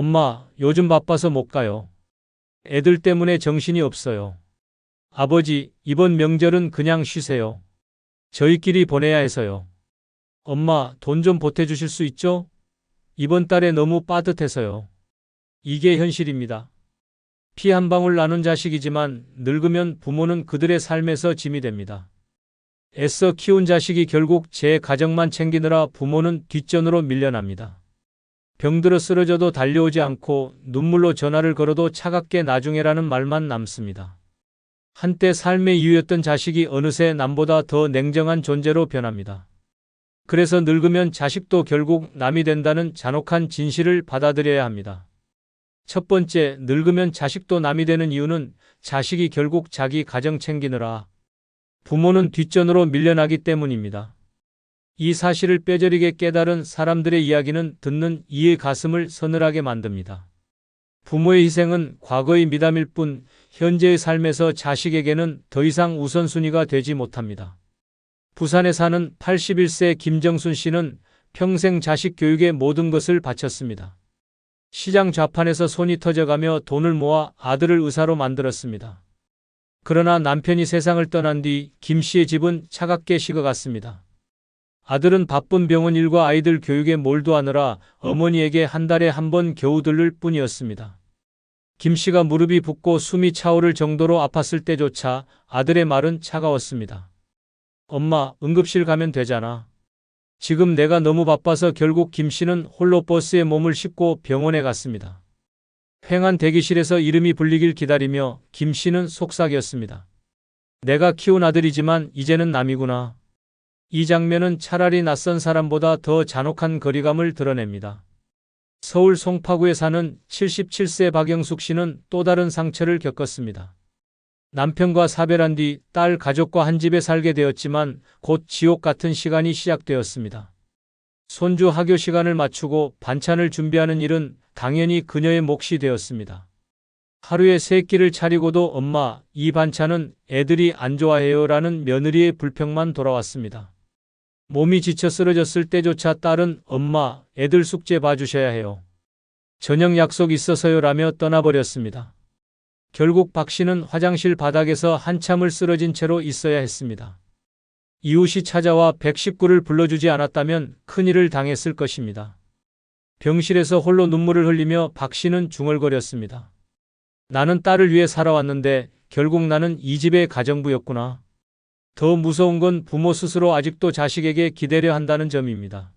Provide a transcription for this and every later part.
엄마, 요즘 바빠서 못 가요. 애들 때문에 정신이 없어요. 아버지, 이번 명절은 그냥 쉬세요. 저희끼리 보내야 해서요. 엄마, 돈 좀 보태주실 수 있죠? 이번 달에 너무 빠듯해서요. 이게 현실입니다. 피 한 방울 나눈 자식이지만 늙으면 부모는 그들의 삶에서 짐이 됩니다. 애써 키운 자식이 결국 제 가정만 챙기느라 부모는 뒷전으로 밀려납니다. 병들어 쓰러져도 달려오지 않고 눈물로 전화를 걸어도 차갑게 나중에라는 말만 남습니다. 한때 삶의 이유였던 자식이 어느새 남보다 더 냉정한 존재로 변합니다. 그래서 늙으면 자식도 결국 남이 된다는 잔혹한 진실을 받아들여야 합니다. 첫 번째, 늙으면 자식도 남이 되는 이유는 자식이 결국 자기 가정 챙기느라 부모는 뒷전으로 밀려나기 때문입니다. 이 사실을 뼈저리게 깨달은 사람들의 이야기는 듣는 이의 가슴을 서늘하게 만듭니다. 부모의 희생은 과거의 미담일 뿐 현재의 삶에서 자식에게는 더 이상 우선순위가 되지 못합니다. 부산에 사는 81세 김정순 씨는 평생 자식 교육에 모든 것을 바쳤습니다. 시장 좌판에서 손이 터져가며 돈을 모아 아들을 의사로 만들었습니다. 그러나 남편이 세상을 떠난 뒤 김 씨의 집은 차갑게 식어갔습니다. 아들은 바쁜 병원 일과 아이들 교육에 몰두하느라 어머니에게 한 달에 한 번 겨우 들를 뿐이었습니다. 김 씨가 무릎이 붓고 숨이 차오를 정도로 아팠을 때조차 아들의 말은 차가웠습니다. 엄마, 응급실 가면 되잖아. 지금 내가 너무 바빠서 결국 김 씨는 홀로 버스에 몸을 싣고 병원에 갔습니다. 횡한 대기실에서 이름이 불리길 기다리며 김 씨는 속삭였습니다. 내가 키운 아들이지만 이제는 남이구나. 이 장면은 차라리 낯선 사람보다 더 잔혹한 거리감을 드러냅니다. 서울 송파구에 사는 77세 박영숙 씨는 또 다른 상처를 겪었습니다. 남편과 사별한 뒤 딸 가족과 한 집에 살게 되었지만 곧 지옥 같은 시간이 시작되었습니다. 손주 학교 시간을 맞추고 반찬을 준비하는 일은 당연히 그녀의 몫이 되었습니다. 하루에 3끼를 차리고도 엄마, 이 반찬은 애들이 안 좋아해요 라는 며느리의 불평만 돌아왔습니다. 몸이 지쳐 쓰러졌을 때조차 딸은 엄마, 애들 숙제 봐주셔야 해요. 저녁 약속 있어서요 라며 떠나버렸습니다. 결국 박 씨는 화장실 바닥에서 한참을 쓰러진 채로 있어야 했습니다. 이웃이 찾아와 119를 불러주지 않았다면 큰일을 당했을 것입니다. 병실에서 홀로 눈물을 흘리며 박 씨는 중얼거렸습니다. 나는 딸을 위해 살아왔는데 결국 나는 이 집의 가정부였구나. 더 무서운 건 부모 스스로 아직도 자식에게 기대려 한다는 점입니다.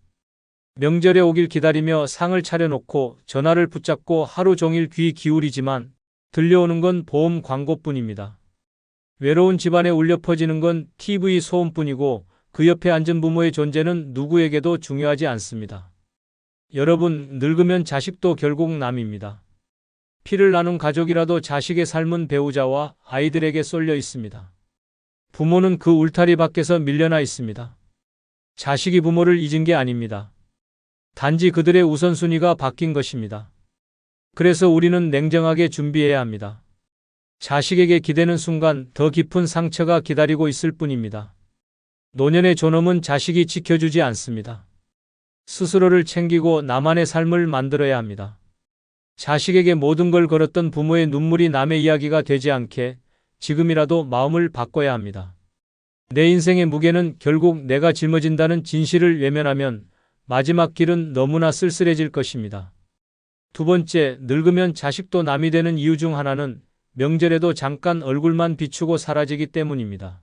명절에 오길 기다리며 상을 차려놓고 전화를 붙잡고 하루 종일 귀 기울이지만 들려오는 건 보험 광고뿐입니다. 외로운 집안에 울려 퍼지는 건 TV 소음뿐이고 그 옆에 앉은 부모의 존재는 누구에게도 중요하지 않습니다. 여러분, 늙으면 자식도 결국 남입니다. 피를 나눈 가족이라도 자식의 삶은 배우자와 아이들에게 쏠려 있습니다. 부모는 그 울타리 밖에서 밀려나 있습니다. 자식이 부모를 잊은 게 아닙니다. 단지 그들의 우선순위가 바뀐 것입니다. 그래서 우리는 냉정하게 준비해야 합니다. 자식에게 기대는 순간 더 깊은 상처가 기다리고 있을 뿐입니다. 노년의 존엄은 자식이 지켜주지 않습니다. 스스로를 챙기고 나만의 삶을 만들어야 합니다. 자식에게 모든 걸 걸었던 부모의 눈물이 남의 이야기가 되지 않게 지금이라도 마음을 바꿔야 합니다. 내 인생의 무게는 결국 내가 짊어진다는 진실을 외면하면 마지막 길은 너무나 쓸쓸해질 것입니다. 두 번째, 늙으면 자식도 남이 되는 이유 중 하나는 명절에도 잠깐 얼굴만 비추고 사라지기 때문입니다.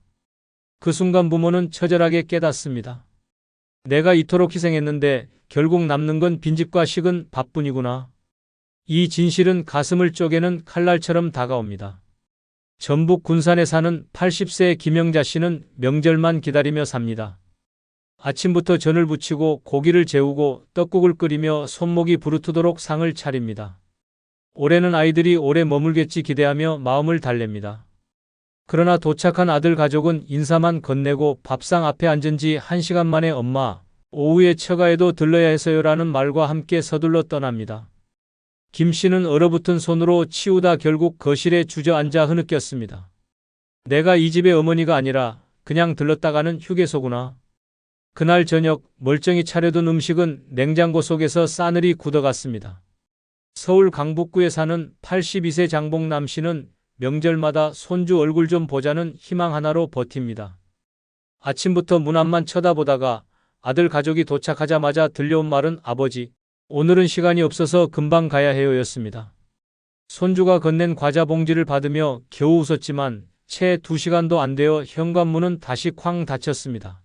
그 순간 부모는 처절하게 깨닫습니다. 내가 이토록 희생했는데 결국 남는 건 빈집과 식은 밥뿐이구나. 이 진실은 가슴을 쪼개는 칼날처럼 다가옵니다. 전북 군산에 사는 80세 김영자 씨는 명절만 기다리며 삽니다. 아침부터 전을 부치고 고기를 재우고 떡국을 끓이며 손목이 부르트도록 상을 차립니다. 올해는 아이들이 오래 머물겠지 기대하며 마음을 달랩니다. 그러나 도착한 아들 가족은 인사만 건네고 밥상 앞에 앉은 지 1시간 만에 엄마, 오후에 처가에도 들러야 해서요 라는 말과 함께 서둘러 떠납니다. 김 씨는 얼어붙은 손으로 치우다 결국 거실에 주저앉아 흐느꼈습니다. 내가 이 집의 어머니가 아니라 그냥 들렀다 가는 휴게소구나. 그날 저녁 멀쩡히 차려둔 음식은 냉장고 속에서 싸늘히 굳어갔습니다. 서울 강북구에 사는 82세 장봉남 씨는 명절마다 손주 얼굴 좀 보자는 희망 하나로 버팁니다. 아침부터 문 앞만 쳐다보다가 아들 가족이 도착하자마자 들려온 말은 아버지, 오늘은 시간이 없어서 금방 가야 해요였습니다. 손주가 건넨 과자 봉지를 받으며 겨우 웃었지만 채 2시간도 안 되어 현관문은 다시 쾅 닫혔습니다.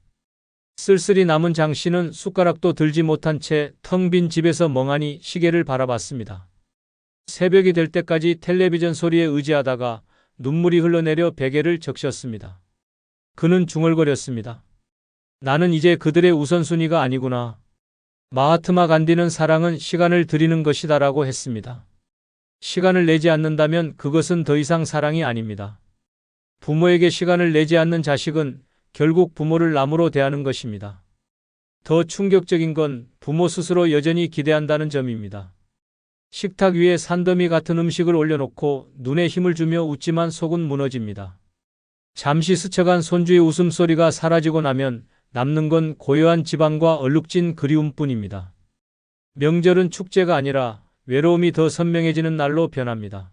쓸쓸히 남은 장 씨는 숟가락도 들지 못한 채 텅 빈 집에서 멍하니 시계를 바라봤습니다. 새벽이 될 때까지 텔레비전 소리에 의지하다가 눈물이 흘러내려 베개를 적셨습니다. 그는 중얼거렸습니다. 나는 이제 그들의 우선순위가 아니구나. 마하트마 간디는 사랑은 시간을 드리는 것이다라고 했습니다. 시간을 내지 않는다면 그것은 더 이상 사랑이 아닙니다. 부모에게 시간을 내지 않는 자식은 결국 부모를 남으로 대하는 것입니다. 더 충격적인 건 부모 스스로 여전히 기대한다는 점입니다. 식탁 위에 산더미 같은 음식을 올려놓고 눈에 힘을 주며 웃지만 속은 무너집니다. 잠시 스쳐간 손주의 웃음소리가 사라지고 나면 남는 건 고요한 집안과 얼룩진 그리움뿐입니다. 명절은 축제가 아니라 외로움이 더 선명해지는 날로 변합니다.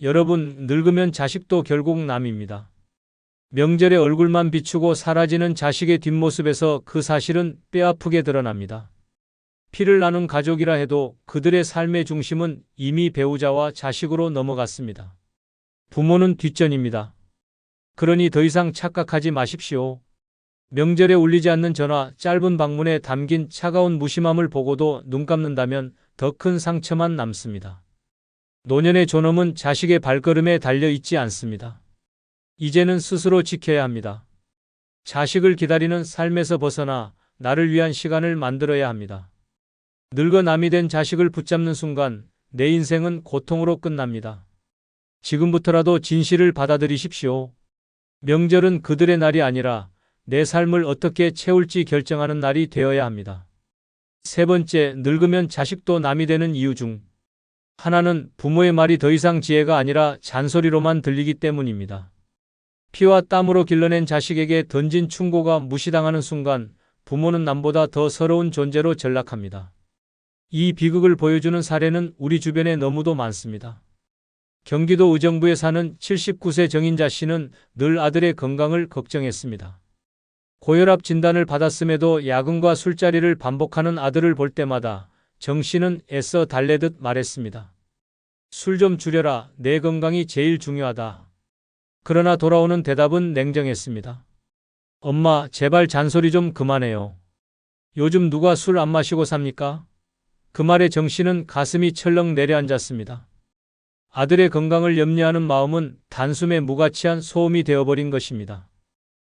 여러분, 늙으면 자식도 결국 남입니다. 명절에 얼굴만 비추고 사라지는 자식의 뒷모습에서 그 사실은 뼈아프게 드러납니다. 피를 나눈 가족이라 해도 그들의 삶의 중심은 이미 배우자와 자식으로 넘어갔습니다. 부모는 뒷전입니다. 그러니 더 이상 착각하지 마십시오. 명절에 울리지 않는 전화, 짧은 방문에 담긴 차가운 무심함을 보고도 눈 감는다면 더 큰 상처만 남습니다. 노년의 존엄은 자식의 발걸음에 달려 있지 않습니다. 이제는 스스로 지켜야 합니다. 자식을 기다리는 삶에서 벗어나 나를 위한 시간을 만들어야 합니다. 늙어 남이 된 자식을 붙잡는 순간 내 인생은 고통으로 끝납니다. 지금부터라도 진실을 받아들이십시오. 명절은 그들의 날이 아니라 내 삶을 어떻게 채울지 결정하는 날이 되어야 합니다. 세 번째, 늙으면 자식도 남이 되는 이유 중 하나는 부모의 말이 더 이상 지혜가 아니라 잔소리로만 들리기 때문입니다. 피와 땀으로 길러낸 자식에게 던진 충고가 무시당하는 순간 부모는 남보다 더 서러운 존재로 전락합니다. 이 비극을 보여주는 사례는 우리 주변에 너무도 많습니다. 경기도 의정부에 사는 79세 정인자 씨는 늘 아들의 건강을 걱정했습니다. 고혈압 진단을 받았음에도 야근과 술자리를 반복하는 아들을 볼 때마다 정 씨는 애써 달래듯 말했습니다. 술 좀 줄여라. 내 건강이 제일 중요하다. 그러나 돌아오는 대답은 냉정했습니다. 엄마, 제발 잔소리 좀 그만해요. 요즘 누가 술 안 마시고 삽니까? 그 말에 정 씨는 가슴이 철렁 내려앉았습니다. 아들의 건강을 염려하는 마음은 단숨에 무가치한 소음이 되어버린 것입니다.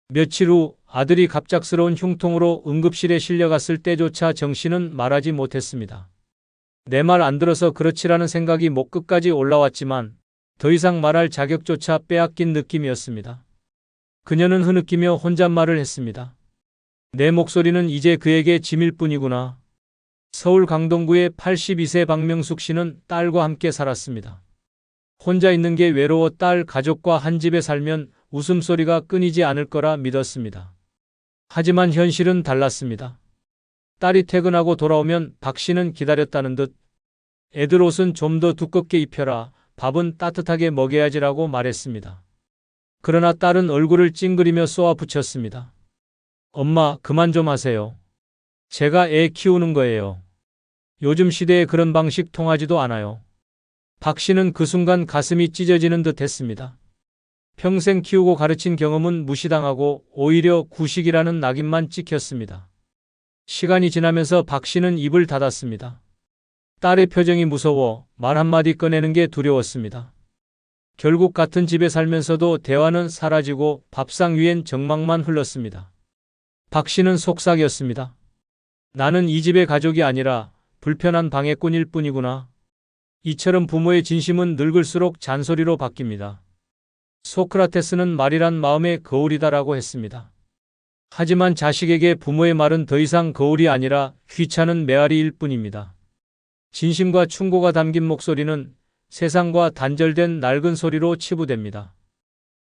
며칠 후 아들이 갑작스러운 흉통으로 응급실에 실려갔을 때조차 정 씨는 말하지 못했습니다. 내 말 안 들어서 그렇지라는 생각이 목 끝까지 올라왔지만 더 이상 말할 자격조차 빼앗긴 느낌이었습니다. 그녀는 흐느끼며 혼잣말을 했습니다. 내 목소리는 이제 그에게 짐일 뿐이구나. 서울 강동구의 82세 박명숙 씨는 딸과 함께 살았습니다. 혼자 있는 게 외로워 딸 가족과 한 집에 살면 웃음소리가 끊이지 않을 거라 믿었습니다. 하지만 현실은 달랐습니다. 딸이 퇴근하고 돌아오면 박 씨는 기다렸다는 듯 애들 옷은 좀 더 두껍게 입혀라. 밥은 따뜻하게 먹여야지라고 말했습니다. 그러나 딸은 얼굴을 찡그리며 쏘아 붙였습니다. 엄마, 그만 좀 하세요. 제가 애 키우는 거예요. 요즘 시대에 그런 방식 통하지도 않아요. 박 씨는 그 순간 가슴이 찢어지는 듯 했습니다. 평생 키우고 가르친 경험은 무시당하고 오히려 구식이라는 낙인만 찍혔습니다. 시간이 지나면서 박 씨는 입을 닫았습니다. 딸의 표정이 무서워 말 한마디 꺼내는 게 두려웠습니다. 결국 같은 집에 살면서도 대화는 사라지고 밥상 위엔 정막만 흘렀습니다. 박 씨는 속삭였습니다. 나는 이 집의 가족이 아니라 불편한 방해꾼일 뿐이구나. 이처럼 부모의 진심은 늙을수록 잔소리로 바뀝니다. 소크라테스는 말이란 마음의 거울이다라고 했습니다. 하지만 자식에게 부모의 말은 더 이상 거울이 아니라 귀찮은 메아리일 뿐입니다. 진심과 충고가 담긴 목소리는 세상과 단절된 낡은 소리로 치부됩니다.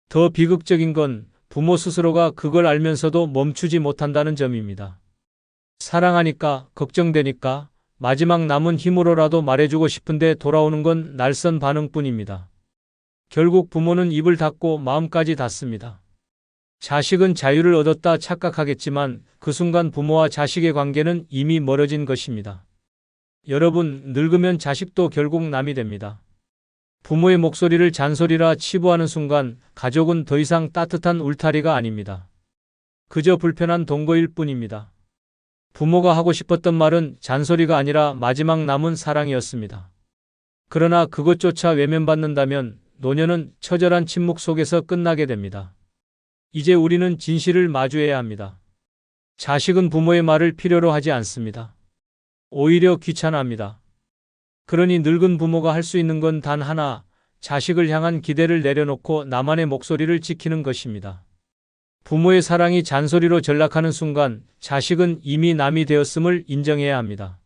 더 비극적인 건 부모 스스로가 그걸 알면서도 멈추지 못한다는 점입니다. 사랑하니까, 걱정되니까 마지막 남은 힘으로라도 말해주고 싶은데 돌아오는 건 날선 반응뿐입니다. 결국 부모는 입을 닫고 마음까지 닫습니다. 자식은 자유를 얻었다 착각하겠지만 그 순간 부모와 자식의 관계는 이미 멀어진 것입니다. 여러분, 늙으면 자식도 결국 남이 됩니다. 부모의 목소리를 잔소리라 치부하는 순간 가족은 더 이상 따뜻한 울타리가 아닙니다. 그저 불편한 동거일 뿐입니다. 부모가 하고 싶었던 말은 잔소리가 아니라 마지막 남은 사랑이었습니다. 그러나 그것조차 외면받는다면 노년은 처절한 침묵 속에서 끝나게 됩니다. 이제 우리는 진실을 마주해야 합니다. 자식은 부모의 말을 필요로 하지 않습니다. 오히려 귀찮아합니다. 그러니 늙은 부모가 할 수 있는 건 단 하나, 자식을 향한 기대를 내려놓고 나만의 목소리를 지키는 것입니다. 부모의 사랑이 잔소리로 전락하는 순간 자식은 이미 남이 되었음을 인정해야 합니다.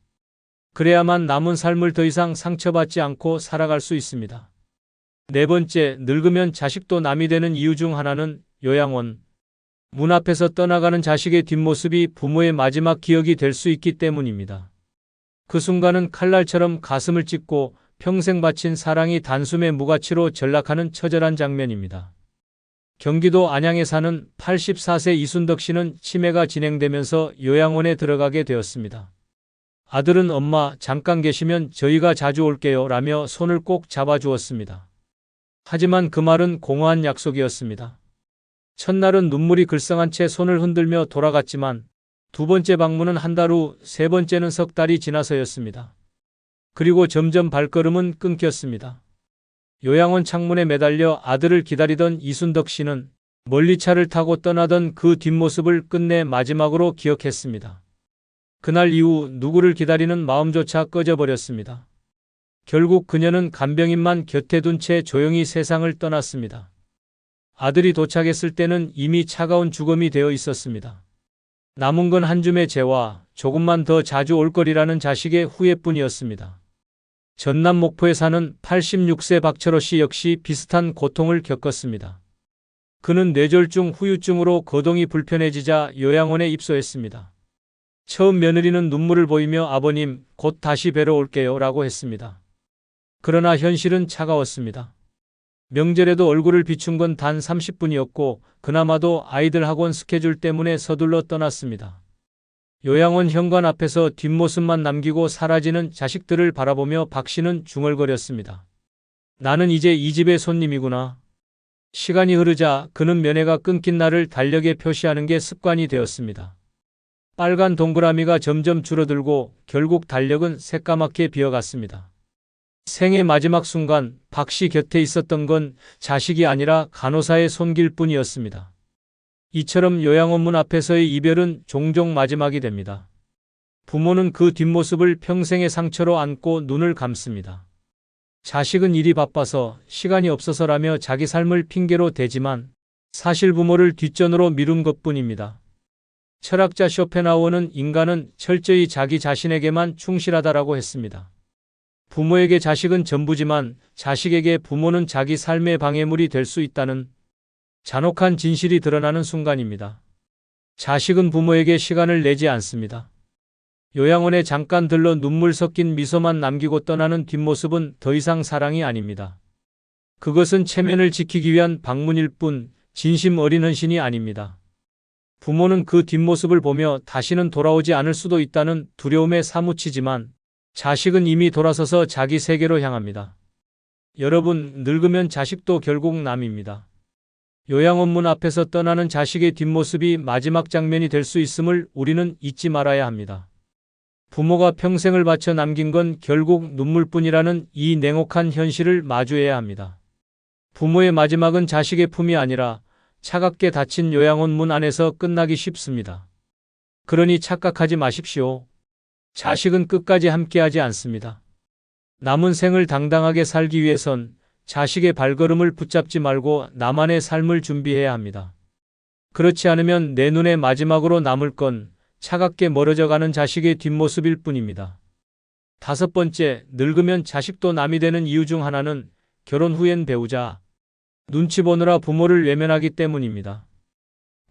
그래야만 남은 삶을 더 이상 상처받지 않고 살아갈 수 있습니다. 네 번째, 늙으면 자식도 남이 되는 이유 중 하나는 요양원. 문 앞에서 떠나가는 자식의 뒷모습이 부모의 마지막 기억이 될 수 있기 때문입니다. 그 순간은 칼날처럼 가슴을 찢고 평생 바친 사랑이 단숨에 무가치로 전락하는 처절한 장면입니다. 경기도 안양에 사는 84세 이순덕 씨는 치매가 진행되면서 요양원에 들어가게 되었습니다. 아들은 엄마 잠깐 계시면 저희가 자주 올게요 라며 손을 꼭 잡아주었습니다. 하지만 그 말은 공허한 약속이었습니다. 첫날은 눈물이 글썽한 채 손을 흔들며 돌아갔지만 두 번째 방문은 한 달 후, 세 번째는 석 달이 지나서였습니다. 그리고 점점 발걸음은 끊겼습니다. 요양원 창문에 매달려 아들을 기다리던 이순덕 씨는 멀리 차를 타고 떠나던 그 뒷모습을 끝내 마지막으로 기억했습니다. 그날 이후 누구를 기다리는 마음조차 꺼져버렸습니다. 결국 그녀는 간병인만 곁에 둔 채 조용히 세상을 떠났습니다. 아들이 도착했을 때는 이미 차가운 죽음이 되어 있었습니다. 남은 건 한 줌의 재와 조금만 더 자주 올 거리라는 자식의 후회뿐이었습니다. 전남 목포에 사는 86세 박철호 씨 역시 비슷한 고통을 겪었습니다. 그는 뇌졸중 후유증으로 거동이 불편해지자 요양원에 입소했습니다. 처음 며느리는 눈물을 보이며 아버님, 곧 다시 뵈러 올게요 라고 했습니다. 그러나 현실은 차가웠습니다. 명절에도 얼굴을 비춘 건 단 30분이었고 그나마도 아이들 학원 스케줄 때문에 서둘러 떠났습니다. 요양원 현관 앞에서 뒷모습만 남기고 사라지는 자식들을 바라보며 박 씨는 중얼거렸습니다. 나는 이제 이 집의 손님이구나. 시간이 흐르자 그는 면회가 끊긴 날을 달력에 표시하는 게 습관이 되었습니다. 빨간 동그라미가 점점 줄어들고 결국 달력은 새까맣게 비어갔습니다. 생의 마지막 순간 박 씨 곁에 있었던 건 자식이 아니라 간호사의 손길 뿐이었습니다. 이처럼 요양원 문 앞에서의 이별은 종종 마지막이 됩니다. 부모는 그 뒷모습을 평생의 상처로 안고 눈을 감습니다. 자식은 일이 바빠서 시간이 없어서라며 자기 삶을 핑계로 대지만 사실 부모를 뒷전으로 미룬 것뿐입니다. 철학자 쇼펜하우어는 인간은 철저히 자기 자신에게만 충실하다라고 했습니다. 부모에게 자식은 전부지만 자식에게 부모는 자기 삶의 방해물이 될 수 있다는 잔혹한 진실이 드러나는 순간입니다. 자식은 부모에게 시간을 내지 않습니다. 요양원에 잠깐 들러 눈물 섞인 미소만 남기고 떠나는 뒷모습은 더 이상 사랑이 아닙니다. 그것은 체면을 지키기 위한 방문일 뿐 진심 어린 헌신이 아닙니다. 부모는 그 뒷모습을 보며 다시는 돌아오지 않을 수도 있다는 두려움에 사무치지만 자식은 이미 돌아서서 자기 세계로 향합니다. 여러분, 늙으면 자식도 결국 남입니다. 요양원 문 앞에서 떠나는 자식의 뒷모습이 마지막 장면이 될 수 있음을 우리는 잊지 말아야 합니다. 부모가 평생을 바쳐 남긴 건 결국 눈물뿐이라는 이 냉혹한 현실을 마주해야 합니다. 부모의 마지막은 자식의 품이 아니라 차갑게 닫힌 요양원 문 안에서 끝나기 쉽습니다. 그러니 착각하지 마십시오. 자식은 끝까지 함께하지 않습니다. 남은 생을 당당하게 살기 위해선 자식의 발걸음을 붙잡지 말고 나만의 삶을 준비해야 합니다. 그렇지 않으면 내 눈에 마지막으로 남을 건 차갑게 멀어져가는 자식의 뒷모습일 뿐입니다. 다섯 번째, 늙으면 자식도 남이 되는 이유 중 하나는 결혼 후엔 배우자, 눈치 보느라 부모를 외면하기 때문입니다.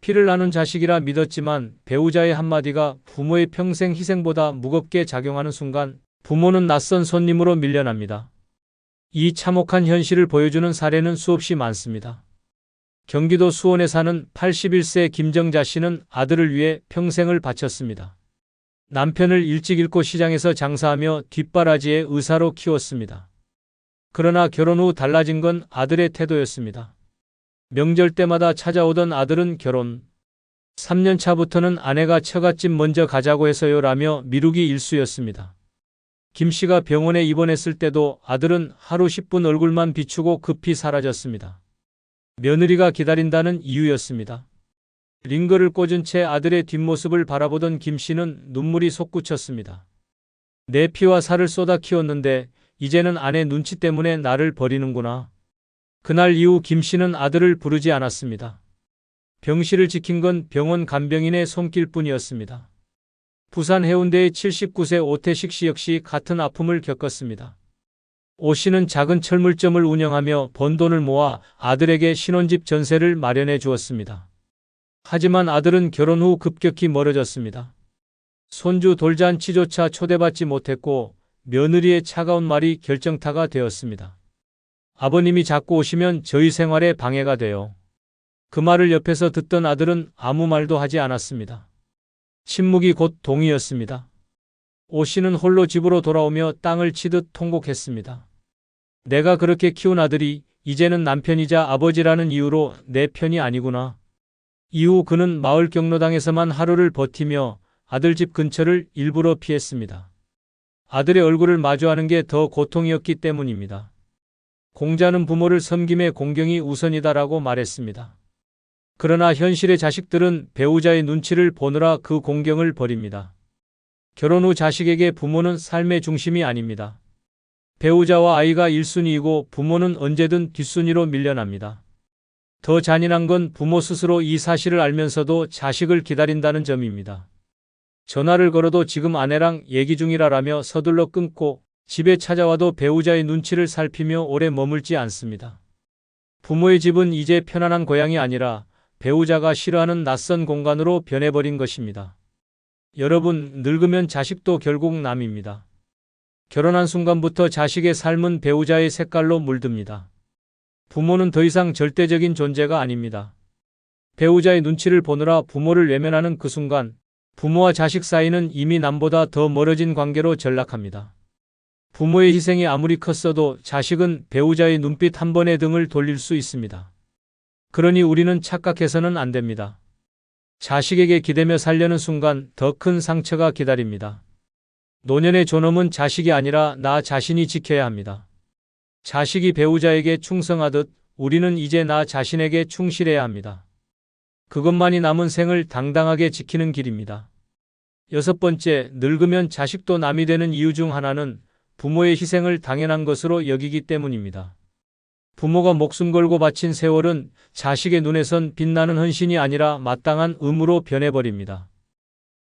피를 나눈 자식이라 믿었지만 배우자의 한마디가 부모의 평생 희생보다 무겁게 작용하는 순간 부모는 낯선 손님으로 밀려납니다. 이 참혹한 현실을 보여주는 사례는 수없이 많습니다. 경기도 수원에 사는 81세 김정자 씨는 아들을 위해 평생을 바쳤습니다. 남편을 일찍 잃고 시장에서 장사하며 뒷바라지에 의사로 키웠습니다. 그러나 결혼 후 달라진 건 아들의 태도였습니다. 명절 때마다 찾아오던 아들은 결혼 3년 차부터는 아내가 처갓집 먼저 가자고 해서요 라며 미루기 일쑤였습니다. 김 씨가 병원에 입원했을 때도 아들은 하루 10분 얼굴만 비추고 급히 사라졌습니다. 며느리가 기다린다는 이유였습니다. 링거를 꽂은 채 아들의 뒷모습을 바라보던 김 씨는 눈물이 솟구쳤습니다. 내 피와 살을 쏟아 키웠는데 이제는 아내 눈치 때문에 나를 버리는구나. 그날 이후 김 씨는 아들을 부르지 않았습니다. 병실을 지킨 건 병원 간병인의 손길뿐이었습니다. 부산 해운대의 79세 오태식 씨 역시 같은 아픔을 겪었습니다. 오 씨는 작은 철물점을 운영하며 번 돈을 모아 아들에게 신혼집 전세를 마련해 주었습니다. 하지만 아들은 결혼 후 급격히 멀어졌습니다. 손주 돌잔치조차 초대받지 못했고 며느리의 차가운 말이 결정타가 되었습니다. 아버님이 자꾸 오시면 저희 생활에 방해가 돼요. 그 말을 옆에서 듣던 아들은 아무 말도 하지 않았습니다. 침묵이 곧 동의였습니다. 오 씨는 홀로 집으로 돌아오며 땅을 치듯 통곡했습니다. 내가 그렇게 키운 아들이 이제는 남편이자 아버지라는 이유로 내 편이 아니구나. 이후 그는 마을 경로당에서만 하루를 버티며 아들 집 근처를 일부러 피했습니다. 아들의 얼굴을 마주하는 게 더 고통이었기 때문입니다. 공자는 부모를 섬김의 공경이 우선이다라고 말했습니다. 그러나 현실의 자식들은 배우자의 눈치를 보느라 그 공경을 버립니다. 결혼 후 자식에게 부모는 삶의 중심이 아닙니다. 배우자와 아이가 1순위이고 부모는 언제든 뒷순위로 밀려납니다. 더 잔인한 건 부모 스스로 이 사실을 알면서도 자식을 기다린다는 점입니다. 전화를 걸어도 지금 아내랑 얘기 중이라며 서둘러 끊고 집에 찾아와도 배우자의 눈치를 살피며 오래 머물지 않습니다. 부모의 집은 이제 편안한 고향이 아니라 배우자가 싫어하는 낯선 공간으로 변해버린 것입니다. 여러분, 늙으면 자식도 결국 남입니다. 결혼한 순간부터 자식의 삶은 배우자의 색깔로 물듭니다. 부모는 더 이상 절대적인 존재가 아닙니다. 배우자의 눈치를 보느라 부모를 외면하는 그 순간 부모와 자식 사이는 이미 남보다 더 멀어진 관계로 전락합니다. 부모의 희생이 아무리 컸어도 자식은 배우자의 눈빛 한 번에 등을 돌릴 수 있습니다. 그러니 우리는 착각해서는 안 됩니다. 자식에게 기대며 살려는 순간 더 큰 상처가 기다립니다. 노년의 존엄은 자식이 아니라 나 자신이 지켜야 합니다. 자식이 배우자에게 충성하듯 우리는 이제 나 자신에게 충실해야 합니다. 그것만이 남은 생을 당당하게 지키는 길입니다. 6번째, 늙으면 자식도 남이 되는 이유 중 하나는 부모의 희생을 당연한 것으로 여기기 때문입니다. 부모가 목숨 걸고 바친 세월은 자식의 눈에선 빛나는 헌신이 아니라 마땅한 의무로 변해버립니다.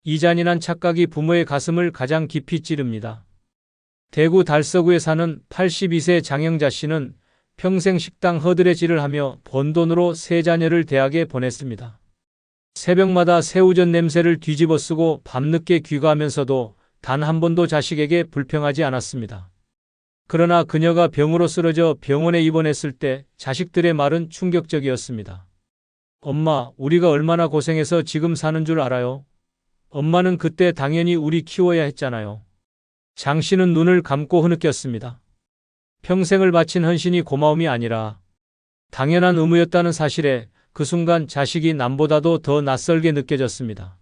이 잔인한 착각이 부모의 가슴을 가장 깊이 찌릅니다. 대구 달서구에 사는 82세 장영자 씨는 평생 식당 허드레질을 하며 번 돈으로 세 자녀를 대학에 보냈습니다. 새벽마다 새우젓 냄새를 뒤집어 쓰고 밤늦게 귀가하면서도 단 한 번도 자식에게 불평하지 않았습니다. 그러나 그녀가 병으로 쓰러져 병원에 입원했을 때 자식들의 말은 충격적이었습니다. 엄마, 우리가 얼마나 고생해서 지금 사는 줄 알아요? 엄마는 그때 당연히 우리 키워야 했잖아요. 장 씨는 눈을 감고 흐느꼈습니다. 평생을 바친 헌신이 고마움이 아니라 당연한 의무였다는 사실에 그 순간 자식이 남보다도 더 낯설게 느껴졌습니다.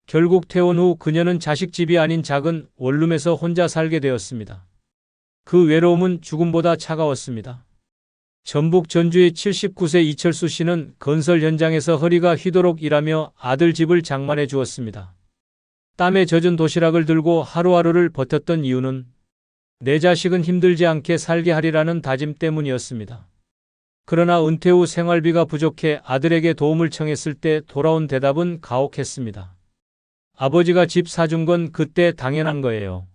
결국 퇴원 후 그녀는 자식집이 아닌 작은 원룸에서 혼자 살게 되었습니다. 그 외로움은 죽음보다 차가웠습니다. 전북 전주의 79세 이철수 씨는 건설 현장에서 허리가 휘도록 일하며 아들 집을 장만해 주었습니다. 땀에 젖은 도시락을 들고 하루하루를 버텼던 이유는 내 자식은 힘들지 않게 살게 하리라는 다짐 때문이었습니다. 그러나 은퇴 후 생활비가 부족해 아들에게 도움을 청했을 때 돌아온 대답은 가혹했습니다. 아버지가 집 사준 건 그때 당연한 거예요.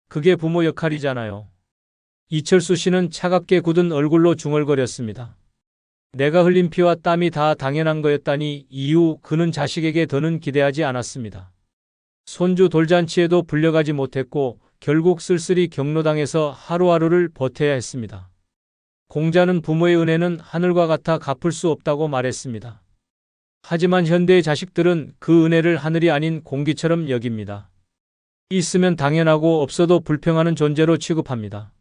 그게 부모 역할이잖아요. 이철수 씨는 차갑게 굳은 얼굴로 중얼거렸습니다. 내가 흘린 피와 땀이 다 당연한 거였다니 이후 그는 자식에게 더는 기대하지 않았습니다. 손주 돌잔치에도 불려가지 못했고 결국 쓸쓸히 경로당에서 하루하루를 버텨야 했습니다. 공자는 부모의 은혜는 하늘과 같아 갚을 수 없다고 말했습니다. 하지만 현대의 자식들은 그 은혜를 하늘이 아닌 공기처럼 여깁니다. 있으면 당연하고 없어도 불평하는 존재로 취급합니다.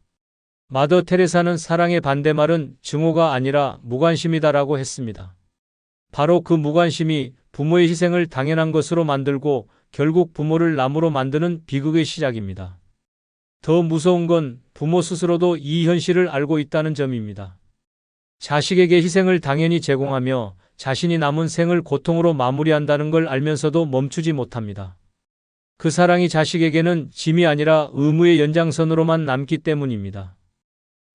마더 테레사는 사랑의 반대말은 증오가 아니라 무관심이다라고 했습니다. 바로 그 무관심이 부모의 희생을 당연한 것으로 만들고 결국 부모를 나무로 만드는 비극의 시작입니다. 더 무서운 건 부모 스스로도 이 현실을 알고 있다는 점입니다. 자식에게 희생을 당연히 제공하며 자신이 남은 생을 고통으로 마무리한다는 걸 알면서도 멈추지 못합니다. 그 사랑이 자식에게는 짐이 아니라 의무의 연장선으로만 남기 때문입니다.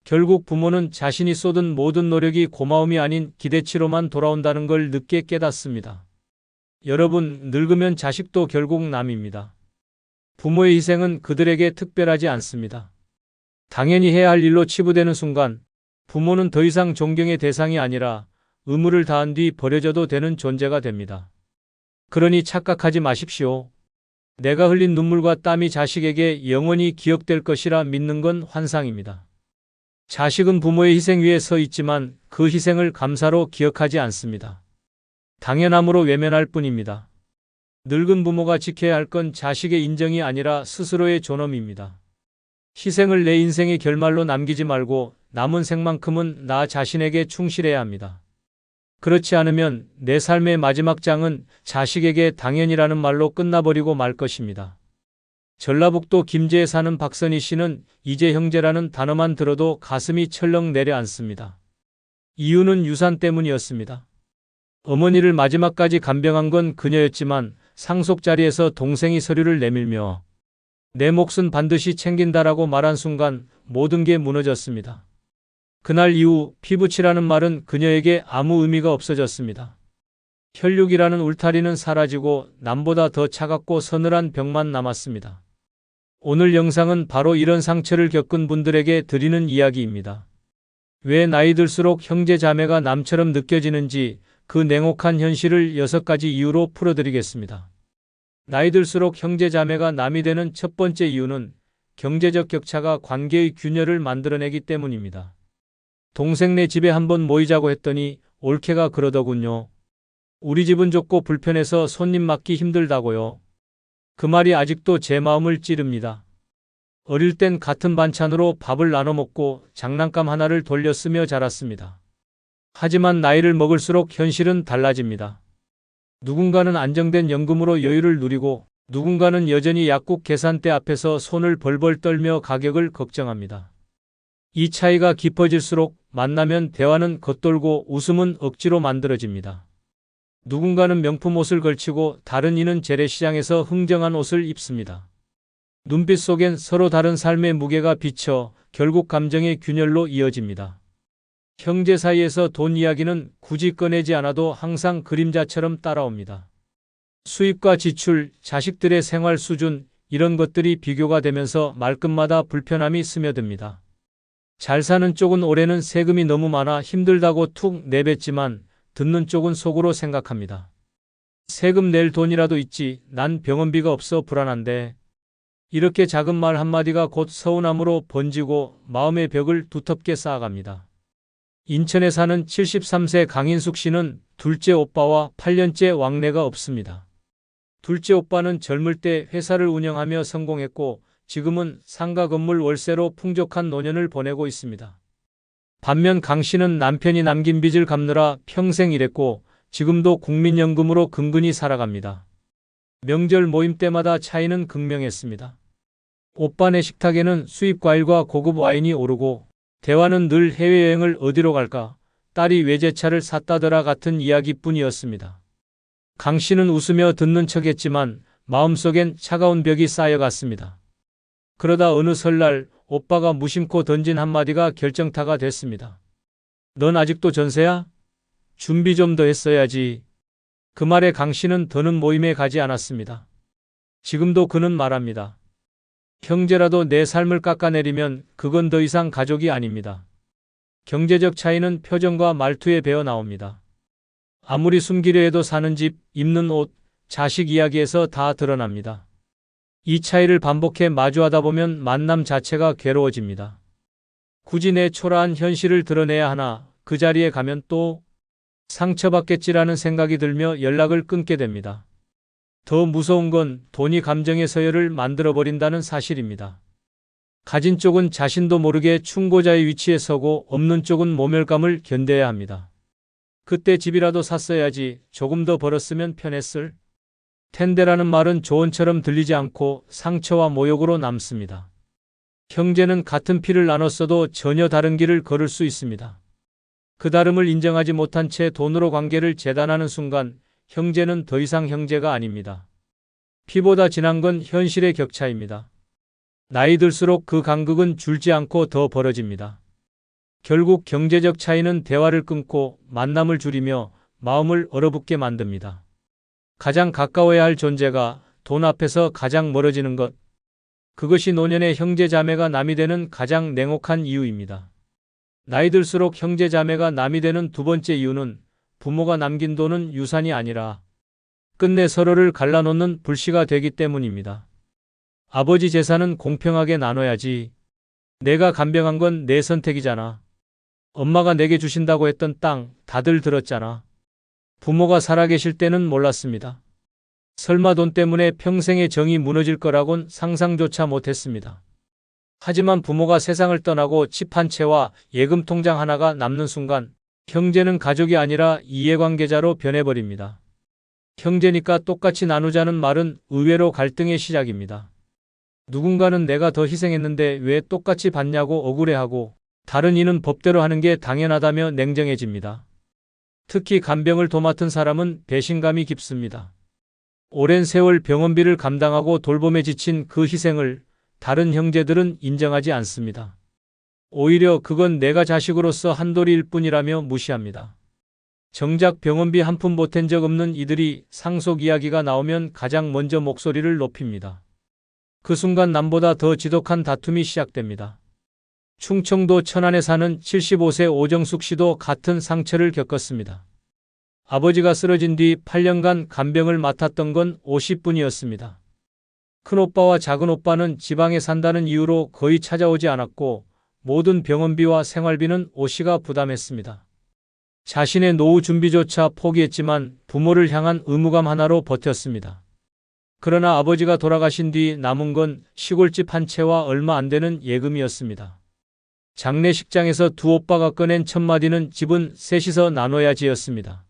결국 부모는 자신이 쏟은 모든 노력이 고마움이 아닌 기대치로만 돌아온다는 걸 늦게 깨닫습니다. 여러분, 늙으면 자식도 결국 남입니다. 부모의 희생은 그들에게 특별하지 않습니다. 당연히 해야 할 일로 치부되는 순간 부모는 더 이상 존경의 대상이 아니라 의무를 다한 뒤 버려져도 되는 존재가 됩니다. 그러니 착각하지 마십시오. 내가 흘린 눈물과 땀이 자식에게 영원히 기억될 것이라 믿는 건 환상입니다. 자식은 부모의 희생 위에 서 있지만 그 희생을 감사로 기억하지 않습니다. 당연함으로 외면할 뿐입니다. 늙은 부모가 지켜야 할 건 자식의 인정이 아니라 스스로의 존엄입니다. 희생을 내 인생의 결말로 남기지 말고 남은 생만큼은 나 자신에게 충실해야 합니다. 그렇지 않으면 내 삶의 마지막 장은 자식에게 당연이라는 말로 끝나버리고 말 것입니다. 전라북도 김제에 사는 박선희 씨는 이제 형제라는 단어만 들어도 가슴이 철렁 내려앉습니다. 이유는 유산 때문이었습니다. 어머니를 마지막까지 간병한 건 그녀였지만 상속 자리에서 동생이 서류를 내밀며 내 몫은 반드시 챙긴다라고 말한 순간 모든 게 무너졌습니다. 그날 이후 피부치라는 말은 그녀에게 아무 의미가 없어졌습니다. 혈육이라는 울타리는 사라지고 남보다 더 차갑고 서늘한 벽만 남았습니다. 오늘 영상은 바로 이런 상처를 겪은 분들에게 드리는 이야기입니다. 왜 나이 들수록 형제 자매가 남처럼 느껴지는지 그 냉혹한 현실을 6가지 이유로 풀어드리겠습니다. 나이 들수록 형제 자매가 남이 되는 첫 번째 이유는 경제적 격차가 관계의 균열을 만들어내기 때문입니다. 동생네 집에 한번 모이자고 했더니 올케가 그러더군요. 우리 집은 좁고 불편해서 손님 맡기 힘들다고요. 그 말이 아직도 제 마음을 찌릅니다. 어릴 땐 같은 반찬으로 밥을 나눠 먹고 장난감 하나를 돌려 쓰며 자랐습니다. 하지만 나이를 먹을수록 현실은 달라집니다. 누군가는 안정된 연금으로 여유를 누리고 누군가는 여전히 약국 계산대 앞에서 손을 벌벌 떨며 가격을 걱정합니다. 이 차이가 깊어질수록 만나면 대화는 겉돌고 웃음은 억지로 만들어집니다. 누군가는 명품 옷을 걸치고 다른 이는 재래시장에서 흥정한 옷을 입습니다. 눈빛 속엔 서로 다른 삶의 무게가 비쳐 결국 감정의 균열로 이어집니다. 형제 사이에서 돈 이야기는 굳이 꺼내지 않아도 항상 그림자처럼 따라옵니다. 수입과 지출, 자식들의 생활 수준, 이런 것들이 비교가 되면서 말끝마다 불편함이 스며듭니다. 잘 사는 쪽은 올해는 세금이 너무 많아 힘들다고 툭 내뱉지만 듣는 쪽은 속으로 생각합니다. 세금 낼 돈이라도 있지, 난 병원비가 없어 불안한데. 이렇게 작은 말 한마디가 곧 서운함으로 번지고 마음의 벽을 두텁게 쌓아갑니다. 인천에 사는 73세 강인숙 씨는 둘째 오빠와 8년째 왕래가 없습니다. 둘째 오빠는 젊을 때 회사를 운영하며 성공했고 지금은 상가 건물 월세로 풍족한 노년을 보내고 있습니다. 반면 강 씨는 남편이 남긴 빚을 갚느라 평생 일했고 지금도 국민연금으로 근근히 살아갑니다. 명절 모임 때마다 차이는 극명했습니다. 오빠네 식탁에는 수입 과일과 고급 와인이 오르고 대화는 늘 해외여행을 어디로 갈까, 딸이 외제차를 샀다더라 같은 이야기뿐이었습니다. 강 씨는 웃으며 듣는 척했지만 마음속엔 차가운 벽이 쌓여갔습니다. 그러다 어느 설날 오빠가 무심코 던진 한마디가 결정타가 됐습니다. 넌 아직도 전세야? 준비 좀 더 했어야지. 그 말에 강 씨는 더는 모임에 가지 않았습니다. 지금도 그는 말합니다. 형제라도 내 삶을 깎아내리면 그건 더 이상 가족이 아닙니다. 경제적 차이는 표정과 말투에 배어 나옵니다. 아무리 숨기려 해도 사는 집, 입는 옷, 자식 이야기에서 다 드러납니다. 이 차이를 반복해 마주하다 보면 만남 자체가 괴로워집니다. 굳이 내 초라한 현실을 드러내야 하나, 그 자리에 가면 또 상처받겠지라는 생각이 들며 연락을 끊게 됩니다. 더 무서운 건 돈이 감정의 서열을 만들어버린다는 사실입니다. 가진 쪽은 자신도 모르게 충고자의 위치에 서고 없는 쪽은 모멸감을 견뎌야 합니다. 그때 집이라도 샀어야지, 조금 더 벌었으면 편했을 텐데라는 말은 조언처럼 들리지 않고 상처와 모욕으로 남습니다. 형제는 같은 피를 나눴어도 전혀 다른 길을 걸을 수 있습니다. 그 다름을 인정하지 못한 채 돈으로 관계를 재단하는 순간 형제는 더 이상 형제가 아닙니다. 피보다 진한 건 현실의 격차입니다. 나이 들수록 그 간극은 줄지 않고 더 벌어집니다. 결국 경제적 차이는 대화를 끊고 만남을 줄이며 마음을 얼어붙게 만듭니다. 가장 가까워야 할 존재가 돈 앞에서 가장 멀어지는 것. 그것이 노년의 형제 자매가 남이 되는 가장 냉혹한 이유입니다. 나이 들수록 형제 자매가 남이 되는 두 번째 이유는 부모가 남긴 돈은 유산이 아니라 끝내 서로를 갈라놓는 불씨가 되기 때문입니다. 아버지 재산은 공평하게 나눠야지. 내가 간병한 건 내 선택이잖아. 엄마가 내게 주신다고 했던 땅 다들 들었잖아. 부모가 살아계실 때는 몰랐습니다. 설마 돈 때문에 평생의 정이 무너질 거라곤 상상조차 못했습니다. 하지만 부모가 세상을 떠나고 집 한 채와 예금 통장 하나가 남는 순간 형제는 가족이 아니라 이해관계자로 변해버립니다. 형제니까 똑같이 나누자는 말은 의외로 갈등의 시작입니다. 누군가는 내가 더 희생했는데 왜 똑같이 받냐고 억울해하고, 다른 이는 법대로 하는 게 당연하다며 냉정해집니다. 특히 간병을 도맡은 사람은 배신감이 깊습니다. 오랜 세월 병원비를 감당하고 돌봄에 지친 그 희생을 다른 형제들은 인정하지 않습니다. 오히려 그건 내가 자식으로서 한 도리일 뿐이라며 무시합니다. 정작 병원비 한 푼 보탠 적 없는 이들이 상속 이야기가 나오면 가장 먼저 목소리를 높입니다. 그 순간 남보다 더 지독한 다툼이 시작됩니다. 충청도 천안에 사는 75세 오정숙 씨도 같은 상처를 겪었습니다. 아버지가 쓰러진 뒤 8년간 간병을 맡았던 건 50분이었습니다. 큰오빠와 작은오빠는 지방에 산다는 이유로 거의 찾아오지 않았고 모든 병원비와 생활비는 오 씨가 부담했습니다. 자신의 노후 준비조차 포기했지만 부모를 향한 의무감 하나로 버텼습니다. 그러나 아버지가 돌아가신 뒤 남은 건 시골집 한 채와 얼마 안 되는 예금이었습니다. 장례식장에서 두 오빠가 꺼낸 첫 마디는 집은 셋이서 나눠야지였습니다.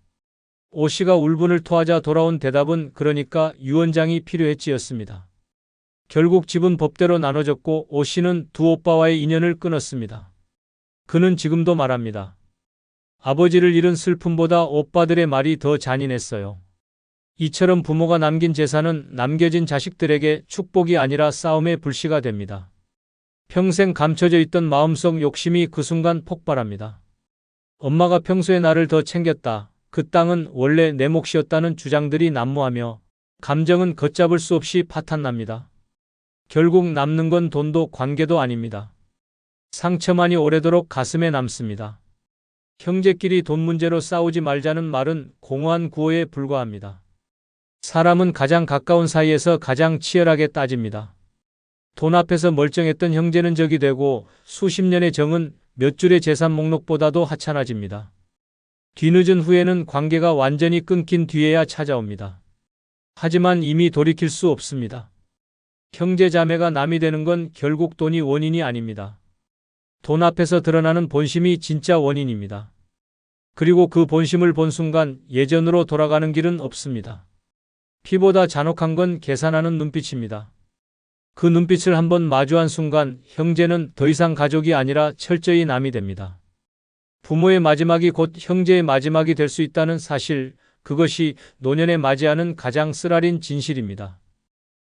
오 씨가 울분을 토하자 돌아온 대답은 그러니까 유언장이 필요했지였습니다. 결국 집은 법대로 나눠졌고 오 씨는 두 오빠와의 인연을 끊었습니다. 그는 지금도 말합니다. 아버지를 잃은 슬픔보다 오빠들의 말이 더 잔인했어요. 이처럼 부모가 남긴 재산은 남겨진 자식들에게 축복이 아니라 싸움의 불씨가 됩니다. 평생 감춰져 있던 마음속 욕심이 그 순간 폭발합니다. 엄마가 평소에 나를 더 챙겼다. 그 땅은 원래 내 몫이었다는 주장들이 난무하며 감정은 걷잡을 수 없이 파탄납니다. 결국 남는 건 돈도 관계도 아닙니다. 상처만이 오래도록 가슴에 남습니다. 형제끼리 돈 문제로 싸우지 말자는 말은 공허한 구호에 불과합니다. 사람은 가장 가까운 사이에서 가장 치열하게 따집니다. 돈 앞에서 멀쩡했던 형제는 적이 되고 수십 년의 정은 몇 줄의 재산 목록보다도 하찮아집니다. 뒤늦은 후에는 관계가 완전히 끊긴 뒤에야 찾아옵니다. 하지만 이미 돌이킬 수 없습니다. 형제 자매가 남이 되는 건 결국 돈이 원인이 아닙니다. 돈 앞에서 드러나는 본심이 진짜 원인입니다. 그리고 그 본심을 본 순간 예전으로 돌아가는 길은 없습니다. 피보다 잔혹한 건 계산하는 눈빛입니다. 그 눈빛을 한번 마주한 순간 형제는 더 이상 가족이 아니라 철저히 남이 됩니다. 부모의 마지막이 곧 형제의 마지막이 될 수 있다는 사실, 그것이 노년에 맞이하는 가장 쓰라린 진실입니다.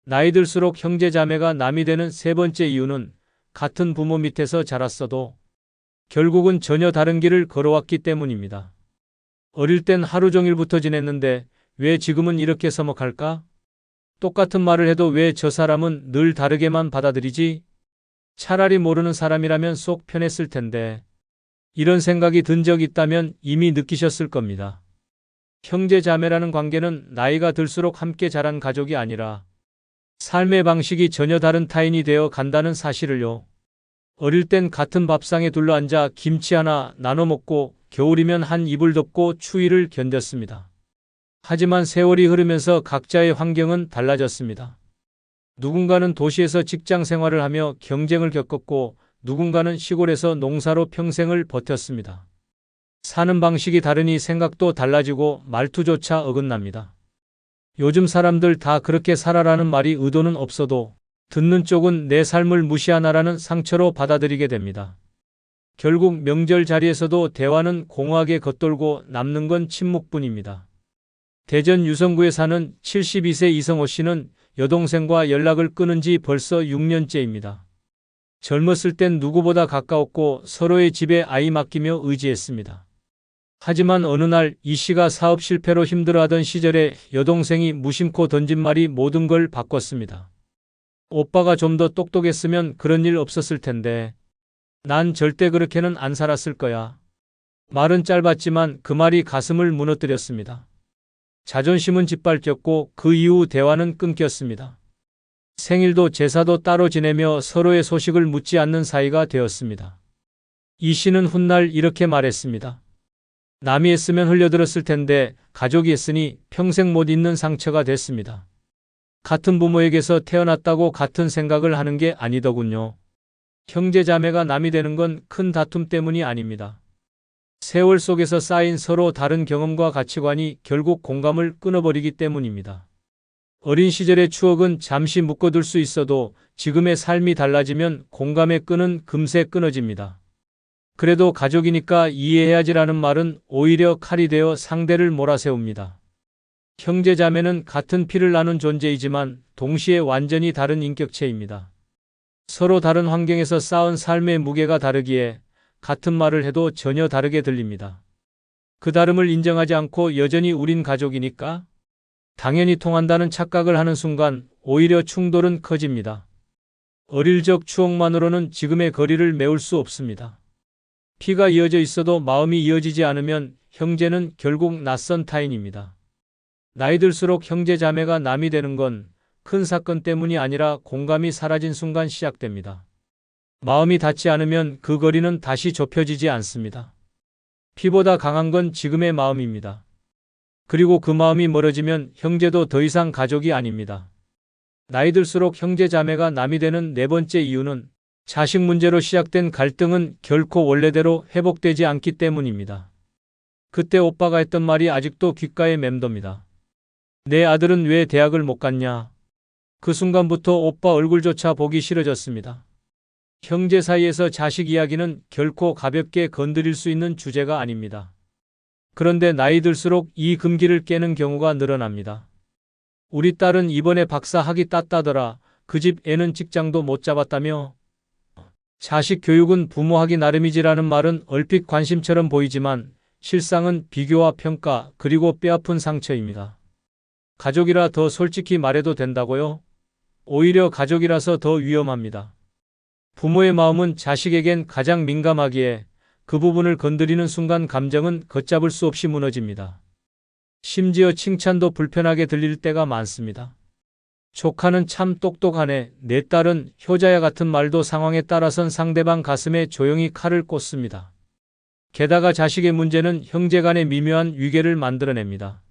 나이 들수록 형제 자매가 남이 되는 세 번째 이유는 같은 부모 밑에서 자랐어도 결국은 전혀 다른 길을 걸어왔기 때문입니다. 어릴 땐 하루 종일 붙어 지냈는데 왜 지금은 이렇게 서먹할까? 똑같은 말을 해도 왜 저 사람은 늘 다르게만 받아들이지? 차라리 모르는 사람이라면 속 편했을 텐데. 이런 생각이 든 적 있다면 이미 느끼셨을 겁니다. 형제 자매라는 관계는 나이가 들수록 함께 자란 가족이 아니라 삶의 방식이 전혀 다른 타인이 되어 간다는 사실을요. 어릴 땐 같은 밥상에 둘러앉아 김치 하나 나눠 먹고 겨울이면 한 이불 덮고 추위를 견뎠습니다. 하지만 세월이 흐르면서 각자의 환경은 달라졌습니다. 누군가는 도시에서 직장 생활을 하며 경쟁을 겪었고 누군가는 시골에서 농사로 평생을 버텼습니다. 사는 방식이 다르니 생각도 달라지고 말투조차 어긋납니다. 요즘 사람들 다 그렇게 살아라는 말이 의도는 없어도 듣는 쪽은 내 삶을 무시하나라는 상처로 받아들이게 됩니다. 결국 명절 자리에서도 대화는 공허하게 겉돌고 남는 건 침묵뿐입니다. 대전 유성구에 사는 72세 이성호 씨는 여동생과 연락을 끊은 지 벌써 6년째입니다. 젊었을 땐 누구보다 가까웠고 서로의 집에 아이 맡기며 의지했습니다. 하지만 어느 날 이 씨가 사업 실패로 힘들어하던 시절에 여동생이 무심코 던진 말이 모든 걸 바꿨습니다. 오빠가 좀 더 똑똑했으면 그런 일 없었을 텐데. 난 절대 그렇게는 안 살았을 거야. 말은 짧았지만 그 말이 가슴을 무너뜨렸습니다. 자존심은 짓밟혔고 그 이후 대화는 끊겼습니다. 생일도 제사도 따로 지내며 서로의 소식을 묻지 않는 사이가 되었습니다. 이 씨는 훗날 이렇게 말했습니다. 남이 했으면 흘려들었을 텐데 가족이 했으니 평생 못 잊는 상처가 됐습니다. 같은 부모에게서 태어났다고 같은 생각을 하는 게 아니더군요. 형제 자매가 남이 되는 건 큰 다툼 때문이 아닙니다. 세월 속에서 쌓인 서로 다른 경험과 가치관이 결국 공감을 끊어버리기 때문입니다. 어린 시절의 추억은 잠시 묶어둘 수 있어도 지금의 삶이 달라지면 공감의 끈은 금세 끊어집니다. 그래도 가족이니까 이해해야지라는 말은 오히려 칼이 되어 상대를 몰아세웁니다. 형제 자매는 같은 피를 나눈 존재이지만 동시에 완전히 다른 인격체입니다. 서로 다른 환경에서 쌓은 삶의 무게가 다르기에 같은 말을 해도 전혀 다르게 들립니다. 그 다름을 인정하지 않고 여전히 우린 가족이니까 당연히 통한다는 착각을 하는 순간 오히려 충돌은 커집니다. 어릴 적 추억만으로는 지금의 거리를 메울 수 없습니다. 피가 이어져 있어도 마음이 이어지지 않으면 형제는 결국 낯선 타인입니다. 나이 들수록 형제 자매가 남이 되는 건 큰 사건 때문이 아니라 공감이 사라진 순간 시작됩니다. 마음이 닿지 않으면 그 거리는 다시 좁혀지지 않습니다. 피보다 강한 건 지금의 마음입니다. 그리고 그 마음이 멀어지면 형제도 더 이상 가족이 아닙니다. 나이 들수록 형제 자매가 남이 되는 네 번째 이유는 자식 문제로 시작된 갈등은 결코 원래대로 회복되지 않기 때문입니다. 그때 오빠가 했던 말이 아직도 귓가에 맴돕니다. 내 아들은 왜 대학을 못 갔냐? 그 순간부터 오빠 얼굴조차 보기 싫어졌습니다. 형제 사이에서 자식 이야기는 결코 가볍게 건드릴 수 있는 주제가 아닙니다. 그런데 나이 들수록 이 금기를 깨는 경우가 늘어납니다. 우리 딸은 이번에 박사 학위 땄다더라. 그 집 애는 직장도 못 잡았다며? 자식 교육은 부모 하기 나름이지라는 말은 얼핏 관심처럼 보이지만 실상은 비교와 평가 그리고 뼈아픈 상처입니다. 가족이라 더 솔직히 말해도 된다고요? 오히려 가족이라서 더 위험합니다. 부모의 마음은 자식에겐 가장 민감하기에 그 부분을 건드리는 순간 감정은 걷잡을 수 없이 무너집니다. 심지어 칭찬도 불편하게 들릴 때가 많습니다. 조카는 참 똑똑하네. 내 딸은 효자야 같은 말도 상황에 따라선 상대방 가슴에 조용히 칼을 꽂습니다. 게다가 자식의 문제는 형제 간의 미묘한 위계를 만들어냅니다.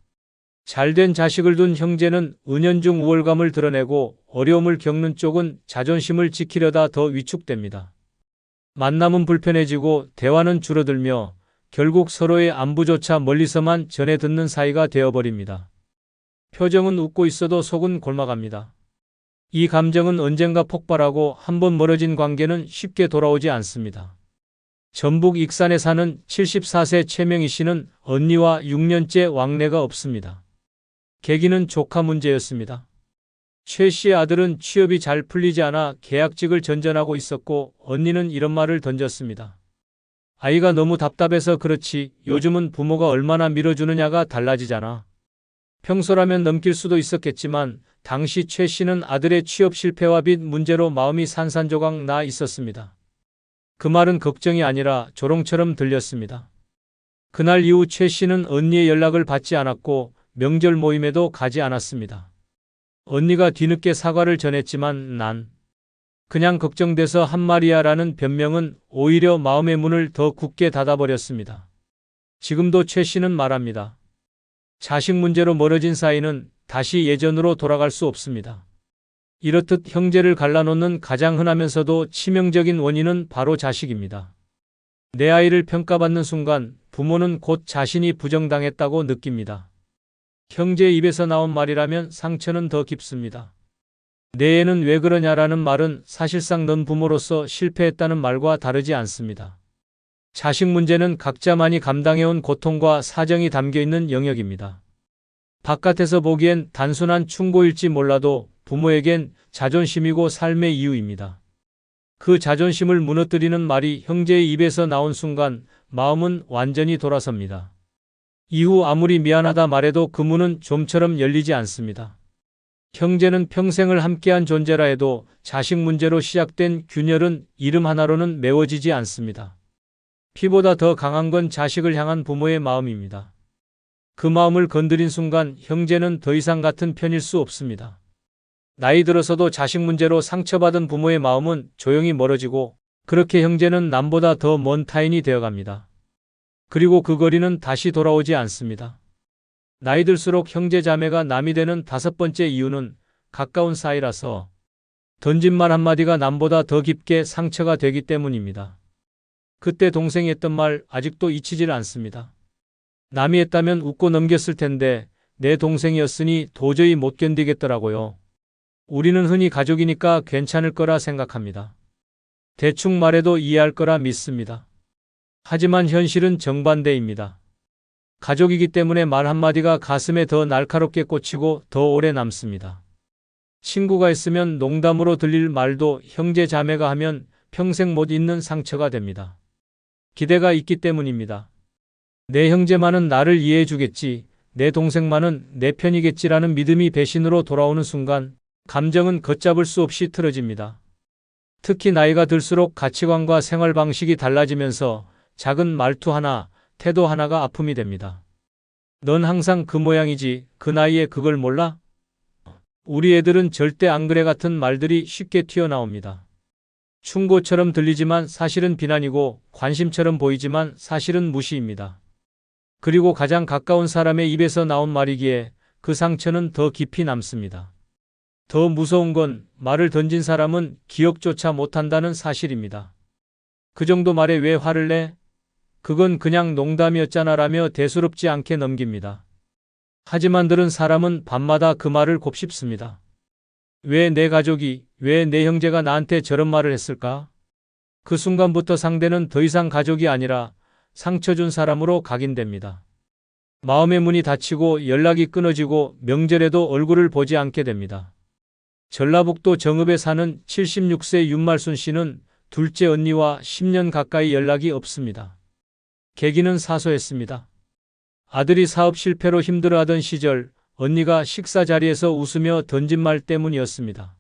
잘된 자식을 둔 형제는 은연중 우월감을 드러내고 어려움을 겪는 쪽은 자존심을 지키려다 더 위축됩니다. 만남은 불편해지고 대화는 줄어들며 결국 서로의 안부조차 멀리서만 전해 듣는 사이가 되어버립니다. 표정은 웃고 있어도 속은 골마갑니다. 이 감정은 언젠가 폭발하고 한번 멀어진 관계는 쉽게 돌아오지 않습니다. 전북 익산에 사는 74세 최명희 씨는 언니와 6년째 왕래가 없습니다. 계기는 조카 문제였습니다. 최 씨의 아들은 취업이 잘 풀리지 않아 계약직을 전전하고 있었고 언니는 이런 말을 던졌습니다. 아이가 너무 답답해서 그렇지 요즘은 부모가 얼마나 밀어주느냐가 달라지잖아. 평소라면 넘길 수도 있었겠지만 당시 최 씨는 아들의 취업 실패와 빚 문제로 마음이 산산조각 나 있었습니다. 그 말은 걱정이 아니라 조롱처럼 들렸습니다. 그날 이후 최 씨는 언니의 연락을 받지 않았고 명절 모임에도 가지 않았습니다. 언니가 뒤늦게 사과를 전했지만 난 그냥 걱정돼서 한 말이야라는 변명은 오히려 마음의 문을 더 굳게 닫아버렸습니다. 지금도 최 씨는 말합니다. 자식 문제로 멀어진 사이는 다시 예전으로 돌아갈 수 없습니다. 이렇듯 형제를 갈라놓는 가장 흔하면서도 치명적인 원인은 바로 자식입니다. 내 아이를 평가받는 순간 부모는 곧 자신이 부정당했다고 느낍니다. 형제의 입에서 나온 말이라면 상처는 더 깊습니다. 내 애는 왜 그러냐라는 말은 사실상 넌 부모로서 실패했다는 말과 다르지 않습니다. 자식 문제는 각자만이 감당해온 고통과 사정이 담겨있는 영역입니다. 바깥에서 보기엔 단순한 충고일지 몰라도 부모에겐 자존심이고 삶의 이유입니다. 그 자존심을 무너뜨리는 말이 형제의 입에서 나온 순간 마음은 완전히 돌아섭니다. 이후 아무리 미안하다 말해도 그 문은 좀처럼 열리지 않습니다. 형제는 평생을 함께한 존재라 해도 자식 문제로 시작된 균열은 이름 하나로는 메워지지 않습니다. 피보다 더 강한 건 자식을 향한 부모의 마음입니다. 그 마음을 건드린 순간 형제는 더 이상 같은 편일 수 없습니다. 나이 들어서도 자식 문제로 상처받은 부모의 마음은 조용히 멀어지고 그렇게 형제는 남보다 더 먼 타인이 되어갑니다. 그리고 그 거리는 다시 돌아오지 않습니다. 나이 들수록 형제 자매가 남이 되는 다섯 번째 이유는 가까운 사이라서 던진 말 한마디가 남보다 더 깊게 상처가 되기 때문입니다. 그때 동생이 했던 말 아직도 잊히질 않습니다. 남이 했다면 웃고 넘겼을 텐데 내 동생이었으니 도저히 못 견디겠더라고요. 우리는 흔히 가족이니까 괜찮을 거라 생각합니다. 대충 말해도 이해할 거라 믿습니다. 하지만 현실은 정반대입니다. 가족이기 때문에 말 한마디가 가슴에 더 날카롭게 꽂히고 더 오래 남습니다. 친구가 있으면 농담으로 들릴 말도 형제 자매가 하면 평생 못 잊는 상처가 됩니다. 기대가 있기 때문입니다. 내 형제만은 나를 이해해 주겠지, 내 동생만은 내 편이겠지라는 믿음이 배신으로 돌아오는 순간 감정은 걷잡을 수 없이 틀어집니다. 특히 나이가 들수록 가치관과 생활 방식이 달라지면서 작은 말투 하나, 태도 하나가 아픔이 됩니다. 넌 항상 그 모양이지, 그 나이에 그걸 몰라? 우리 애들은 절대 안 그래 같은 말들이 쉽게 튀어나옵니다. 충고처럼 들리지만 사실은 비난이고 관심처럼 보이지만 사실은 무시입니다. 그리고 가장 가까운 사람의 입에서 나온 말이기에 그 상처는 더 깊이 남습니다. 더 무서운 건 말을 던진 사람은 기억조차 못한다는 사실입니다. 그 정도 말에 왜 화를 내? 그건 그냥 농담이었잖아라며 대수롭지 않게 넘깁니다. 하지만 들은 사람은 밤마다 그 말을 곱씹습니다. 왜 내 가족이, 왜 내 형제가 나한테 저런 말을 했을까? 그 순간부터 상대는 더 이상 가족이 아니라 상처 준 사람으로 각인됩니다. 마음의 문이 닫히고 연락이 끊어지고 명절에도 얼굴을 보지 않게 됩니다. 전라북도 정읍에 사는 76세 윤말순 씨는 둘째 언니와 10년 가까이 연락이 없습니다. 계기는 사소했습니다. 아들이 사업 실패로 힘들어하던 시절 언니가 식사 자리에서 웃으며 던진 말 때문이었습니다.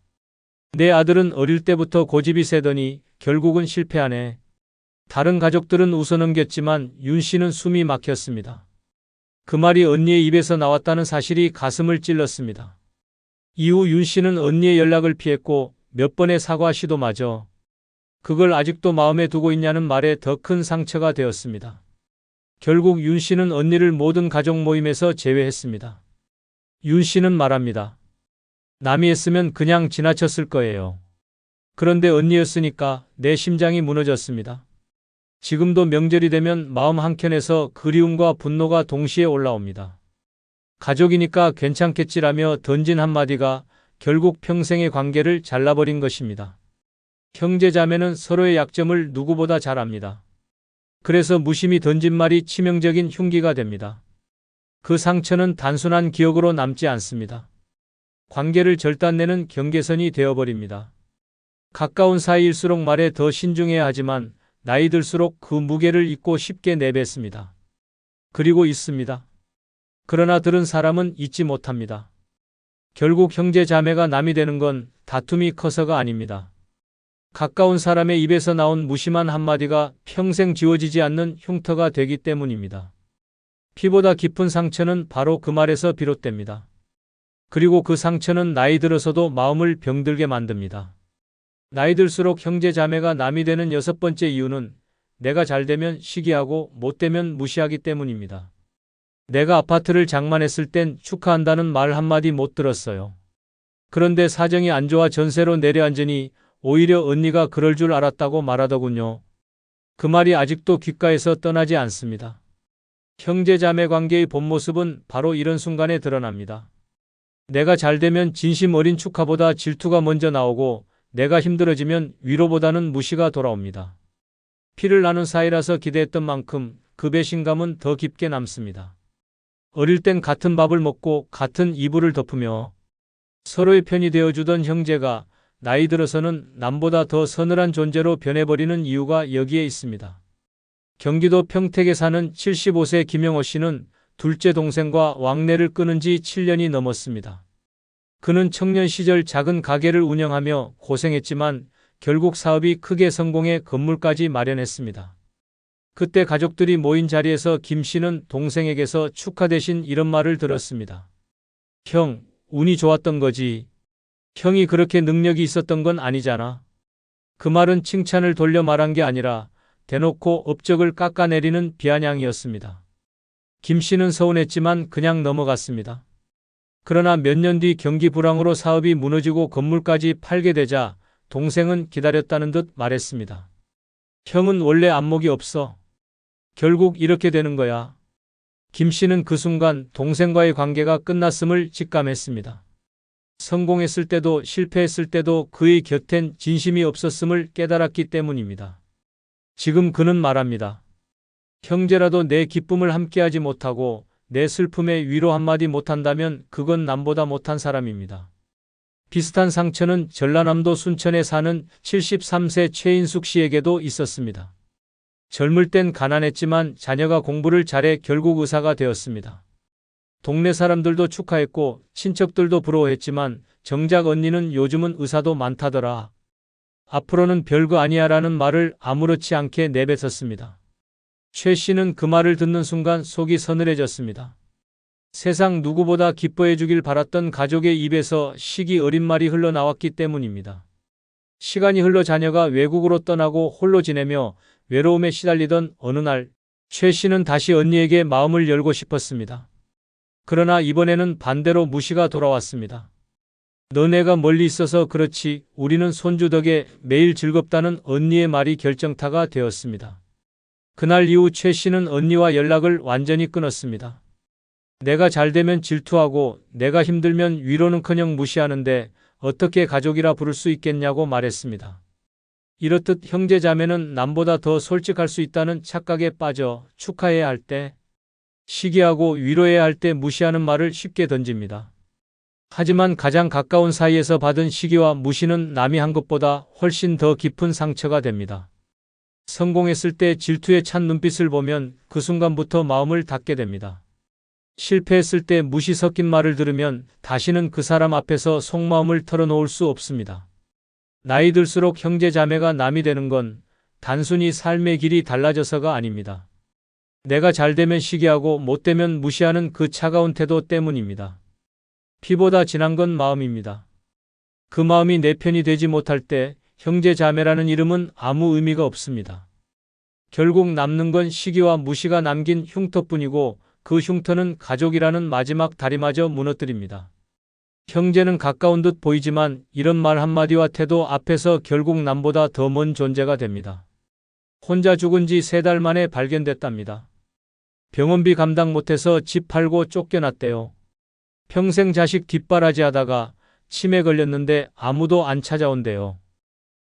내 아들은 어릴 때부터 고집이 세더니 결국은 실패하네. 다른 가족들은 웃어넘겼지만 윤 씨는 숨이 막혔습니다. 그 말이 언니의 입에서 나왔다는 사실이 가슴을 찔렀습니다. 이후 윤 씨는 언니의 연락을 피했고 몇 번의 사과 시도마저 그걸 아직도 마음에 두고 있냐는 말에 더 큰 상처가 되었습니다. 결국 윤 씨는 언니를 모든 가족 모임에서 제외했습니다. 윤 씨는 말합니다. 남이 했으면 그냥 지나쳤을 거예요. 그런데 언니였으니까 내 심장이 무너졌습니다. 지금도 명절이 되면 마음 한켠에서 그리움과 분노가 동시에 올라옵니다. 가족이니까 괜찮겠지라며 던진 한마디가 결국 평생의 관계를 잘라버린 것입니다. 형제자매는 서로의 약점을 누구보다 잘 압니다. 그래서 무심히 던진 말이 치명적인 흉기가 됩니다. 그 상처는 단순한 기억으로 남지 않습니다. 관계를 절단내는 경계선이 되어버립니다. 가까운 사이일수록 말에 더 신중해야 하지만 나이 들수록 그 무게를 잊고 쉽게 내뱉습니다. 그리고 잊습니다. 그러나 들은 사람은 잊지 못합니다. 결국 형제 자매가 남이 되는 건 다툼이 커서가 아닙니다. 가까운 사람의 입에서 나온 무심한 한마디가 평생 지워지지 않는 흉터가 되기 때문입니다. 피보다 깊은 상처는 바로 그 말에서 비롯됩니다. 그리고 그 상처는 나이 들어서도 마음을 병들게 만듭니다. 나이 들수록 형제 자매가 남이 되는 6번째 이유는 내가 잘 되면 시기하고 못 되면 무시하기 때문입니다. 내가 아파트를 장만했을 땐 축하한다는 말 한마디 못 들었어요. 그런데 사정이 안 좋아 전세로 내려앉으니 오히려 언니가 그럴 줄 알았다고 말하더군요. 그 말이 아직도 귓가에서 떠나지 않습니다. 형제 자매 관계의 본 모습은 바로 이런 순간에 드러납니다. 내가 잘 되면 진심 어린 축하보다 질투가 먼저 나오고 내가 힘들어지면 위로보다는 무시가 돌아옵니다. 피를 나눈 사이라서 기대했던 만큼 그 배신감은 더 깊게 남습니다. 어릴 땐 같은 밥을 먹고 같은 이불을 덮으며 서로의 편이 되어주던 형제가 나이 들어서는 남보다 더 서늘한 존재로 변해버리는 이유가 여기에 있습니다. 경기도 평택에 사는 75세 김영호 씨는 둘째 동생과 왕래를 끊은 지 7년이 넘었습니다. 그는 청년 시절 작은 가게를 운영하며 고생했지만 결국 사업이 크게 성공해 건물까지 마련했습니다. 그때 가족들이 모인 자리에서 김 씨는 동생에게서 축하 대신 이런 말을 들었습니다. 형, 운이 좋았던 거지. 형이 그렇게 능력이 있었던 건 아니잖아. 그 말은 칭찬을 돌려 말한 게 아니라 대놓고 업적을 깎아내리는 비아냥이었습니다. 김 씨는 서운했지만 그냥 넘어갔습니다. 그러나 몇 년 뒤 경기 불황으로 사업이 무너지고 건물까지 팔게 되자 동생은 기다렸다는 듯 말했습니다. 형은 원래 안목이 없어. 결국 이렇게 되는 거야. 김 씨는 그 순간 동생과의 관계가 끝났음을 직감했습니다. 성공했을 때도 실패했을 때도 그의 곁엔 진심이 없었음을 깨달았기 때문입니다. 지금 그는 말합니다. 형제라도 내 기쁨을 함께하지 못하고 내 슬픔에 위로 한마디 못한다면 그건 남보다 못한 사람입니다. 비슷한 상처는 전라남도 순천에 사는 73세 최인숙 씨에게도 있었습니다. 젊을 땐 가난했지만 자녀가 공부를 잘해 결국 의사가 되었습니다. 동네 사람들도 축하했고 친척들도 부러워했지만 정작 언니는 요즘은 의사도 많다더라. 앞으로는 별거 아니야라는 말을 아무렇지 않게 내뱉었습니다. 최 씨는 그 말을 듣는 순간 속이 서늘해졌습니다. 세상 누구보다 기뻐해 주길 바랐던 가족의 입에서 시기 어린 말이 흘러나왔기 때문입니다. 시간이 흘러 자녀가 외국으로 떠나고 홀로 지내며 외로움에 시달리던 어느 날, 최 씨는 다시 언니에게 마음을 열고 싶었습니다. 그러나 이번에는 반대로 무시가 돌아왔습니다. 너네가 멀리 있어서 그렇지 우리는 손주 덕에 매일 즐겁다는 언니의 말이 결정타가 되었습니다. 그날 이후 최 씨는 언니와 연락을 완전히 끊었습니다. 내가 잘 되면 질투하고 내가 힘들면 위로는커녕 무시하는데 어떻게 가족이라 부를 수 있겠냐고 말했습니다. 이렇듯 형제 자매는 남보다 더 솔직할 수 있다는 착각에 빠져 축하해야 할 때, 시기하고 위로해야 할 때 무시하는 말을 쉽게 던집니다. 하지만 가장 가까운 사이에서 받은 시기와 무시는 남이 한 것보다 훨씬 더 깊은 상처가 됩니다. 성공했을 때 질투에 찬 눈빛을 보면 그 순간부터 마음을 닫게 됩니다. 실패했을 때 무시 섞인 말을 들으면 다시는 그 사람 앞에서 속마음을 털어놓을 수 없습니다. 나이 들수록 형제 자매가 남이 되는 건 단순히 삶의 길이 달라져서가 아닙니다. 내가 잘 되면 시기하고 못 되면 무시하는 그 차가운 태도 때문입니다. 피보다 진한 건 마음입니다. 그 마음이 내 편이 되지 못할 때 형제 자매라는 이름은 아무 의미가 없습니다. 결국 남는 건 시기와 무시가 남긴 흉터뿐이고 그 흉터는 가족이라는 마지막 다리마저 무너뜨립니다. 형제는 가까운 듯 보이지만 이런 말 한마디와 태도 앞에서 결국 남보다 더 먼 존재가 됩니다. 혼자 죽은 지 3달 만에 발견됐답니다. 병원비 감당 못해서 집 팔고 쫓겨났대요. 평생 자식 뒷바라지 하다가 치매 걸렸는데 아무도 안 찾아온대요.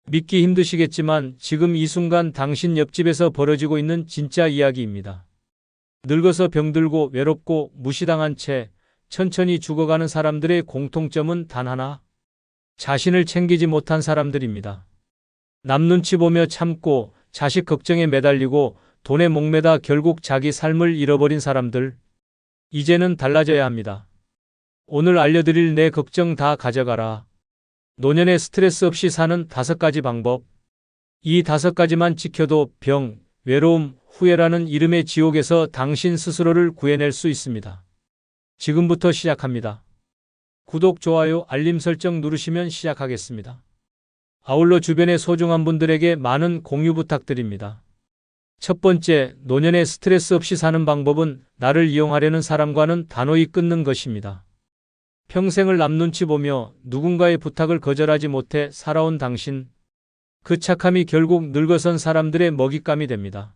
믿기 힘드시겠지만 지금 이 순간 당신 옆집에서 벌어지고 있는 진짜 이야기입니다. 늙어서 병들고 외롭고 무시당한 채 천천히 죽어가는 사람들의 공통점은 단 하나. 자신을 챙기지 못한 사람들입니다. 남 눈치 보며 참고 자식 걱정에 매달리고 돈에 목매다 결국 자기 삶을 잃어버린 사람들. 이제는 달라져야 합니다. 오늘 알려드릴 내 걱정 다 가져가라. 노년에 스트레스 없이 사는 5가지 방법. 이 5가지만 지켜도 병, 외로움, 후회라는 이름의 지옥에서 당신 스스로를 구해낼 수 있습니다. 지금부터 시작합니다. 구독, 좋아요, 알림 설정 누르시면 시작하겠습니다. 아울러 주변의 소중한 분들에게 많은 공유 부탁드립니다. 첫 번째, 노년에 스트레스 없이 사는 방법은 나를 이용하려는 사람과는 단호히 끊는 것입니다. 평생을 남 눈치 보며 누군가의 부탁을 거절하지 못해 살아온 당신, 그 착함이 결국 늙어선 사람들의 먹잇감이 됩니다.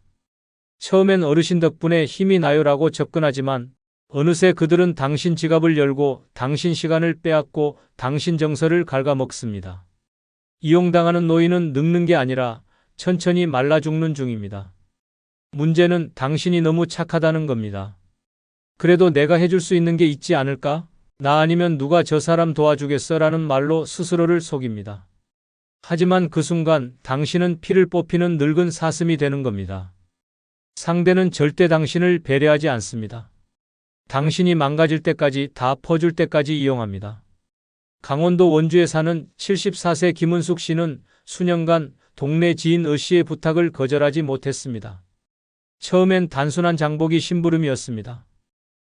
처음엔 어르신 덕분에 힘이 나요라고 접근하지만 어느새 그들은 당신 지갑을 열고 당신 시간을 빼앗고 당신 정서를 갉아먹습니다. 이용당하는 노인은 늙는 게 아니라 천천히 말라 죽는 중입니다. 문제는 당신이 너무 착하다는 겁니다. 그래도 내가 해줄 수 있는 게 있지 않을까? 나 아니면 누가 저 사람 도와주겠어? 라는 말로 스스로를 속입니다. 하지만 그 순간 당신은 피를 뽑히는 늙은 사슴이 되는 겁니다. 상대는 절대 당신을 배려하지 않습니다. 당신이 망가질 때까지, 다 퍼줄 때까지 이용합니다. 강원도 원주에 사는 74세 김은숙 씨는 수년간 동네 지인 의 씨의 부탁을 거절하지 못했습니다. 처음엔 단순한 장보기 심부름이었습니다.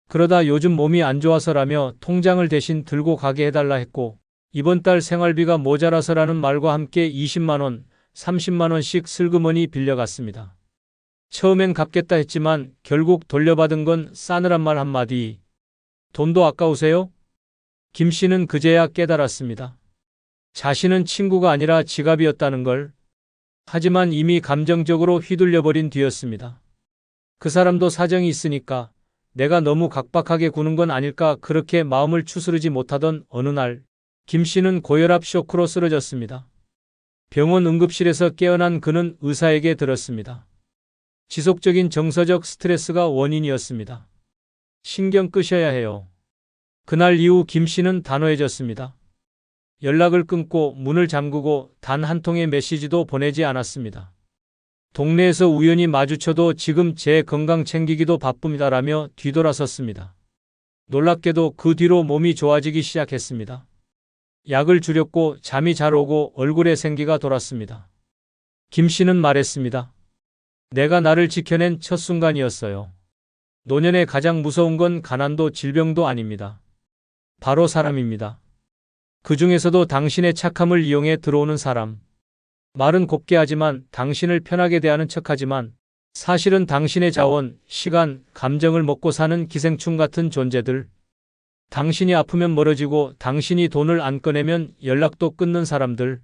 그러다 요즘 몸이 안 좋아서라며 통장을 대신 들고 가게 해달라 했고, 이번 달 생활비가 모자라서라는 말과 함께 20만 원, 30만 원씩 슬그머니 빌려갔습니다. 처음엔 갚겠다 했지만 결국 돌려받은 건 싸늘한 말 한마디. 돈도 아까우세요? 김 씨는 그제야 깨달았습니다. 자신은 친구가 아니라 지갑이었다는 걸. 하지만 이미 감정적으로 휘둘려버린 뒤였습니다. 그 사람도 사정이 있으니까 내가 너무 각박하게 구는 건 아닐까, 그렇게 마음을 추스르지 못하던 어느 날 김 씨는 고혈압 쇼크로 쓰러졌습니다. 병원 응급실에서 깨어난 그는 의사에게 들었습니다. 지속적인 정서적 스트레스가 원인이었습니다. 신경 끄셔야 해요. 그날 이후 김 씨는 단호해졌습니다. 연락을 끊고 문을 잠그고 단 한 통의 메시지도 보내지 않았습니다. 동네에서 우연히 마주쳐도 지금 제 건강 챙기기도 바쁩니다라며 뒤돌아섰습니다. 놀랍게도 그 뒤로 몸이 좋아지기 시작했습니다. 약을 줄였고 잠이 잘 오고 얼굴에 생기가 돌았습니다. 김 씨는 말했습니다. 내가 나를 지켜낸 첫 순간이었어요. 노년에 가장 무서운 건 가난도 질병도 아닙니다. 바로 사람입니다. 그 중에서도 당신의 착함을 이용해 들어오는 사람. 말은 곱게 하지만 당신을 편하게 대하는 척하지만 사실은 당신의 자원, 시간, 감정을 먹고 사는 기생충 같은 존재들. 당신이 아프면 멀어지고 당신이 돈을 안 꺼내면 연락도 끊는 사람들.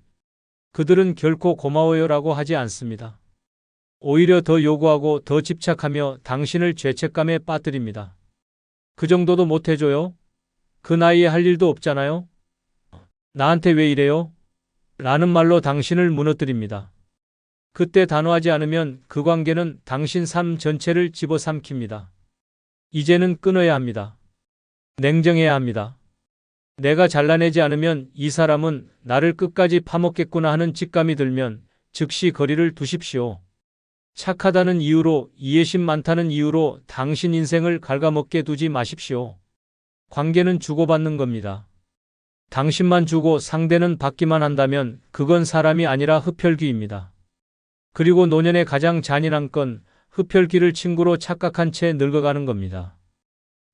그들은 결코 고마워요라고 하지 않습니다. 오히려 더 요구하고 더 집착하며 당신을 죄책감에 빠뜨립니다. 그 정도도 못 해줘요? 그 나이에 할 일도 없잖아요? 나한테 왜 이래요? 라는 말로 당신을 무너뜨립니다. 그때 단호하지 않으면 그 관계는 당신 삶 전체를 집어삼킵니다. 이제는 끊어야 합니다. 냉정해야 합니다. 내가 잘라내지 않으면 이 사람은 나를 끝까지 파먹겠구나 하는 직감이 들면 즉시 거리를 두십시오. 착하다는 이유로, 이해심 많다는 이유로 당신 인생을 갉아먹게 두지 마십시오. 관계는 주고받는 겁니다. 당신만 주고 상대는 받기만 한다면 그건 사람이 아니라 흡혈귀입니다. 그리고 노년의 가장 잔인한 건 흡혈귀를 친구로 착각한 채 늙어가는 겁니다.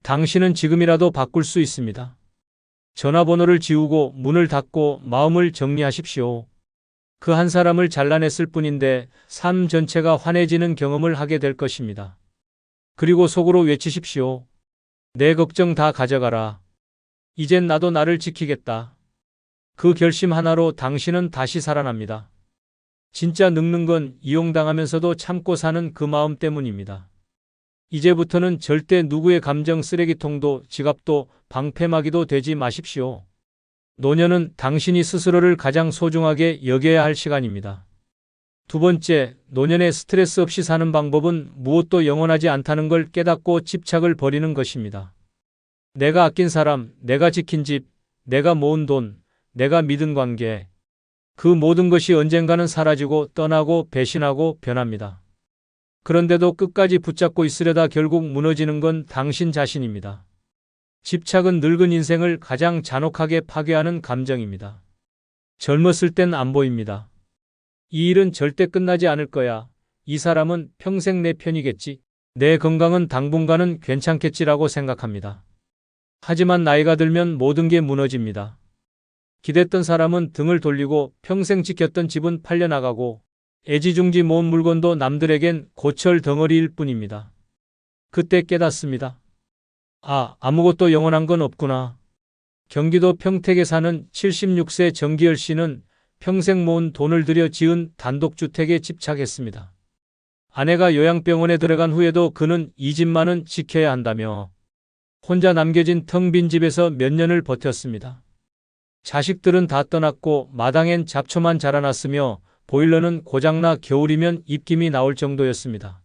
당신은 지금이라도 바꿀 수 있습니다. 전화번호를 지우고 문을 닫고 마음을 정리하십시오. 그 한 사람을 잘라냈을 뿐인데 삶 전체가 환해지는 경험을 하게 될 것입니다. 그리고 속으로 외치십시오. 내 걱정 다 가져가라. 이젠 나도 나를 지키겠다. 그 결심 하나로 당신은 다시 살아납니다. 진짜 늙는 건 이용당하면서도 참고 사는 그 마음 때문입니다. 이제부터는 절대 누구의 감정 쓰레기통도 지갑도 방패막이도 되지 마십시오. 노년은 당신이 스스로를 가장 소중하게 여겨야 할 시간입니다. 두 번째, 노년에 스트레스 없이 사는 방법은 무엇도 영원하지 않다는 걸 깨닫고 집착을 버리는 것입니다. 내가 아낀 사람, 내가 지킨 집, 내가 모은 돈, 내가 믿은 관계. 그 모든 것이 언젠가는 사라지고 떠나고 배신하고 변합니다. 그런데도 끝까지 붙잡고 있으려다 결국 무너지는 건 당신 자신입니다. 집착은 늙은 인생을 가장 잔혹하게 파괴하는 감정입니다. 젊었을 땐 안 보입니다. 이 일은 절대 끝나지 않을 거야. 이 사람은 평생 내 편이겠지. 내 건강은 당분간은 괜찮겠지라고 생각합니다. 하지만 나이가 들면 모든 게 무너집니다. 기댔던 사람은 등을 돌리고 평생 지켰던 집은 팔려나가고 애지중지 모은 물건도 남들에겐 고철 덩어리일 뿐입니다. 그때 깨닫습니다. 아무것도 영원한 건 없구나. 경기도 평택에 사는 76세 정기열 씨는 평생 모은 돈을 들여 지은 단독주택에 집착했습니다. 아내가 요양병원에 들어간 후에도 그는 이 집만은 지켜야 한다며 혼자 남겨진 텅 빈 집에서 몇 년을 버텼습니다. 자식들은 다 떠났고 마당엔 잡초만 자라났으며 보일러는 고장나 겨울이면 입김이 나올 정도였습니다.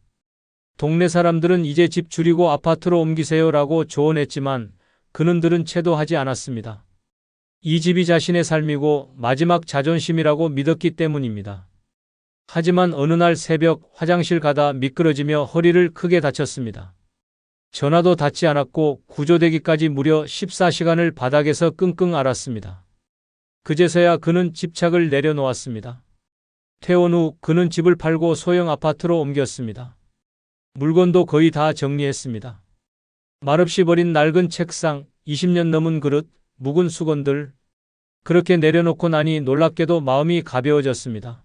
동네 사람들은 이제 집 줄이고 아파트로 옮기세요라고 조언했지만 그는 들은 채도 하지 않았습니다. 이 집이 자신의 삶이고 마지막 자존심이라고 믿었기 때문입니다. 하지만 어느 날 새벽 화장실 가다 미끄러지며 허리를 크게 다쳤습니다. 전화도 닿지 않았고 구조되기까지 무려 14시간을 바닥에서 끙끙 앓았습니다. 그제서야 그는 집착을 내려놓았습니다. 퇴원 후 그는 집을 팔고 소형 아파트로 옮겼습니다. 물건도 거의 다 정리했습니다. 말없이 버린 낡은 책상, 20년 넘은 그릇, 묵은 수건들. 그렇게 내려놓고 나니 놀랍게도 마음이 가벼워졌습니다.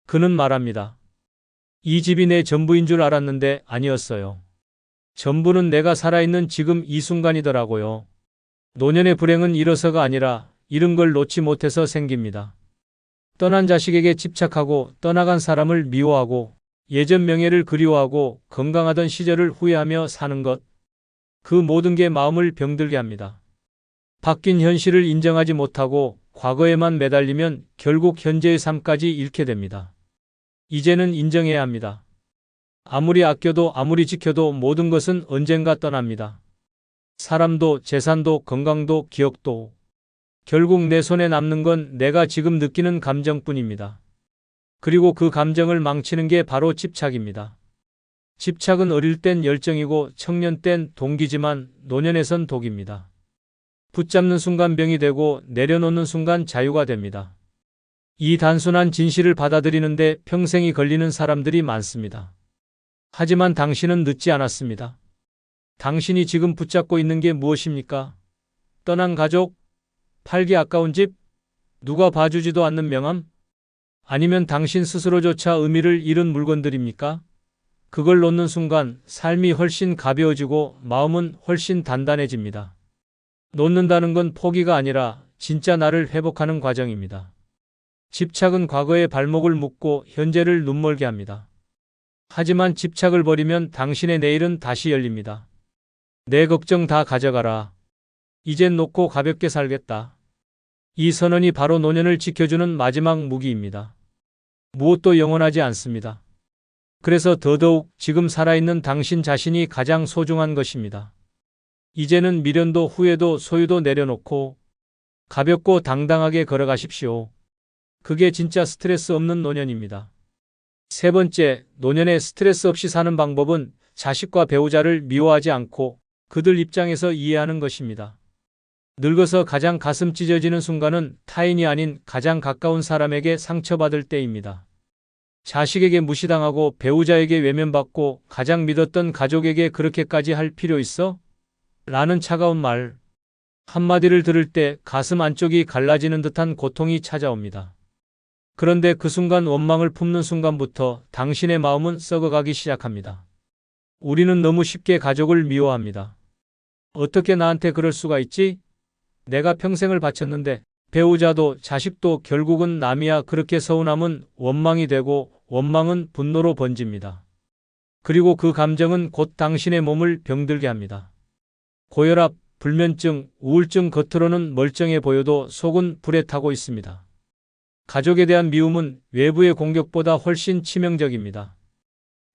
그는 말합니다. 이 집이 내 전부인 줄 알았는데 아니었어요. 전부는 내가 살아있는 지금 이 순간이더라고요. 노년의 불행은 잃어서가 아니라 잃은 걸 놓지 못해서 생깁니다. 떠난 자식에게 집착하고 떠나간 사람을 미워하고 예전 명예를 그리워하고 건강하던 시절을 후회하며 사는 것. 그 모든 게 마음을 병들게 합니다. 바뀐 현실을 인정하지 못하고 과거에만 매달리면 결국 현재의 삶까지 잃게 됩니다. 이제는 인정해야 합니다. 아무리 아껴도 아무리 지켜도 모든 것은 언젠가 떠납니다. 사람도 재산도 건강도 기억도. 결국 내 손에 남는 건 내가 지금 느끼는 감정뿐입니다. 그리고 그 감정을 망치는 게 바로 집착입니다. 집착은 어릴 땐 열정이고 청년 땐 동기지만 노년에선 독입니다. 붙잡는 순간 병이 되고 내려놓는 순간 자유가 됩니다. 이 단순한 진실을 받아들이는데 평생이 걸리는 사람들이 많습니다. 하지만 당신은 늦지 않았습니다. 당신이 지금 붙잡고 있는 게 무엇입니까? 떠난 가족? 팔기 아까운 집? 누가 봐주지도 않는 명함? 아니면 당신 스스로조차 의미를 잃은 물건들입니까? 그걸 놓는 순간 삶이 훨씬 가벼워지고 마음은 훨씬 단단해집니다. 놓는다는 건 포기가 아니라 진짜 나를 회복하는 과정입니다. 집착은 과거의 발목을 묶고 현재를 눈멀게 합니다. 하지만 집착을 버리면 당신의 내일은 다시 열립니다. 내 걱정 다 가져가라. 이젠 놓고 가볍게 살겠다. 이 선언이 바로 노년을 지켜주는 마지막 무기입니다. 무엇도 영원하지 않습니다. 그래서 더더욱 지금 살아있는 당신 자신이 가장 소중한 것입니다. 이제는 미련도 후회도 소유도 내려놓고 가볍고 당당하게 걸어가십시오. 그게 진짜 스트레스 없는 노년입니다. 세 번째, 노년에 스트레스 없이 사는 방법은 자식과 배우자를 미워하지 않고 그들 입장에서 이해하는 것입니다. 늙어서 가장 가슴 찢어지는 순간은 타인이 아닌 가장 가까운 사람에게 상처받을 때입니다. 자식에게 무시당하고 배우자에게 외면받고 가장 믿었던 가족에게 그렇게까지 할 필요 있어? 라는 차가운 말 한마디를 들을 때 가슴 안쪽이 갈라지는 듯한 고통이 찾아옵니다. 그런데 그 순간 원망을 품는 순간부터 당신의 마음은 썩어가기 시작합니다. 우리는 너무 쉽게 가족을 미워합니다. 어떻게 나한테 그럴 수가 있지? 내가 평생을 바쳤는데 배우자도 자식도 결국은 남이야. 그렇게 서운함은 원망이 되고 원망은 분노로 번집니다. 그리고 그 감정은 곧 당신의 몸을 병들게 합니다. 고혈압, 불면증, 우울증 겉으로는 멀쩡해 보여도 속은 불에 타고 있습니다. 가족에 대한 미움은 외부의 공격보다 훨씬 치명적입니다.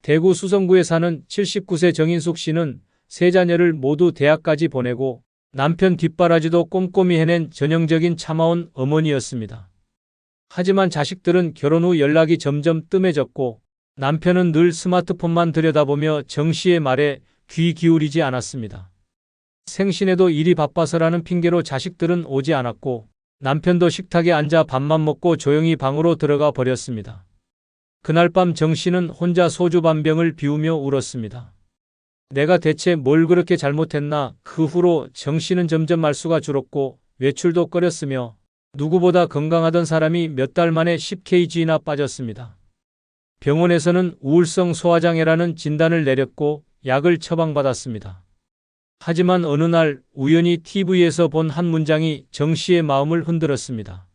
대구 수성구에 사는 79세 정인숙 씨는 세 자녀를 모두 대학까지 보내고 남편 뒷바라지도 꼼꼼히 해낸 전형적인 참아온 어머니였습니다. 하지만 자식들은 결혼 후 연락이 점점 뜸해졌고 남편은 늘 스마트폰만 들여다보며 정 씨의 말에 귀 기울이지 않았습니다. 생신에도 일이 바빠서라는 핑계로 자식들은 오지 않았고 남편도 식탁에 앉아 밥만 먹고 조용히 방으로 들어가 버렸습니다. 그날 밤 정 씨는 혼자 소주 반 병을 비우며 울었습니다. 내가 대체 뭘 그렇게 잘못했나. 그 후로 정 씨는 점점 말수가 줄었고 외출도 꺼렸으며 누구보다 건강하던 사람이 몇 달 만에 10kg나 빠졌습니다. 병원에서는 우울성 소화장애라는 진단을 내렸고 약을 처방받았습니다. 하지만 어느 날 우연히 TV에서 본 한 문장이 정 씨의 마음을 흔들었습니다.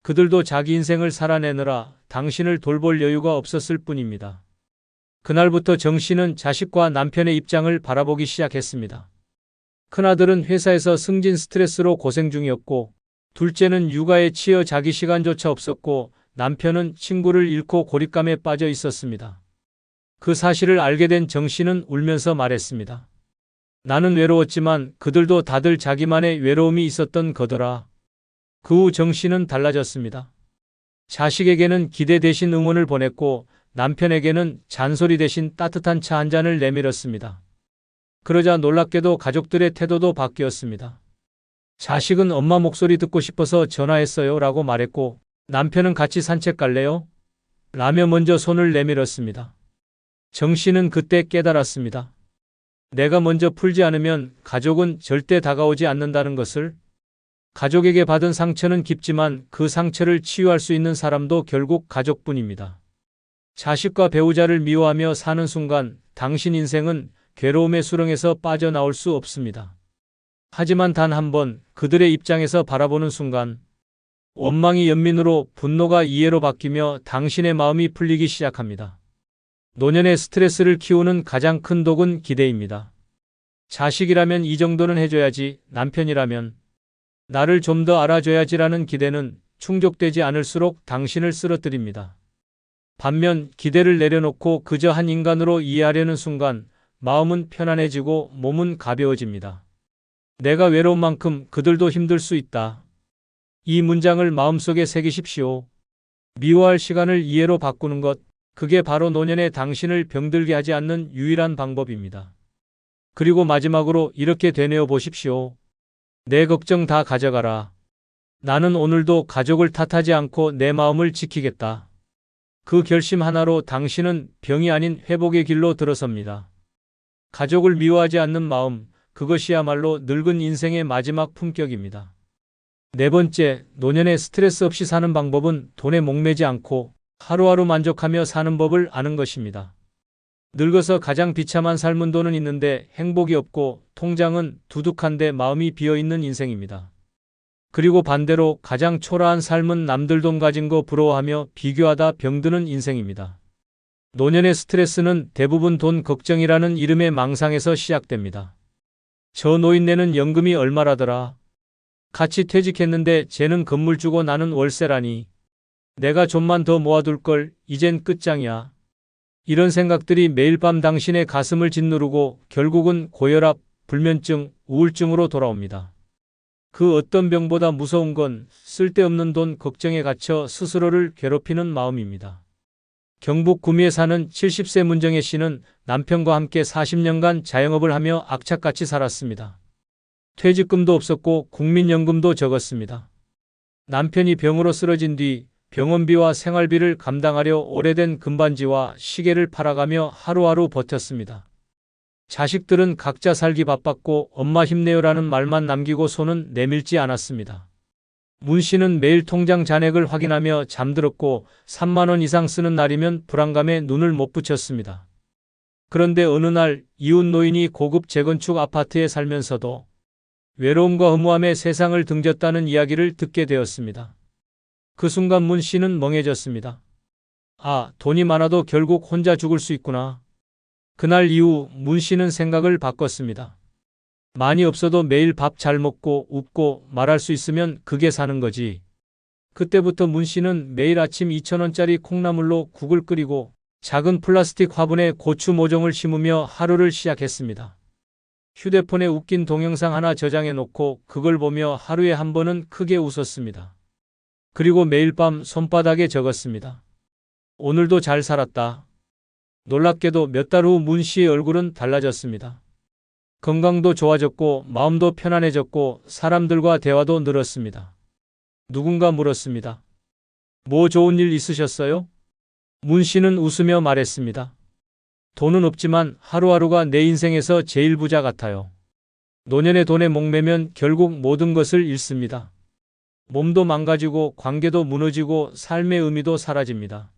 그들도 자기 인생을 살아내느라 당신을 돌볼 여유가 없었을 뿐입니다. 그날부터 정 씨는 자식과 남편의 입장을 바라보기 시작했습니다. 큰아들은 회사에서 승진 스트레스로 고생 중이었고 둘째는 육아에 치여 자기 시간조차 없었고 남편은 친구를 잃고 고립감에 빠져 있었습니다. 그 사실을 알게 된 정 씨는 울면서 말했습니다. 나는 외로웠지만 그들도 다들 자기만의 외로움이 있었던 거더라. 그 후 정 씨는 달라졌습니다. 자식에게는 기대 대신 응원을 보냈고 남편에게는 잔소리 대신 따뜻한 차 한 잔을 내밀었습니다. 그러자 놀랍게도 가족들의 태도도 바뀌었습니다. 자식은 엄마 목소리 듣고 싶어서 전화했어요 라고 말했고 남편은 같이 산책 갈래요? 라며 먼저 손을 내밀었습니다. 정 씨는 그때 깨달았습니다. 내가 먼저 풀지 않으면 가족은 절대 다가오지 않는다는 것을. 가족에게 받은 상처는 깊지만 그 상처를 치유할 수 있는 사람도 결국 가족뿐입니다. 자식과 배우자를 미워하며 사는 순간 당신 인생은 괴로움의 수렁에서 빠져나올 수 없습니다. 하지만 단 한 번 그들의 입장에서 바라보는 순간 원망이 연민으로 분노가 이해로 바뀌며 당신의 마음이 풀리기 시작합니다. 노년의 스트레스를 키우는 가장 큰 독은 기대입니다. 자식이라면 이 정도는 해줘야지, 남편이라면 나를 좀 더 알아줘야지라는 기대는 충족되지 않을수록 당신을 쓰러뜨립니다. 반면 기대를 내려놓고 그저 한 인간으로 이해하려는 순간 마음은 편안해지고 몸은 가벼워집니다. 내가 외로운 만큼 그들도 힘들 수 있다. 이 문장을 마음속에 새기십시오. 미워할 시간을 이해로 바꾸는 것, 그게 바로 노년의 당신을 병들게 하지 않는 유일한 방법입니다. 그리고 마지막으로 이렇게 되뇌어 보십시오. 내 걱정 다 가져가라. 나는 오늘도 가족을 탓하지 않고 내 마음을 지키겠다. 그 결심 하나로 당신은 병이 아닌 회복의 길로 들어섭니다. 가족을 미워하지 않는 마음, 그것이야말로 늙은 인생의 마지막 품격입니다. 네 번째, 노년에 스트레스 없이 사는 방법은 돈에 목매지 않고 하루하루 만족하며 사는 법을 아는 것입니다. 늙어서 가장 비참한 삶은 돈은 있는데 행복이 없고 통장은 두둑한데 마음이 비어있는 인생입니다. 그리고 반대로 가장 초라한 삶은 남들 돈 가진 거 부러워하며 비교하다 병드는 인생입니다. 노년의 스트레스는 대부분 돈 걱정이라는 이름의 망상에서 시작됩니다. 저 노인네는 연금이 얼마라더라. 같이 퇴직했는데 쟤는 건물 주고 나는 월세라니. 내가 좀만 더 모아둘 걸, 이젠 끝장이야. 이런 생각들이 매일 밤 당신의 가슴을 짓누르고 결국은 고혈압, 불면증, 우울증으로 돌아옵니다. 그 어떤 병보다 무서운 건 쓸데없는 돈 걱정에 갇혀 스스로를 괴롭히는 마음입니다. 경북 구미에 사는 70세 문정혜 씨는 남편과 함께 40년간 자영업을 하며 악착같이 살았습니다. 퇴직금도 없었고 국민연금도 적었습니다. 남편이 병으로 쓰러진 뒤 병원비와 생활비를 감당하려 오래된 금반지와 시계를 팔아가며 하루하루 버텼습니다. 자식들은 각자 살기 바빴고 엄마 힘내요라는 말만 남기고 손은 내밀지 않았습니다. 문 씨는 매일 통장 잔액을 확인하며 잠들었고 3만 원 이상 쓰는 날이면 불안감에 눈을 못 붙였습니다. 그런데 어느 날 이웃 노인이 고급 재건축 아파트에 살면서도 외로움과 허무함에 세상을 등졌다는 이야기를 듣게 되었습니다. 그 순간 문 씨는 멍해졌습니다. 아, 돈이 많아도 결국 혼자 죽을 수 있구나. 그날 이후 문 씨는 생각을 바꿨습니다. 많이 없어도 매일 밥 잘 먹고 웃고 말할 수 있으면 그게 사는 거지. 그때부터 문 씨는 매일 아침 2,000원짜리 콩나물로 국을 끓이고 작은 플라스틱 화분에 고추 모종을 심으며 하루를 시작했습니다. 휴대폰에 웃긴 동영상 하나 저장해 놓고 그걸 보며 하루에 한 번은 크게 웃었습니다. 그리고 매일 밤 손바닥에 적었습니다. 오늘도 잘 살았다. 놀랍게도 몇 달 후 문 씨의 얼굴은 달라졌습니다. 건강도 좋아졌고 마음도 편안해졌고 사람들과 대화도 늘었습니다. 누군가 물었습니다. 뭐 좋은 일 있으셨어요? 문 씨는 웃으며 말했습니다. 돈은 없지만 하루하루가 내 인생에서 제일 부자 같아요. 노년의 돈에 목매면 결국 모든 것을 잃습니다. 몸도 망가지고 관계도 무너지고 삶의 의미도 사라집니다.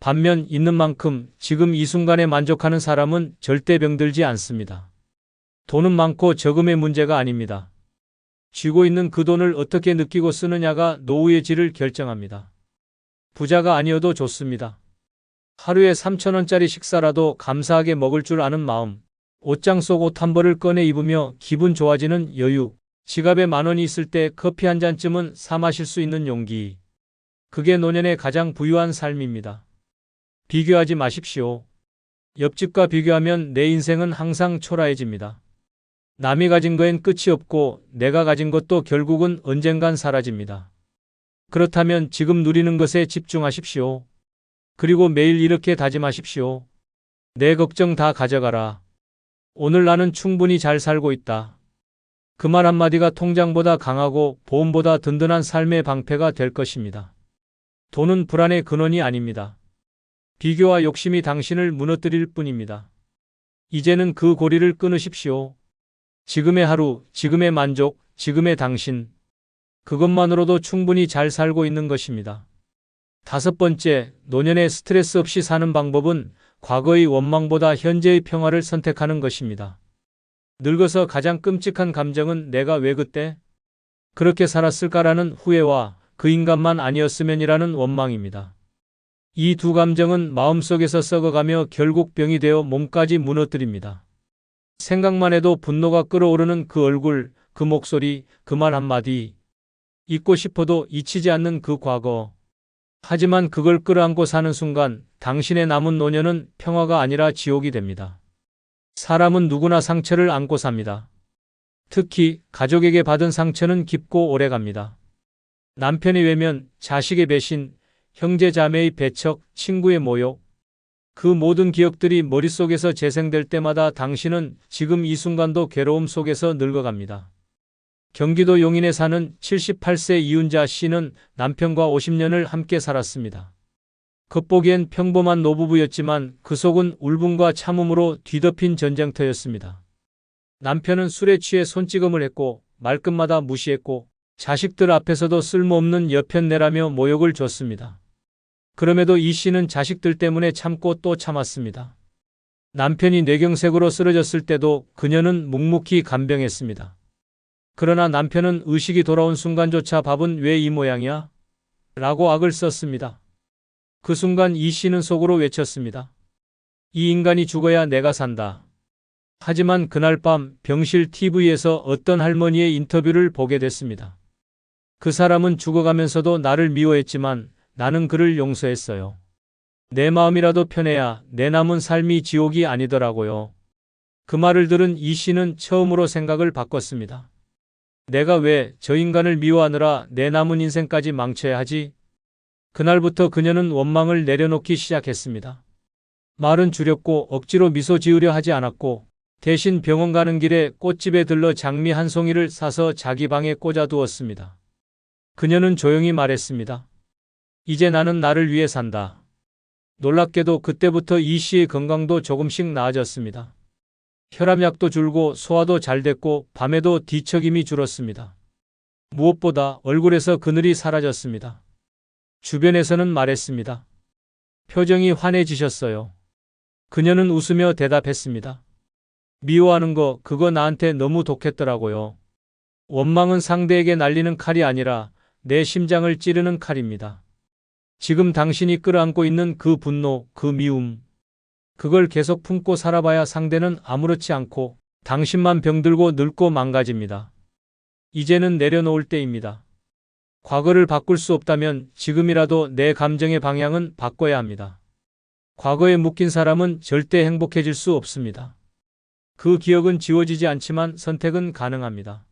반면 있는 만큼 지금 이 순간에 만족하는 사람은 절대 병들지 않습니다. 돈은 많고 적음의 문제가 아닙니다. 쥐고 있는 그 돈을 어떻게 느끼고 쓰느냐가 노후의 질을 결정합니다. 부자가 아니어도 좋습니다. 하루에 3,000원짜리 식사라도 감사하게 먹을 줄 아는 마음, 옷장 속 옷 한 벌을 꺼내 입으며 기분 좋아지는 여유, 지갑에 10,000원이 있을 때 커피 한 잔쯤은 사 마실 수 있는 용기. 그게 노년의 가장 부유한 삶입니다. 비교하지 마십시오. 옆집과 비교하면 내 인생은 항상 초라해집니다. 남이 가진 거엔 끝이 없고 내가 가진 것도 결국은 언젠간 사라집니다. 그렇다면 지금 누리는 것에 집중하십시오. 그리고 매일 이렇게 다짐하십시오. 내 걱정 다 가져가라. 오늘 나는 충분히 잘 살고 있다. 그 말 한마디가 통장보다 강하고 보험보다 든든한 삶의 방패가 될 것입니다. 돈은 불안의 근원이 아닙니다. 비교와 욕심이 당신을 무너뜨릴 뿐입니다. 이제는 그 고리를 끊으십시오. 지금의 하루, 지금의 만족, 지금의 당신. 그것만으로도 충분히 잘 살고 있는 것입니다. 5번째, 노년에 스트레스 없이 사는 방법은 과거의 원망보다 현재의 평화를 선택하는 것입니다. 늙어서 가장 끔찍한 감정은 내가 왜 그때 그렇게 살았을까라는 후회와 그 인간만 아니었으면이라는 원망입니다. 이 두 감정은 마음속에서 썩어가며 결국 병이 되어 몸까지 무너뜨립니다. 생각만 해도 분노가 끓어오르는 그 얼굴, 그 목소리, 그 말 한마디. 잊고 싶어도 잊히지 않는 그 과거. 하지만 그걸 끌어안고 사는 순간 당신의 남은 노년은 평화가 아니라 지옥이 됩니다. 사람은 누구나 상처를 안고 삽니다. 특히 가족에게 받은 상처는 깊고 오래갑니다. 남편의 외면, 자식의 배신, 형제 자매의 배척, 친구의 모욕. 그 모든 기억들이 머릿속에서 재생될 때마다 당신은 지금 이 순간도 괴로움 속에서 늙어갑니다. 경기도 용인에 사는 78세 이윤자 씨는 남편과 50년을 함께 살았습니다. 겉보기엔 평범한 노부부였지만 그 속은 울분과 참음으로 뒤덮인 전쟁터였습니다. 남편은 술에 취해 손찌검을 했고 말끝마다 무시했고 자식들 앞에서도 쓸모없는 여편네라며 모욕을 줬습니다. 그럼에도 이 씨는 자식들 때문에 참고 또 참았습니다. 남편이 뇌경색으로 쓰러졌을 때도 그녀는 묵묵히 간병했습니다. 그러나 남편은 의식이 돌아온 순간조차 밥은 왜 이 모양이야? 라고 악을 썼습니다. 그 순간 이 씨는 속으로 외쳤습니다. 이 인간이 죽어야 내가 산다. 하지만 그날 밤 병실 TV에서 어떤 할머니의 인터뷰를 보게 됐습니다. 그 사람은 죽어가면서도 나를 미워했지만 나는 그를 용서했어요. 내 마음이라도 편해야 내 남은 삶이 지옥이 아니더라고요. 그 말을 들은 이 씨는 처음으로 생각을 바꿨습니다. 내가 왜 저 인간을 미워하느라 내 남은 인생까지 망쳐야 하지? 그날부터 그녀는 원망을 내려놓기 시작했습니다. 말은 줄였고 억지로 미소 지으려 하지 않았고 대신 병원 가는 길에 꽃집에 들러 장미 한 송이를 사서 자기 방에 꽂아두었습니다. 그녀는 조용히 말했습니다. 이제 나는 나를 위해 산다. 놀랍게도 그때부터 이 씨의 건강도 조금씩 나아졌습니다. 혈압약도 줄고 소화도 잘 됐고 밤에도 뒤척임이 줄었습니다. 무엇보다 얼굴에서 그늘이 사라졌습니다. 주변에서는 말했습니다. 표정이 환해지셨어요. 그녀는 웃으며 대답했습니다. 미워하는 거 그거 나한테 너무 독했더라고요. 원망은 상대에게 날리는 칼이 아니라 내 심장을 찌르는 칼입니다. 지금 당신이 끌어안고 있는 그 분노, 그 미움. 그걸 계속 품고 살아봐야 상대는 아무렇지 않고 당신만 병들고 늙고 망가집니다. 이제는 내려놓을 때입니다. 과거를 바꿀 수 없다면 지금이라도 내 감정의 방향은 바꿔야 합니다. 과거에 묶인 사람은 절대 행복해질 수 없습니다. 그 기억은 지워지지 않지만 선택은 가능합니다.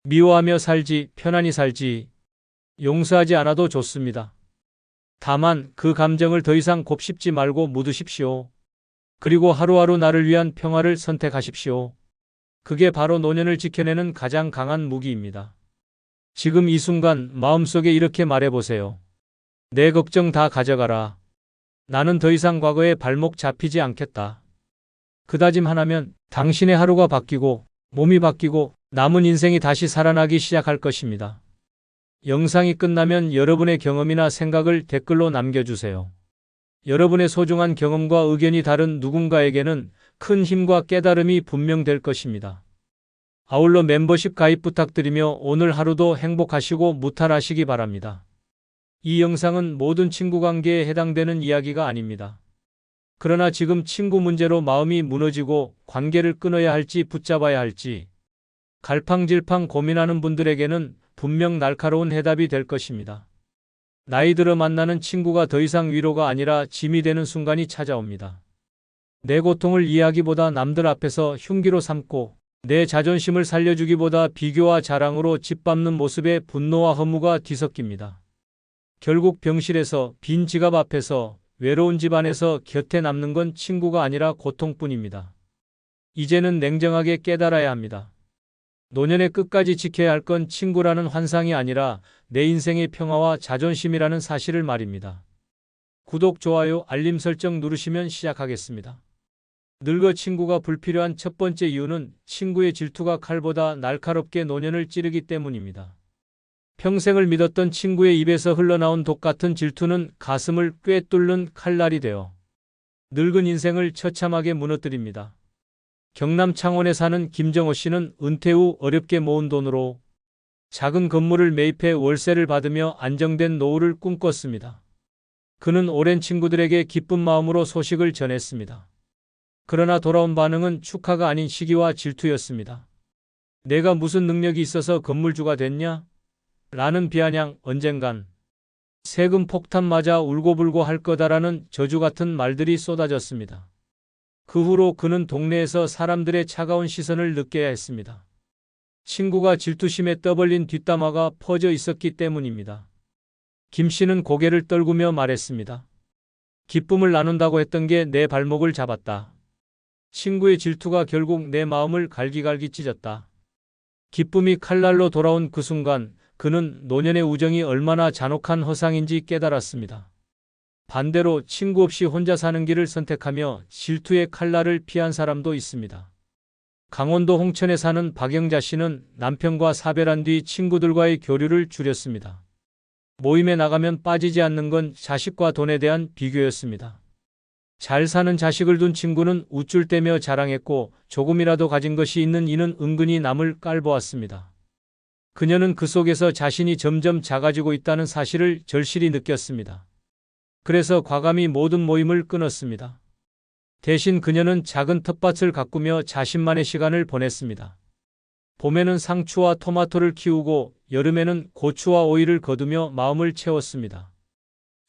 미워하며 살지, 편안히 살지, 용서하지 않아도 좋습니다. 다만 그 감정을 더 이상 곱씹지 말고 묻으십시오. 그리고 하루하루 나를 위한 평화를 선택하십시오. 그게 바로 노년을 지켜내는 가장 강한 무기입니다. 지금 이 순간 마음속에 이렇게 말해보세요. 내 걱정 다 가져가라. 나는 더 이상 과거에 발목 잡히지 않겠다. 그 다짐 하나면 당신의 하루가 바뀌고 몸이 바뀌고 남은 인생이 다시 살아나기 시작할 것입니다. 영상이 끝나면 여러분의 경험이나 생각을 댓글로 남겨주세요. 여러분의 소중한 경험과 의견이 다른 누군가에게는 큰 힘과 깨달음이 분명될 것입니다. 아울러 멤버십 가입 부탁드리며 오늘 하루도 행복하시고 무탈하시기 바랍니다. 이 영상은 모든 친구 관계에 해당되는 이야기가 아닙니다. 그러나 지금 친구 문제로 마음이 무너지고 관계를 끊어야 할지 붙잡아야 할지 갈팡질팡 고민하는 분들에게는 분명 날카로운 해답이 될 것입니다. 나이 들어 만나는 친구가 더 이상 위로가 아니라 짐이 되는 순간이 찾아옵니다. 내 고통을 이해하기보다 남들 앞에서 흉기로 삼고 내 자존심을 살려주기보다 비교와 자랑으로 짓밟는 모습에 분노와 허무가 뒤섞입니다. 결국 병실에서 빈 지갑 앞에서 외로운 집 안에서 곁에 남는 건 친구가 아니라 고통뿐입니다. 이제는 냉정하게 깨달아야 합니다. 노년의 끝까지 지켜야 할 건 친구라는 환상이 아니라 내 인생의 평화와 자존심이라는 사실을 말입니다. 구독, 좋아요, 알림 설정 누르시면 시작하겠습니다. 늙어 친구가 불필요한 첫 번째 이유는 친구의 질투가 칼보다 날카롭게 노년을 찌르기 때문입니다. 평생을 믿었던 친구의 입에서 흘러나온 독 같은 질투는 가슴을 꿰뚫는 칼날이 되어 늙은 인생을 처참하게 무너뜨립니다. 경남 창원에 사는 김정호 씨는 은퇴 후 어렵게 모은 돈으로 작은 건물을 매입해 월세를 받으며 안정된 노후를 꿈꿨습니다. 그는 오랜 친구들에게 기쁜 마음으로 소식을 전했습니다. 그러나 돌아온 반응은 축하가 아닌 시기와 질투였습니다. 내가 무슨 능력이 있어서 건물주가 됐냐? 라는 비아냥, 언젠간 세금 폭탄 맞아 울고불고 할 거다라는 저주 같은 말들이 쏟아졌습니다. 그 후로 그는 동네에서 사람들의 차가운 시선을 느껴야 했습니다. 친구가 질투심에 떠벌린 뒷담화가 퍼져 있었기 때문입니다. 김 씨는 고개를 떨구며 말했습니다. 기쁨을 나눈다고 했던 게 내 발목을 잡았다. 친구의 질투가 결국 내 마음을 갈기갈기 찢었다. 기쁨이 칼날로 돌아온 그 순간 그는 노년의 우정이 얼마나 잔혹한 허상인지 깨달았습니다. 반대로 친구 없이 혼자 사는 길을 선택하며 질투의 칼날을 피한 사람도 있습니다. 강원도 홍천에 사는 박영자 씨는 남편과 사별한 뒤 친구들과의 교류를 줄였습니다. 모임에 나가면 빠지지 않는 건 자식과 돈에 대한 비교였습니다. 잘 사는 자식을 둔 친구는 우쭐대며 자랑했고 조금이라도 가진 것이 있는 이는 은근히 남을 깔보았습니다. 그녀는 그 속에서 자신이 점점 작아지고 있다는 사실을 절실히 느꼈습니다. 그래서 과감히 모든 모임을 끊었습니다. 대신 그녀는 작은 텃밭을 가꾸며 자신만의 시간을 보냈습니다. 봄에는 상추와 토마토를 키우고 여름에는 고추와 오이를 거두며 마음을 채웠습니다.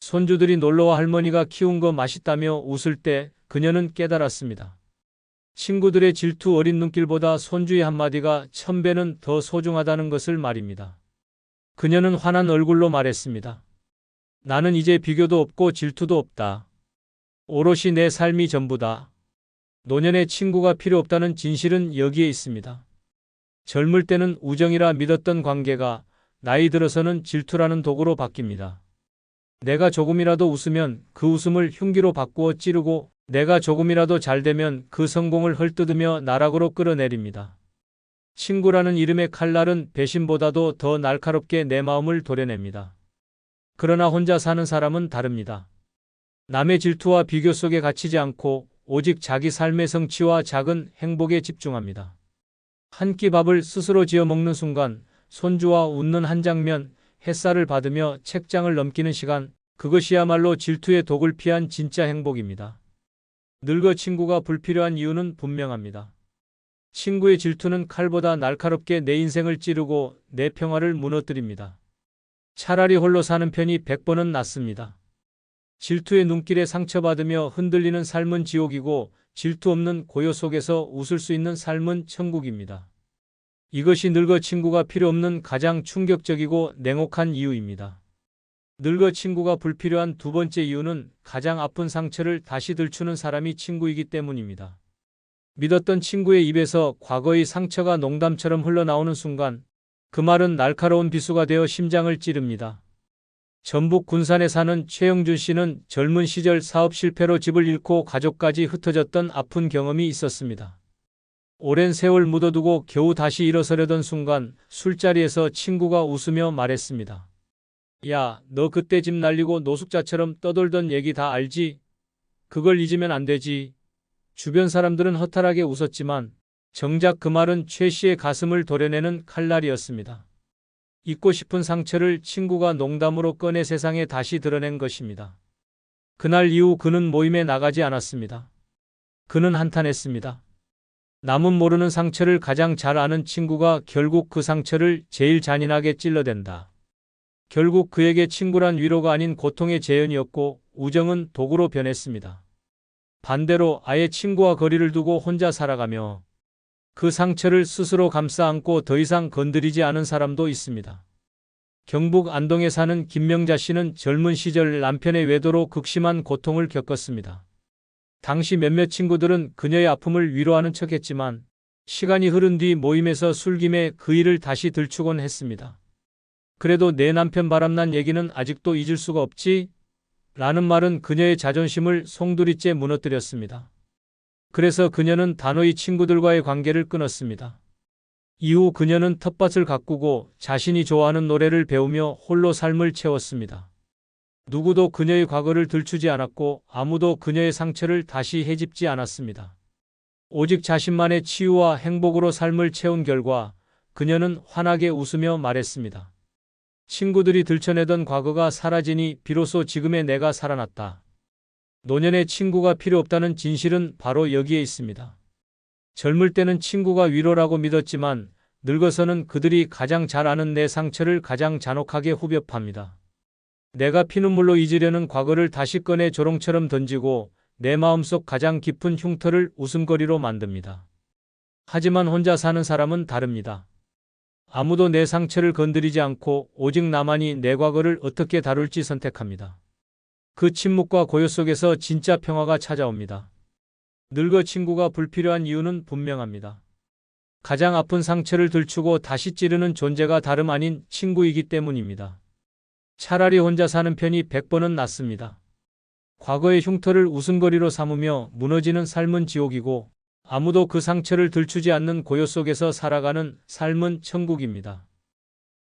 손주들이 놀러와 할머니가 키운 거 맛있다며 웃을 때 그녀는 깨달았습니다. 친구들의 질투 어린 눈길보다 손주의 한마디가 1000배는 더 소중하다는 것을 말입니다. 그녀는 환한 얼굴로 말했습니다. 나는 이제 비교도 없고 질투도 없다. 오롯이 내 삶이 전부다. 노년의 친구가 필요 없다는 진실은 여기에 있습니다. 젊을 때는 우정이라 믿었던 관계가 나이 들어서는 질투라는 도구로 바뀝니다. 내가 조금이라도 웃으면 그 웃음을 흉기로 바꾸어 찌르고 내가 조금이라도 잘되면 그 성공을 헐뜯으며 나락으로 끌어내립니다. 친구라는 이름의 칼날은 배신보다도 더 날카롭게 내 마음을 도려냅니다. 그러나 혼자 사는 사람은 다릅니다. 남의 질투와 비교 속에 갇히지 않고 오직 자기 삶의 성취와 작은 행복에 집중합니다. 한 끼 밥을 스스로 지어 먹는 순간, 손주와 웃는 한 장면, 햇살을 받으며 책장을 넘기는 시간, 그것이야말로 질투의 독을 피한 진짜 행복입니다. 늙어 친구가 불필요한 이유는 분명합니다. 친구의 질투는 칼보다 날카롭게 내 인생을 찌르고 내 평화를 무너뜨립니다. 차라리 홀로 사는 편이 100번은 낫습니다. 질투의 눈길에 상처받으며 흔들리는 삶은 지옥이고 질투 없는 고요 속에서 웃을 수 있는 삶은 천국입니다. 이것이 늙어 친구가 필요 없는 가장 충격적이고 냉혹한 이유입니다. 늙어 친구가 불필요한 두 번째 이유는 가장 아픈 상처를 다시 들추는 사람이 친구이기 때문입니다. 믿었던 친구의 입에서 과거의 상처가 농담처럼 흘러나오는 순간 그 말은 날카로운 비수가 되어 심장을 찌릅니다. 전북 군산에 사는 최영준 씨는 젊은 시절 사업 실패로 집을 잃고 가족까지 흩어졌던 아픈 경험이 있었습니다. 오랜 세월 묻어두고 겨우 다시 일어서려던 순간 술자리에서 친구가 웃으며 말했습니다. 야, 너 그때 집 날리고 노숙자처럼 떠돌던 얘기 다 알지? 그걸 잊으면 안 되지. 주변 사람들은 허탈하게 웃었지만 정작 그 말은 최 씨의 가슴을 도려내는 칼날이었습니다. 잊고 싶은 상처를 친구가 농담으로 꺼내 세상에 다시 드러낸 것입니다. 그날 이후 그는 모임에 나가지 않았습니다. 그는 한탄했습니다. 남은 모르는 상처를 가장 잘 아는 친구가 결국 그 상처를 제일 잔인하게 찔러댄다. 결국 그에게 친구란 위로가 아닌 고통의 재현이었고 우정은 도구로 변했습니다. 반대로 아예 친구와 거리를 두고 혼자 살아가며 그 상처를 스스로 감싸 안고 더 이상 건드리지 않은 사람도 있습니다. 경북 안동에 사는 김명자 씨는 젊은 시절 남편의 외도로 극심한 고통을 겪었습니다. 당시 몇몇 친구들은 그녀의 아픔을 위로하는 척했지만 시간이 흐른 뒤 모임에서 술김에 그 일을 다시 들추곤 했습니다. 그래도 내 남편 바람난 얘기는 아직도 잊을 수가 없지? 라는 말은 그녀의 자존심을 송두리째 무너뜨렸습니다. 그래서 그녀는 단호히 친구들과의 관계를 끊었습니다. 이후 그녀는 텃밭을 가꾸고 자신이 좋아하는 노래를 배우며 홀로 삶을 채웠습니다. 누구도 그녀의 과거를 들추지 않았고 아무도 그녀의 상처를 다시 헤집지 않았습니다. 오직 자신만의 치유와 행복으로 삶을 채운 결과 그녀는 환하게 웃으며 말했습니다. 친구들이 들춰내던 과거가 사라지니 비로소 지금의 내가 살아났다. 노년의 친구가 필요 없다는 진실은 바로 여기에 있습니다. 젊을 때는 친구가 위로라고 믿었지만 늙어서는 그들이 가장 잘 아는 내 상처를 가장 잔혹하게 후벼 팝니다. 내가 피눈물로 잊으려는 과거를 다시 꺼내 조롱처럼 던지고 내 마음속 가장 깊은 흉터를 웃음거리로 만듭니다. 하지만 혼자 사는 사람은 다릅니다. 아무도 내 상처를 건드리지 않고 오직 나만이 내 과거를 어떻게 다룰지 선택합니다. 그 침묵과 고요 속에서 진짜 평화가 찾아옵니다. 늙어 친구가 불필요한 이유는 분명합니다. 가장 아픈 상처를 들추고 다시 찌르는 존재가 다름 아닌 친구이기 때문입니다. 차라리 혼자 사는 편이 100번은 낫습니다. 과거의 흉터를 웃음거리로 삼으며 무너지는 삶은 지옥이고 아무도 그 상처를 들추지 않는 고요 속에서 살아가는 삶은 천국입니다.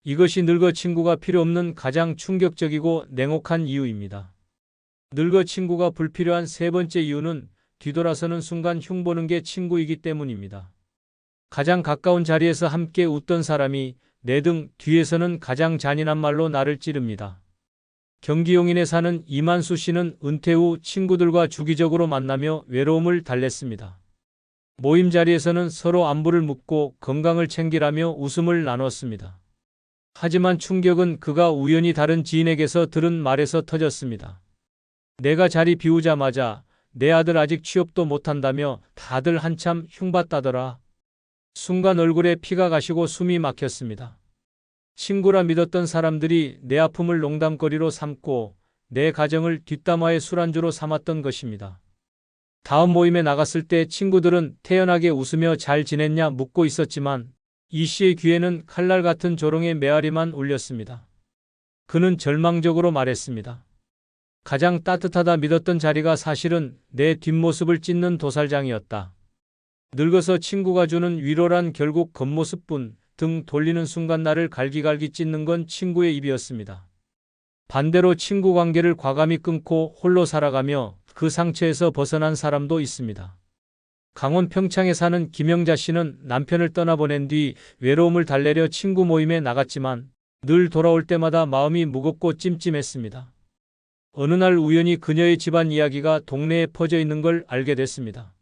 이것이 늙어 친구가 필요 없는 가장 충격적이고 냉혹한 이유입니다. 늙어 친구가 불필요한 세 번째 이유는 뒤돌아서는 순간 흉보는 게 친구이기 때문입니다. 가장 가까운 자리에서 함께 웃던 사람이 내 등 뒤에서는 가장 잔인한 말로 나를 찌릅니다. 경기 용인에 사는 이만수 씨는 은퇴 후 친구들과 주기적으로 만나며 외로움을 달랬습니다. 모임 자리에서는 서로 안부를 묻고 건강을 챙기라며 웃음을 나눴습니다. 하지만 충격은 그가 우연히 다른 지인에게서 들은 말에서 터졌습니다. 내가 자리 비우자마자 내 아들 아직 취업도 못한다며 다들 한참 흉봤다더라. 순간 얼굴에 피가 가시고 숨이 막혔습니다. 친구라 믿었던 사람들이 내 아픔을 농담거리로 삼고 내 가정을 뒷담화의 술안주로 삼았던 것입니다. 다음 모임에 나갔을 때 친구들은 태연하게 웃으며 잘 지냈냐 묻고 있었지만 이 씨의 귀에는 칼날 같은 조롱의 메아리만 울렸습니다. 그는 절망적으로 말했습니다. 가장 따뜻하다 믿었던 자리가 사실은 내 뒷모습을 찢는 도살장이었다. 늙어서 친구가 주는 위로란 결국 겉모습뿐, 등 돌리는 순간 나를 갈기갈기 찢는 건 친구의 입이었습니다. 반대로 친구 관계를 과감히 끊고 홀로 살아가며 그 상처에서 벗어난 사람도 있습니다. 강원 평창에 사는 김영자 씨는 남편을 떠나보낸 뒤 외로움을 달래려 친구 모임에 나갔지만 늘 돌아올 때마다 마음이 무겁고 찜찜했습니다. 어느 날 우연히 그녀의 집안 이야기가 동네에 퍼져 있는 걸 알게 됐습니다.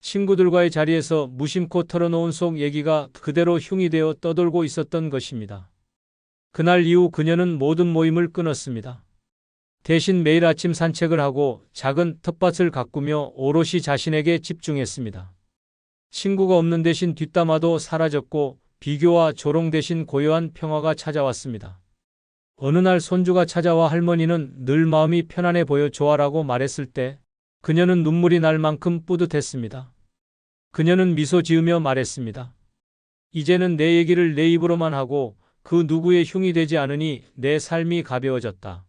친구들과의 자리에서 무심코 털어놓은 속 얘기가 그대로 흉이 되어 떠돌고 있었던 것입니다. 그날 이후 그녀는 모든 모임을 끊었습니다. 대신 매일 아침 산책을 하고 작은 텃밭을 가꾸며 오롯이 자신에게 집중했습니다. 친구가 없는 대신 뒷담화도 사라졌고 비교와 조롱 대신 고요한 평화가 찾아왔습니다. 어느 날 손주가 찾아와 할머니는 늘 마음이 편안해 보여 좋아라고 말했을 때 그녀는 눈물이 날 만큼 뿌듯했습니다. 그녀는 미소 지으며 말했습니다. 이제는 내 얘기를 내 입으로만 하고 그 누구의 흉이 되지 않으니 내 삶이 가벼워졌다.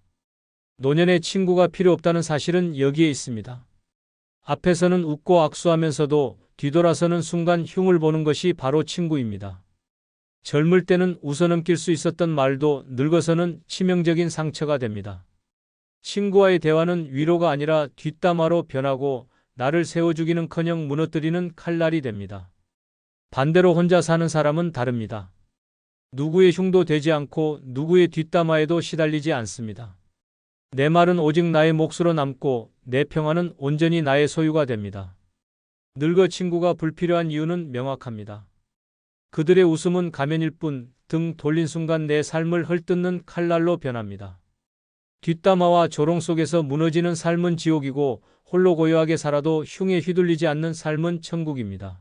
노년의 친구가 필요 없다는 사실은 여기에 있습니다. 앞에서는 웃고 악수하면서도 뒤돌아서는 순간 흉을 보는 것이 바로 친구입니다. 젊을 때는 웃어넘길 수 있었던 말도 늙어서는 치명적인 상처가 됩니다. 친구와의 대화는 위로가 아니라 뒷담화로 변하고 나를 세워주기는커녕 무너뜨리는 칼날이 됩니다. 반대로 혼자 사는 사람은 다릅니다. 누구의 흉도 되지 않고 누구의 뒷담화에도 시달리지 않습니다. 내 말은 오직 나의 몫으로 남고 내 평화는 온전히 나의 소유가 됩니다. 늙어 친구가 불필요한 이유는 명확합니다. 그들의 웃음은 가면일 뿐 등 돌린 순간 내 삶을 헐뜯는 칼날로 변합니다. 뒷담화와 조롱 속에서 무너지는 삶은 지옥이고 홀로 고요하게 살아도 흉에 휘둘리지 않는 삶은 천국입니다.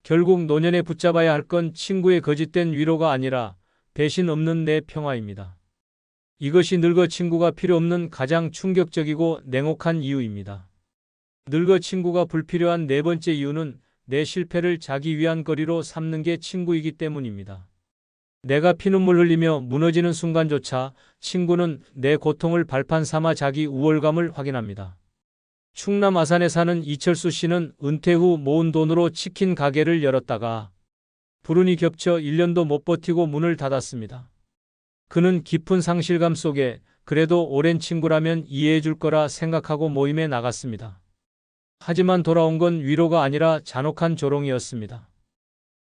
결국 노년에 붙잡아야 할 건 친구의 거짓된 위로가 아니라 배신 없는 내 평화입니다. 이것이 늙어 친구가 필요 없는 가장 충격적이고 냉혹한 이유입니다. 늙어 친구가 불필요한 네 번째 이유는 내 실패를 자기 위안거리로 삼는 게 친구이기 때문입니다. 내가 피눈물 흘리며 무너지는 순간조차 친구는 내 고통을 발판 삼아 자기 우월감을 확인합니다. 충남 아산에 사는 이철수 씨는 은퇴 후 모은 돈으로 치킨 가게를 열었다가 불운이 겹쳐 1년도 못 버티고 문을 닫았습니다. 그는 깊은 상실감 속에 그래도 오랜 친구라면 이해해 줄 거라 생각하고 모임에 나갔습니다. 하지만 돌아온 건 위로가 아니라 잔혹한 조롱이었습니다.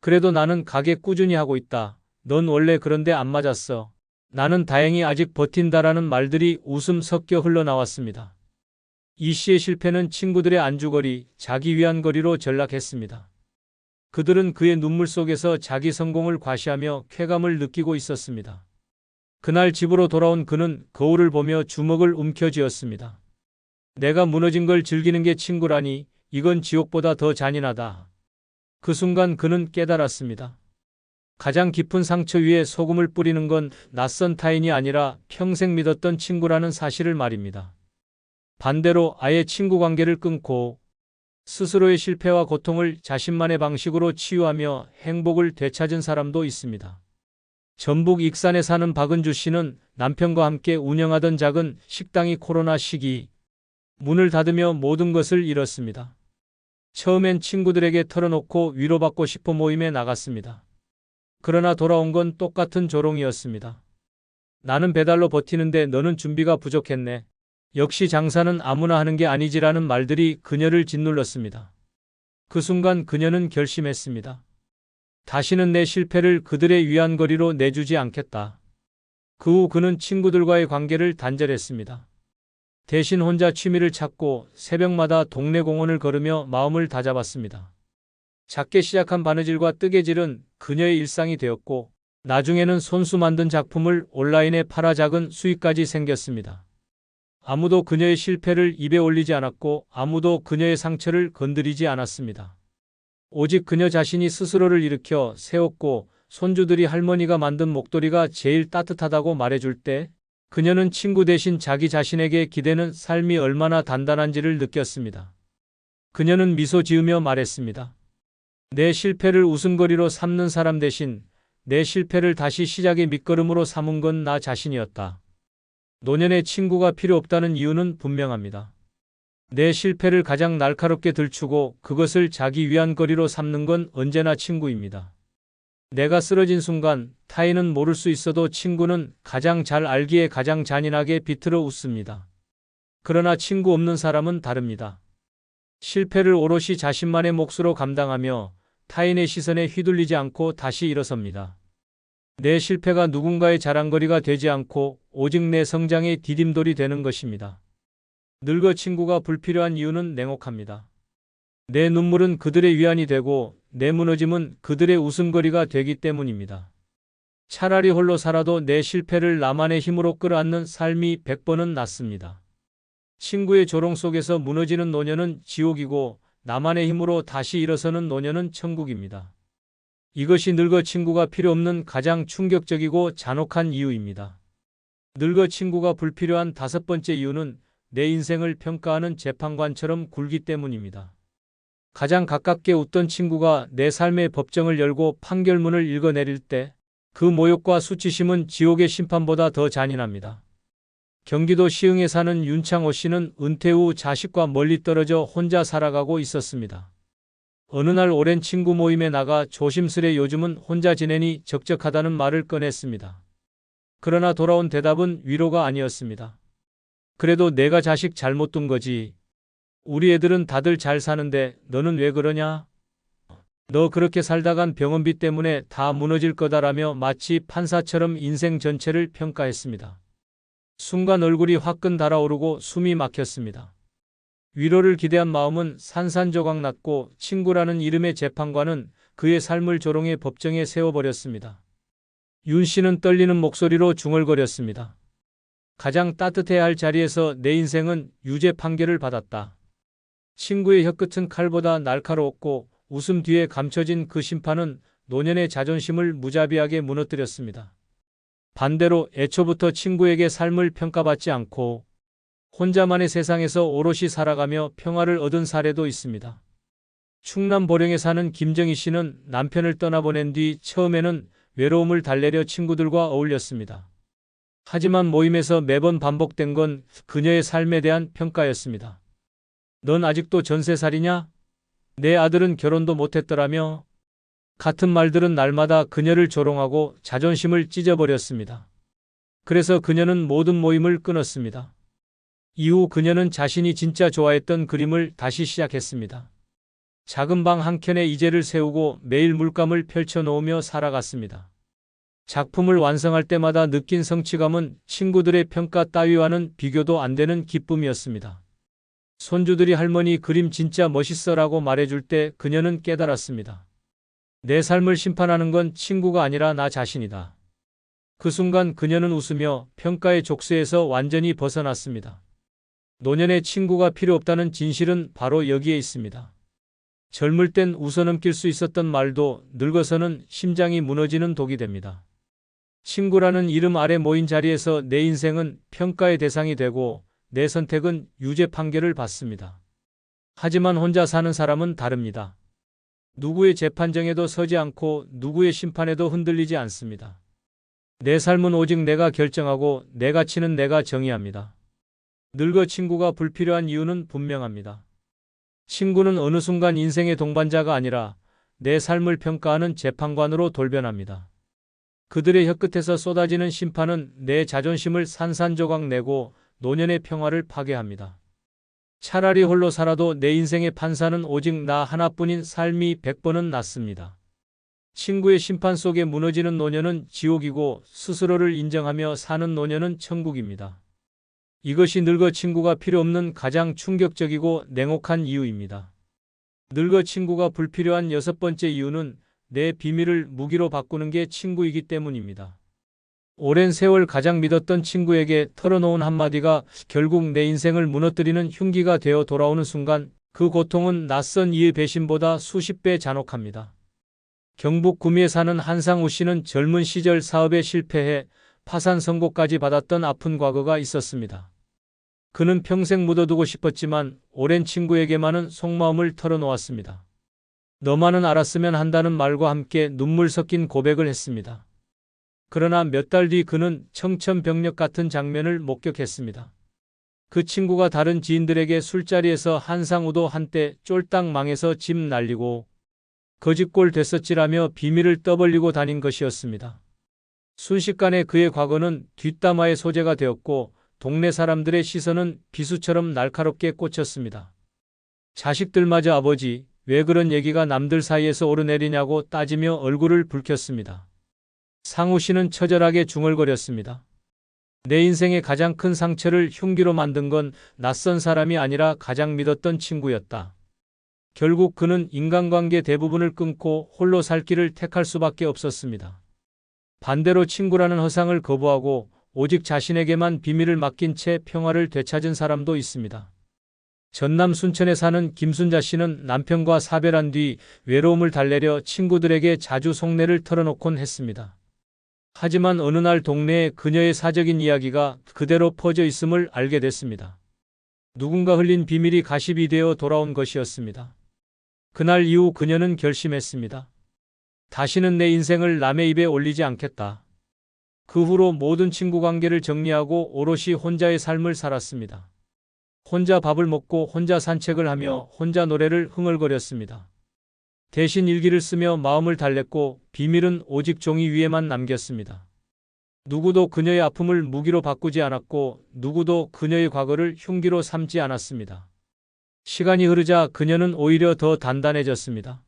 그래도 나는 가게 꾸준히 하고 있다. 넌 원래 그런데 안 맞았어. 나는 다행히 아직 버틴다라는 말들이 웃음 섞여 흘러나왔습니다. 이 씨의 실패는 친구들의 안주거리, 자기 위안거리로 전락했습니다. 그들은 그의 눈물 속에서 자기 성공을 과시하며 쾌감을 느끼고 있었습니다. 그날 집으로 돌아온 그는 거울을 보며 주먹을 움켜쥐었습니다. 내가 무너진 걸 즐기는 게 친구라니 이건 지옥보다 더 잔인하다. 그 순간 그는 깨달았습니다. 가장 깊은 상처 위에 소금을 뿌리는 건 낯선 타인이 아니라 평생 믿었던 친구라는 사실을 말입니다. 반대로 아예 친구 관계를 끊고 스스로의 실패와 고통을 자신만의 방식으로 치유하며 행복을 되찾은 사람도 있습니다. 전북 익산에 사는 박은주 씨는 남편과 함께 운영하던 작은 식당이 코로나 시기 문을 닫으며 모든 것을 잃었습니다. 처음엔 친구들에게 털어놓고 위로받고 싶어 모임에 나갔습니다. 그러나 돌아온 건 똑같은 조롱이었습니다. 나는 배달로 버티는데 너는 준비가 부족했네. 역시 장사는 아무나 하는 게 아니지라는 말들이 그녀를 짓눌렀습니다. 그 순간 그녀는 결심했습니다. 다시는 내 실패를 그들의 위안거리로 내주지 않겠다. 그 후 그는 친구들과의 관계를 단절했습니다. 대신 혼자 취미를 찾고 새벽마다 동네 공원을 걸으며 마음을 다잡았습니다. 작게 시작한 바느질과 뜨개질은 그녀의 일상이 되었고 나중에는 손수 만든 작품을 온라인에 팔아 작은 수익까지 생겼습니다. 아무도 그녀의 실패를 입에 올리지 않았고 아무도 그녀의 상처를 건드리지 않았습니다. 오직 그녀 자신이 스스로를 일으켜 세웠고 손주들이 할머니가 만든 목도리가 제일 따뜻하다고 말해줄 때 그녀는 친구 대신 자기 자신에게 기대는 삶이 얼마나 단단한지를 느꼈습니다. 그녀는 미소 지으며 말했습니다. 내 실패를 웃음거리로 삼는 사람 대신 내 실패를 다시 시작의 밑거름으로 삼은 건 나 자신이었다. 노년의 친구가 필요 없다는 이유는 분명합니다. 내 실패를 가장 날카롭게 들추고 그것을 자기 위안거리로 삼는 건 언제나 친구입니다. 내가 쓰러진 순간 타인은 모를 수 있어도 친구는 가장 잘 알기에 가장 잔인하게 비틀어 웃습니다. 그러나 친구 없는 사람은 다릅니다. 실패를 오롯이 자신만의 몫으로 감당하며 타인의 시선에 휘둘리지 않고 다시 일어섭니다. 내 실패가 누군가의 자랑거리가 되지 않고 오직 내 성장의 디딤돌이 되는 것입니다. 늙어 친구가 불필요한 이유는 냉혹합니다. 내 눈물은 그들의 위안이 되고 내 무너짐은 그들의 웃음거리가 되기 때문입니다. 차라리 홀로 살아도 내 실패를 나만의 힘으로 끌어안는 삶이 100번은 낫습니다. 친구의 조롱 속에서 무너지는 노년은 지옥이고 나만의 힘으로 다시 일어서는 노년은 천국입니다. 이것이 늙어 친구가 필요 없는 가장 충격적이고 잔혹한 이유입니다. 늙어 친구가 불필요한 5번째 이유는 내 인생을 평가하는 재판관처럼 굴기 때문입니다. 가장 가깝게 웃던 친구가 내 삶의 법정을 열고 판결문을 읽어내릴 때 그 모욕과 수치심은 지옥의 심판보다 더 잔인합니다. 경기도 시흥에 사는 윤창호 씨는 은퇴 후 자식과 멀리 떨어져 혼자 살아가고 있었습니다. 어느 날 오랜 친구 모임에 나가 조심스레 요즘은 혼자 지내니 적적하다는 말을 꺼냈습니다. 그러나 돌아온 대답은 위로가 아니었습니다. 그래도 내가 자식 잘못 둔 거지. 우리 애들은 다들 잘 사는데 너는 왜 그러냐? 너 그렇게 살다간 병원비 때문에 다 무너질 거다라며 마치 판사처럼 인생 전체를 평가했습니다. 순간 얼굴이 화끈 달아오르고 숨이 막혔습니다. 위로를 기대한 마음은 산산조각 났고 친구라는 이름의 재판관은 그의 삶을 조롱해 법정에 세워버렸습니다. 윤 씨는 떨리는 목소리로 중얼거렸습니다. 가장 따뜻해야 할 자리에서 내 인생은 유죄 판결을 받았다. 친구의 혀끝은 칼보다 날카로웠고 웃음 뒤에 감춰진 그 심판은 노년의 자존심을 무자비하게 무너뜨렸습니다. 반대로 애초부터 친구에게 삶을 평가받지 않고 혼자만의 세상에서 오롯이 살아가며 평화를 얻은 사례도 있습니다. 충남 보령에 사는 김정희 씨는 남편을 떠나보낸 뒤 처음에는 외로움을 달래려 친구들과 어울렸습니다. 하지만 모임에서 매번 반복된 건 그녀의 삶에 대한 평가였습니다. 넌 아직도 전세살이냐? 내 아들은 결혼도 못했더라며? 같은 말들은 날마다 그녀를 조롱하고 자존심을 찢어버렸습니다. 그래서 그녀는 모든 모임을 끊었습니다. 이후 그녀는 자신이 진짜 좋아했던 그림을 다시 시작했습니다. 작은 방 한켠에 이젤을 세우고 매일 물감을 펼쳐놓으며 살아갔습니다. 작품을 완성할 때마다 느낀 성취감은 친구들의 평가 따위와는 비교도 안 되는 기쁨이었습니다. 손주들이 할머니 그림 진짜 멋있어라고 말해줄 때 그녀는 깨달았습니다. 내 삶을 심판하는 건 친구가 아니라 나 자신이다. 그 순간 그녀는 웃으며 평가의 족쇄에서 완전히 벗어났습니다. 노년의 친구가 필요 없다는 진실은 바로 여기에 있습니다. 젊을 땐 웃어넘길 수 있었던 말도 늙어서는 심장이 무너지는 독이 됩니다. 친구라는 이름 아래 모인 자리에서 내 인생은 평가의 대상이 되고 내 선택은 유죄 판결을 받습니다. 하지만 혼자 사는 사람은 다릅니다. 누구의 재판정에도 서지 않고 누구의 심판에도 흔들리지 않습니다. 내 삶은 오직 내가 결정하고 내 가치는 내가 정의합니다. 늙어 친구가 불필요한 이유는 분명합니다. 친구는 어느 순간 인생의 동반자가 아니라 내 삶을 평가하는 재판관으로 돌변합니다. 그들의 혀끝에서 쏟아지는 심판은 내 자존심을 산산조각 내고 노년의 평화를 파괴합니다. 차라리 홀로 살아도 내 인생의 판사는 오직 나 하나뿐인 삶이 100번은 낫습니다. 친구의 심판 속에 무너지는 노년은 지옥이고 스스로를 인정하며 사는 노년은 천국입니다. 이것이 늙어 친구가 필요 없는 가장 충격적이고 냉혹한 이유입니다. 늙어 친구가 불필요한 6번째 이유는 내 비밀을 무기로 바꾸는 게 친구이기 때문입니다. 오랜 세월 가장 믿었던 친구에게 털어놓은 한마디가 결국 내 인생을 무너뜨리는 흉기가 되어 돌아오는 순간 그 고통은 낯선 이의 배신보다 수십 배 잔혹합니다. 경북 구미에 사는 한상우 씨는 젊은 시절 사업에 실패해 파산 선고까지 받았던 아픈 과거가 있었습니다. 그는 평생 묻어두고 싶었지만 오랜 친구에게만은 속마음을 털어놓았습니다. 너만은 알았으면 한다는 말과 함께 눈물 섞인 고백을 했습니다. 그러나 몇 달 뒤 그는 청천벽력 같은 장면을 목격했습니다. 그 친구가 다른 지인들에게 술자리에서 한상우도 한때 쫄딱 망해서 집 날리고 거지꼴 됐었지라며 비밀을 떠벌리고 다닌 것이었습니다. 순식간에 그의 과거는 뒷담화의 소재가 되었고 동네 사람들의 시선은 비수처럼 날카롭게 꽂혔습니다. 자식들마저 아버지, 왜 그런 얘기가 남들 사이에서 오르내리냐고 따지며 얼굴을 붉혔습니다. 상우 씨는 처절하게 중얼거렸습니다. 내 인생의 가장 큰 상처를 흉기로 만든 건 낯선 사람이 아니라 가장 믿었던 친구였다. 결국 그는 인간관계 대부분을 끊고 홀로 살 길을 택할 수밖에 없었습니다. 반대로 친구라는 허상을 거부하고 오직 자신에게만 비밀을 맡긴 채 평화를 되찾은 사람도 있습니다. 전남 순천에 사는 김순자 씨는 남편과 사별한 뒤 외로움을 달래려 친구들에게 자주 속내를 털어놓곤 했습니다. 하지만 어느 날 동네에 그녀의 사적인 이야기가 그대로 퍼져 있음을 알게 됐습니다. 누군가 흘린 비밀이 가십이 되어 돌아온 것이었습니다. 그날 이후 그녀는 결심했습니다. 다시는 내 인생을 남의 입에 올리지 않겠다. 그 후로 모든 친구 관계를 정리하고 오롯이 혼자의 삶을 살았습니다. 혼자 밥을 먹고 혼자 산책을 하며 혼자 노래를 흥얼거렸습니다. 대신 일기를 쓰며 마음을 달랬고 비밀은 오직 종이 위에만 남겼습니다. 누구도 그녀의 아픔을 무기로 바꾸지 않았고 누구도 그녀의 과거를 흉기로 삼지 않았습니다. 시간이 흐르자 그녀는 오히려 더 단단해졌습니다.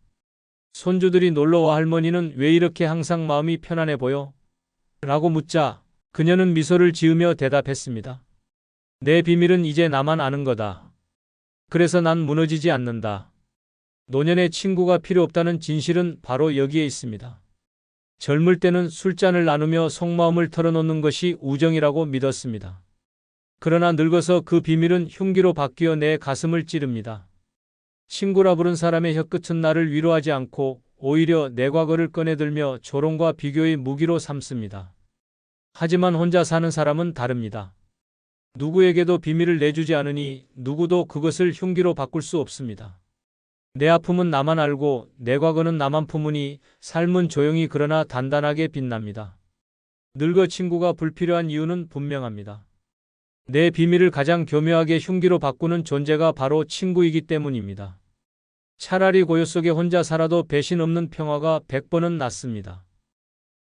손주들이 놀러와 할머니는 왜 이렇게 항상 마음이 편안해 보여? 라고 묻자 그녀는 미소를 지으며 대답했습니다. 내 비밀은 이제 나만 아는 거다. 그래서 난 무너지지 않는다. 노년의 친구가 필요 없다는 진실은 바로 여기에 있습니다. 젊을 때는 술잔을 나누며 속마음을 털어놓는 것이 우정이라고 믿었습니다. 그러나 늙어서 그 비밀은 흉기로 바뀌어 내 가슴을 찌릅니다. 친구라 부른 사람의 혀끝은 나를 위로하지 않고 오히려 내 과거를 꺼내들며 조롱과 비교의 무기로 삼습니다. 하지만 혼자 사는 사람은 다릅니다. 누구에게도 비밀을 내주지 않으니 누구도 그것을 흉기로 바꿀 수 없습니다. 내 아픔은 나만 알고 내 과거는 나만 품으니 삶은 조용히 그러나 단단하게 빛납니다. 늙어 친구가 불필요한 이유는 분명합니다. 내 비밀을 가장 교묘하게 흉기로 바꾸는 존재가 바로 친구이기 때문입니다. 차라리 고요 속에 혼자 살아도 배신 없는 평화가 100번은 낫습니다.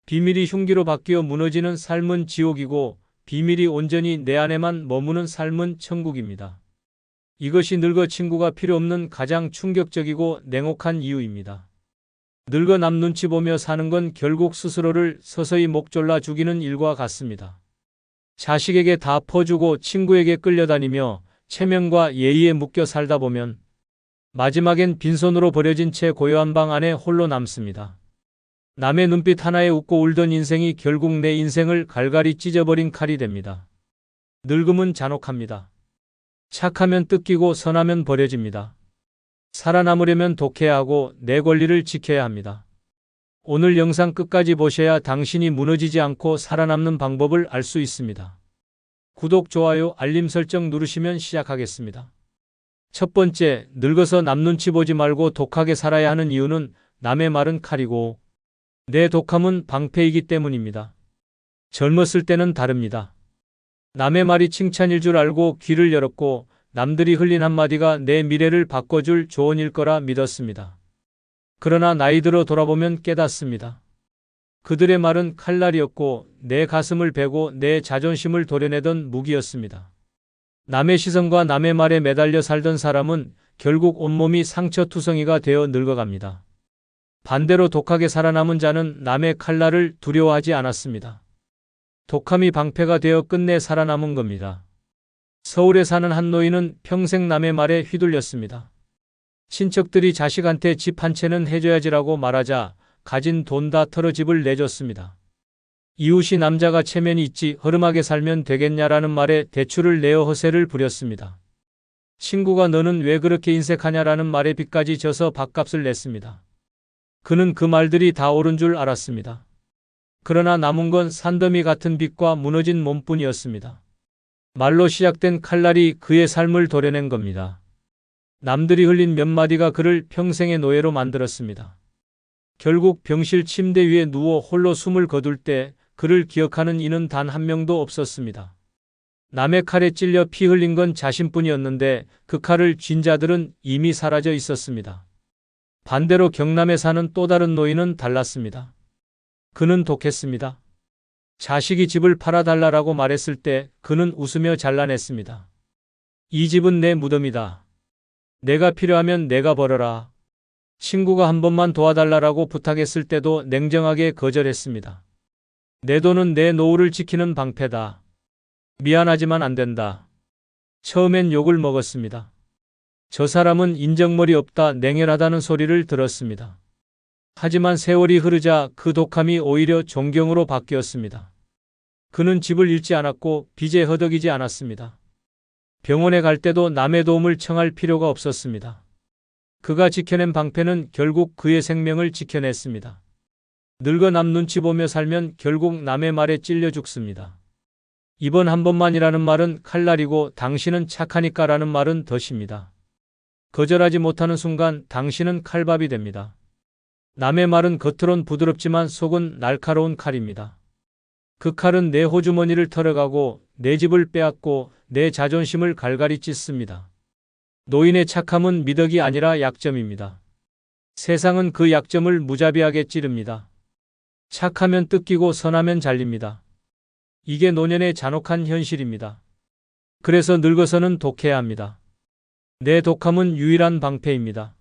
비밀이 흉기로 바뀌어 무너지는 삶은 지옥이고 비밀이 온전히 내 안에만 머무는 삶은 천국입니다. 이것이 늙어 친구가 필요 없는 가장 충격적이고 냉혹한 이유입니다. 늙어 남 눈치 보며 사는 건 결국 스스로를 서서히 목 졸라 죽이는 일과 같습니다. 자식에게 다 퍼주고 친구에게 끌려다니며 체면과 예의에 묶여 살다 보면 마지막엔 빈손으로 버려진 채 고요한 방 안에 홀로 남습니다. 남의 눈빛 하나에 웃고 울던 인생이 결국 내 인생을 갈갈이 찢어버린 칼이 됩니다. 늙음은 잔혹합니다. 착하면 뜯기고 선하면 버려집니다. 살아남으려면 독해야 하고 내 권리를 지켜야 합니다. 오늘 영상 끝까지 보셔야 당신이 무너지지 않고 살아남는 방법을 알 수 있습니다. 구독, 좋아요, 알림 설정 누르시면 시작하겠습니다. 첫 번째, 늙어서 남 눈치 보지 말고 독하게 살아야 하는 이유는 남의 말은 칼이고 내 독함은 방패이기 때문입니다. 젊었을 때는 다릅니다. 남의 말이 칭찬일 줄 알고 귀를 열었고 남들이 흘린 한마디가 내 미래를 바꿔줄 조언일 거라 믿었습니다. 그러나 나이 들어 돌아보면 깨닫습니다. 그들의 말은 칼날이었고 내 가슴을 베고 내 자존심을 도려내던 무기였습니다. 남의 시선과 남의 말에 매달려 살던 사람은 결국 온몸이 상처투성이가 되어 늙어갑니다. 반대로 독하게 살아남은 자는 남의 칼날을 두려워하지 않았습니다. 독함이 방패가 되어 끝내 살아남은 겁니다. 서울에 사는 한 노인은 평생 남의 말에 휘둘렸습니다. 친척들이 자식한테 집 한 채는 해줘야지라고 말하자 가진 돈 다 털어 집을 내줬습니다. 이웃이 남자가 체면이 있지 허름하게 살면 되겠냐라는 말에 대출을 내어 허세를 부렸습니다. 친구가 너는 왜 그렇게 인색하냐라는 말에 빚까지 져서 밥값을 냈습니다. 그는 그 말들이 다 옳은 줄 알았습니다. 그러나 남은 건 산더미 같은 빚과 무너진 몸뿐이었습니다. 말로 시작된 칼날이 그의 삶을 도려낸 겁니다. 남들이 흘린 몇 마디가 그를 평생의 노예로 만들었습니다. 결국 병실 침대 위에 누워 홀로 숨을 거둘 때 그를 기억하는 이는 단 한 명도 없었습니다. 남의 칼에 찔려 피 흘린 건 자신뿐이었는데 그 칼을 쥔 자들은 이미 사라져 있었습니다. 반대로 경남에 사는 또 다른 노인은 달랐습니다. 그는 독했습니다. 자식이 집을 팔아달라고 말했을 때 그는 웃으며 잘라냈습니다. 이 집은 내 무덤이다. 내가 필요하면 내가 벌어라. 친구가 한 번만 도와달라고 부탁했을 때도 냉정하게 거절했습니다. 내 돈은 내 노후를 지키는 방패다. 미안하지만 안 된다. 처음엔 욕을 먹었습니다. 저 사람은 인정머리 없다, 냉혈하다는 소리를 들었습니다. 하지만 세월이 흐르자 그 독함이 오히려 존경으로 바뀌었습니다. 그는 집을 잃지 않았고 빚에 허덕이지 않았습니다. 병원에 갈 때도 남의 도움을 청할 필요가 없었습니다. 그가 지켜낸 방패는 결국 그의 생명을 지켜냈습니다. 늙어 남 눈치 보며 살면 결국 남의 말에 찔려 죽습니다. 이번 한 번만이라는 말은 칼날이고 당신은 착하니까라는 말은 덫입니다. 거절하지 못하는 순간 당신은 칼밥이 됩니다. 남의 말은 겉으론 부드럽지만 속은 날카로운 칼입니다. 그 칼은 내 호주머니를 털어가고 내 집을 빼앗고 내 자존심을 갈갈이 찢습니다. 노인의 착함은 미덕이 아니라 약점입니다. 세상은 그 약점을 무자비하게 찌릅니다. 착하면 뜯기고 선하면 잘립니다. 이게 노년의 잔혹한 현실입니다. 그래서 늙어서는 독해야 합니다. 내 독함은 유일한 방패입니다.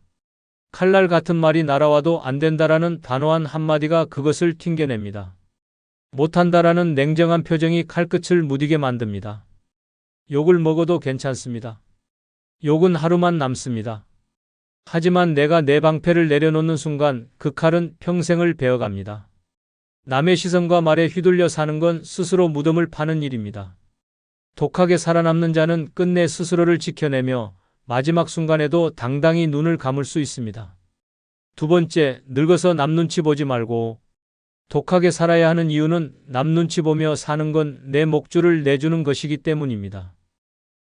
칼날 같은 말이 날아와도 안 된다라는 단호한 한마디가 그것을 튕겨냅니다. 못한다라는 냉정한 표정이 칼끝을 무디게 만듭니다. 욕을 먹어도 괜찮습니다. 욕은 하루만 남습니다. 하지만 내가 내 방패를 내려놓는 순간 그 칼은 평생을 베어갑니다. 남의 시선과 말에 휘둘려 사는 건 스스로 무덤을 파는 일입니다. 독하게 살아남는 자는 끝내 스스로를 지켜내며 마지막 순간에도 당당히 눈을 감을 수 있습니다. 두 번째, 늙어서 남 눈치 보지 말고. 독하게 살아야 하는 이유는 남 눈치 보며 사는 건 내 목줄을 내주는 것이기 때문입니다.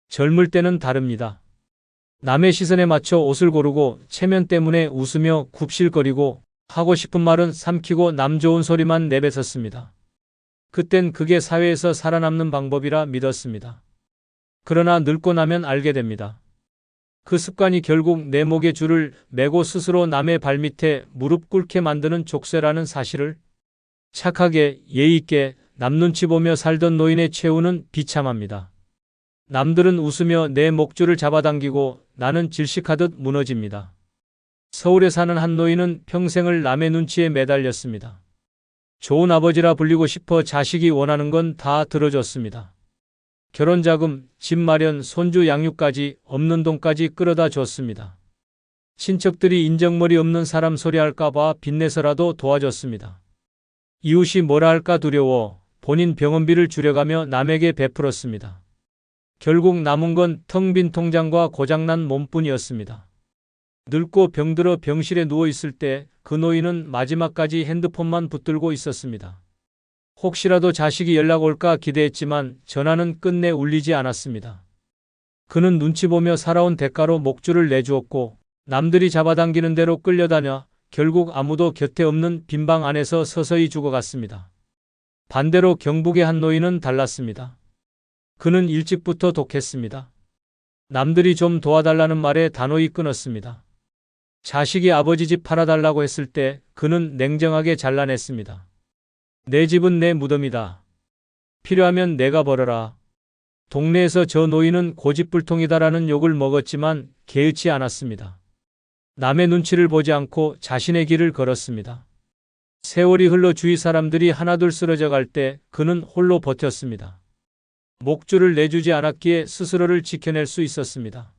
젊을 때는 다릅니다. 남의 시선에 맞춰 옷을 고르고 체면 때문에 웃으며 굽실거리고 하고 싶은 말은 삼키고 남 좋은 소리만 내뱉었습니다. 그땐 그게 사회에서 살아남는 방법이라 믿었습니다. 그러나 늙고 나면 알게 됩니다. 그 습관이 결국 내 목에 줄을 매고 스스로 남의 발밑에 무릎 꿇게 만드는 족쇄라는 사실을. 착하게 예의 있게 남 눈치 보며 살던 노인의 최후는 비참합니다. 남들은 웃으며 내 목줄을 잡아당기고 나는 질식하듯 무너집니다. 서울에 사는 한 노인은 평생을 남의 눈치에 매달렸습니다. 좋은 아버지라 불리고 싶어 자식이 원하는 건 다 들어줬습니다. 결혼자금, 집 마련, 손주 양육까지 없는 돈까지 끌어다 줬습니다. 친척들이 인정머리 없는 사람 소리할까봐 빚내서라도 도와줬습니다. 이웃이 뭐라 할까 두려워 본인 병원비를 줄여가며 남에게 베풀었습니다. 결국 남은 건 텅 빈 통장과 고장난 몸뿐이었습니다. 늙고 병들어 병실에 누워있을 때 그 노인은 마지막까지 핸드폰만 붙들고 있었습니다. 혹시라도 자식이 연락 올까 기대했지만 전화는 끝내 울리지 않았습니다. 그는 눈치 보며 살아온 대가로 목줄을 내주었고 남들이 잡아당기는 대로 끌려다녀 결국 아무도 곁에 없는 빈방 안에서 서서히 죽어갔습니다. 반대로 경북의 한 노인은 달랐습니다. 그는 일찍부터 독했습니다. 남들이 좀 도와달라는 말에 단호히 끊었습니다. 자식이 아버지 집 팔아달라고 했을 때 그는 냉정하게 잘라냈습니다. 내 집은 내 무덤이다. 필요하면 내가 벌어라. 동네에서 저 노인은 고집불통이다라는 욕을 먹었지만 개의치 않았습니다. 남의 눈치를 보지 않고 자신의 길을 걸었습니다. 세월이 흘러 주위 사람들이 하나둘 쓰러져 갈 때 그는 홀로 버텼습니다. 목줄을 내주지 않았기에 스스로를 지켜낼 수 있었습니다.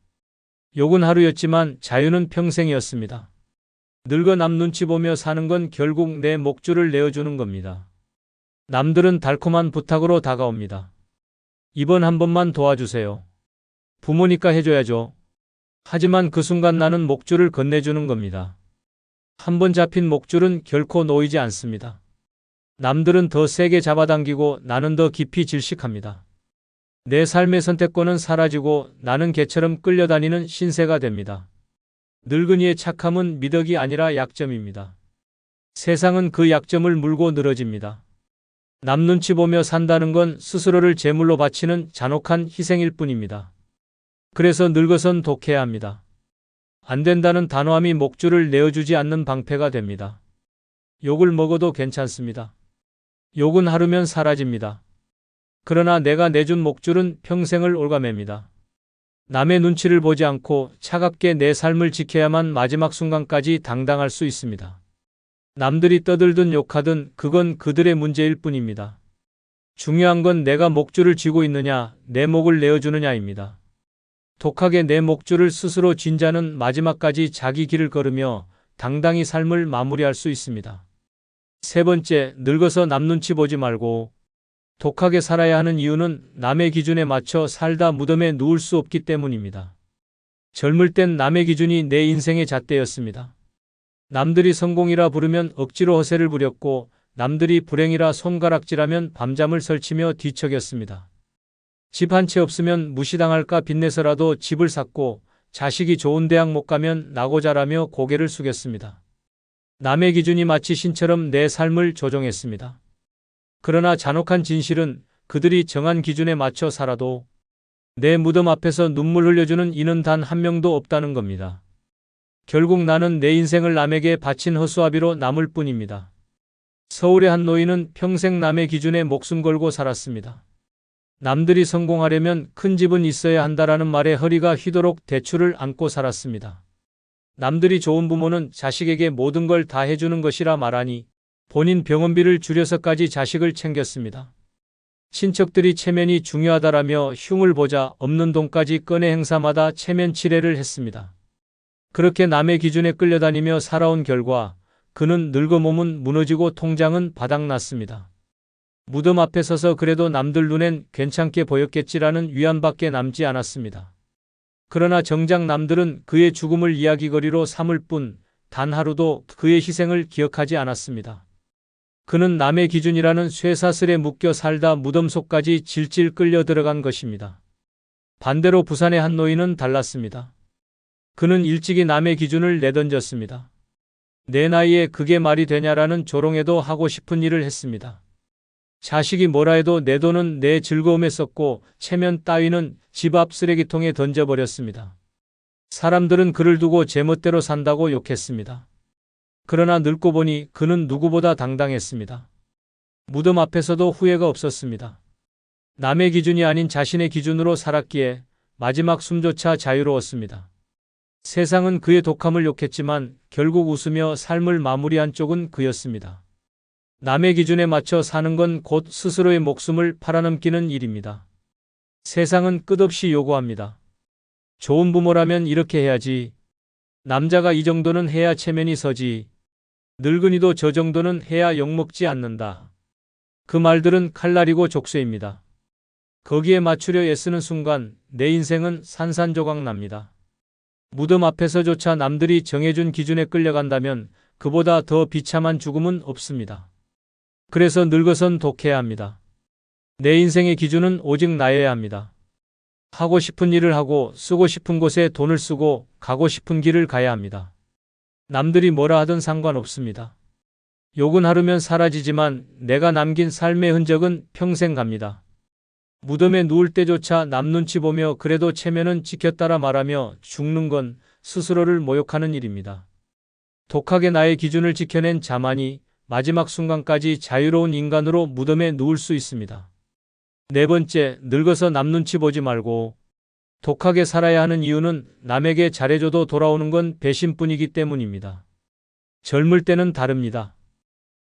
욕은 하루였지만 자유는 평생이었습니다. 늙어 남 눈치 보며 사는 건 결국 내 목줄을 내어주는 겁니다. 남들은 달콤한 부탁으로 다가옵니다. 이번 한 번만 도와주세요. 부모니까 해줘야죠. 하지만 그 순간 나는 목줄을 건네주는 겁니다. 한 번 잡힌 목줄은 결코 놓이지 않습니다. 남들은 더 세게 잡아당기고 나는 더 깊이 질식합니다. 내 삶의 선택권은 사라지고 나는 개처럼 끌려다니는 신세가 됩니다. 늙은이의 착함은 미덕이 아니라 약점입니다. 세상은 그 약점을 물고 늘어집니다. 남 눈치 보며 산다는 건 스스로를 제물로 바치는 잔혹한 희생일 뿐입니다. 그래서 늙어선 독해야 합니다. 안 된다는 단호함이 목줄을 내어주지 않는 방패가 됩니다. 욕을 먹어도 괜찮습니다. 욕은 하루면 사라집니다. 그러나 내가 내준 목줄은 평생을 옭아맵니다. 남의 눈치를 보지 않고 차갑게 내 삶을 지켜야만 마지막 순간까지 당당할 수 있습니다. 남들이 떠들든 욕하든 그건 그들의 문제일 뿐입니다. 중요한 건 내가 목줄을 쥐고 있느냐, 내 목을 내어주느냐입니다. 독하게 내 목줄을 스스로 쥔 자는 마지막까지 자기 길을 걸으며 당당히 삶을 마무리할 수 있습니다. 세 번째, 늙어서 남 눈치 보지 말고. 독하게 살아야 하는 이유는 남의 기준에 맞춰 살다 무덤에 누울 수 없기 때문입니다. 젊을 땐 남의 기준이 내 인생의 잣대였습니다. 남들이 성공이라 부르면 억지로 허세를 부렸고 남들이 불행이라 손가락질하면 밤잠을 설치며 뒤척였습니다. 집 한 채 없으면 무시당할까 빚내서라도 집을 샀고 자식이 좋은 대학 못 가면 나고 자라며 고개를 숙였습니다. 남의 기준이 마치 신처럼 내 삶을 조종했습니다. 그러나 잔혹한 진실은 그들이 정한 기준에 맞춰 살아도 내 무덤 앞에서 눈물 흘려주는 이는 단 한 명도 없다는 겁니다. 결국 나는 내 인생을 남에게 바친 허수아비로 남을 뿐입니다. 서울의 한 노인은 평생 남의 기준에 목숨 걸고 살았습니다. 남들이 성공하려면 큰 집은 있어야 한다라는 말에 허리가 휘도록 대출을 안고 살았습니다. 남들이 좋은 부모는 자식에게 모든 걸 다 해주는 것이라 말하니 본인 병원비를 줄여서까지 자식을 챙겼습니다. 친척들이 체면이 중요하다라며 흉을 보자 없는 돈까지 꺼내 행사마다 체면 치레를 했습니다. 그렇게 남의 기준에 끌려다니며 살아온 결과 그는 늙어 몸은 무너지고 통장은 바닥났습니다. 무덤 앞에 서서 그래도 남들 눈엔 괜찮게 보였겠지라는 위안밖에 남지 않았습니다. 그러나 정작 남들은 그의 죽음을 이야기거리로 삼을 뿐 단 하루도 그의 희생을 기억하지 않았습니다. 그는 남의 기준이라는 쇠사슬에 묶여 살다 무덤 속까지 질질 끌려 들어간 것입니다. 반대로 부산의 한 노인은 달랐습니다. 그는 일찍이 남의 기준을 내던졌습니다. 내 나이에 그게 말이 되냐라는 조롱에도 하고 싶은 일을 했습니다. 자식이 뭐라 해도 내 돈은 내 즐거움에 썼고 체면 따위는 집 앞 쓰레기통에 던져버렸습니다. 사람들은 그를 두고 제멋대로 산다고 욕했습니다. 그러나 늙고 보니 그는 누구보다 당당했습니다. 무덤 앞에서도 후회가 없었습니다. 남의 기준이 아닌 자신의 기준으로 살았기에 마지막 숨조차 자유로웠습니다. 세상은 그의 독함을 욕했지만 결국 웃으며 삶을 마무리한 쪽은 그였습니다. 남의 기준에 맞춰 사는 건 곧 스스로의 목숨을 팔아넘기는 일입니다. 세상은 끝없이 요구합니다. 좋은 부모라면 이렇게 해야지. 남자가 이 정도는 해야 체면이 서지. 늙은이도 저 정도는 해야 욕먹지 않는다. 그 말들은 칼날이고 족쇄입니다. 거기에 맞추려 애쓰는 순간 내 인생은 산산조각 납니다. 무덤 앞에서조차 남들이 정해준 기준에 끌려간다면 그보다 더 비참한 죽음은 없습니다. 그래서 늙어선 독해야 합니다. 내 인생의 기준은 오직 나여야 합니다. 하고 싶은 일을 하고 쓰고 싶은 곳에 돈을 쓰고 가고 싶은 길을 가야 합니다. 남들이 뭐라 하든 상관없습니다. 욕은 하루면 사라지지만 내가 남긴 삶의 흔적은 평생 갑니다. 무덤에 누울 때조차 남 눈치 보며 그래도 체면은 지켰다라 말하며 죽는 건 스스로를 모욕하는 일입니다. 독하게 나의 기준을 지켜낸 자만이 마지막 순간까지 자유로운 인간으로 무덤에 누울 수 있습니다. 네 번째, 늙어서 남 눈치 보지 말고 독하게 살아야 하는 이유는 남에게 잘해줘도 돌아오는 건 배신뿐이기 때문입니다. 젊을 때는 다릅니다.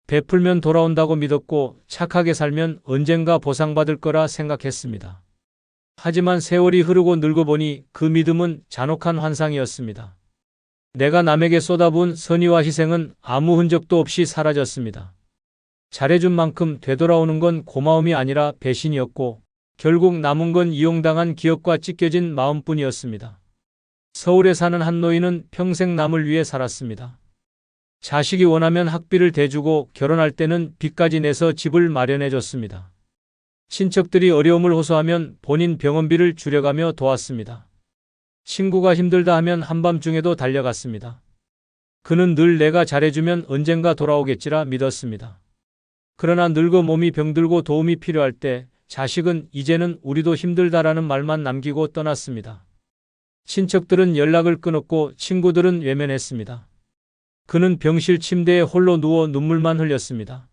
베풀면 돌아온다고 믿었고 착하게 살면 언젠가 보상받을 거라 생각했습니다. 하지만 세월이 흐르고 늙어보니 그 믿음은 잔혹한 환상이었습니다. 내가 남에게 쏟아부은 선의와 희생은 아무 흔적도 없이 사라졌습니다. 잘해준 만큼 되돌아오는 건 고마움이 아니라 배신이었고 결국 남은 건 이용당한 기억과 찢겨진 마음뿐이었습니다. 서울에 사는 한 노인은 평생 남을 위해 살았습니다. 자식이 원하면 학비를 대주고 결혼할 때는 빚까지 내서 집을 마련해줬습니다. 친척들이 어려움을 호소하면 본인 병원비를 줄여가며 도왔습니다. 친구가 힘들다 하면 한밤중에도 달려갔습니다. 그는 늘 내가 잘해주면 언젠가 돌아오겠지라 믿었습니다. 그러나 늙어 몸이 병들고 도움이 필요할 때 자식은 이제는 우리도 힘들다라는 말만 남기고 떠났습니다. 친척들은 연락을 끊었고 친구들은 외면했습니다. 그는 병실 침대에 홀로 누워 눈물만 흘렸습니다.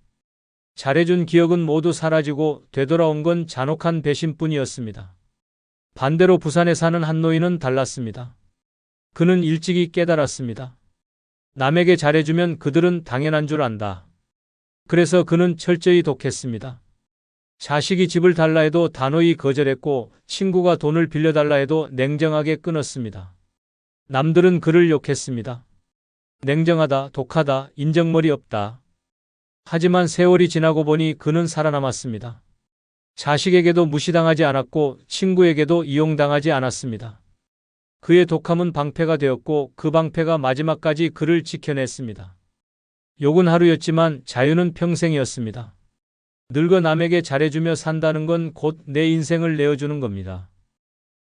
잘해준 기억은 모두 사라지고 되돌아온 건 잔혹한 배신뿐이었습니다. 반대로 부산에 사는 한 노인은 달랐습니다. 그는 일찍이 깨달았습니다. 남에게 잘해주면 그들은 당연한 줄 안다. 그래서 그는 철저히 독했습니다. 자식이 집을 달라 해도 단호히 거절했고 친구가 돈을 빌려달라 해도 냉정하게 끊었습니다. 남들은 그를 욕했습니다. 냉정하다, 독하다, 인정머리 없다. 하지만 세월이 지나고 보니 그는 살아남았습니다. 자식에게도 무시당하지 않았고 친구에게도 이용당하지 않았습니다. 그의 독함은 방패가 되었고 그 방패가 마지막까지 그를 지켜냈습니다. 욕은 하루였지만 자유는 평생이었습니다. 늙어 남에게 잘해주며 산다는 건 곧 내 인생을 내어주는 겁니다.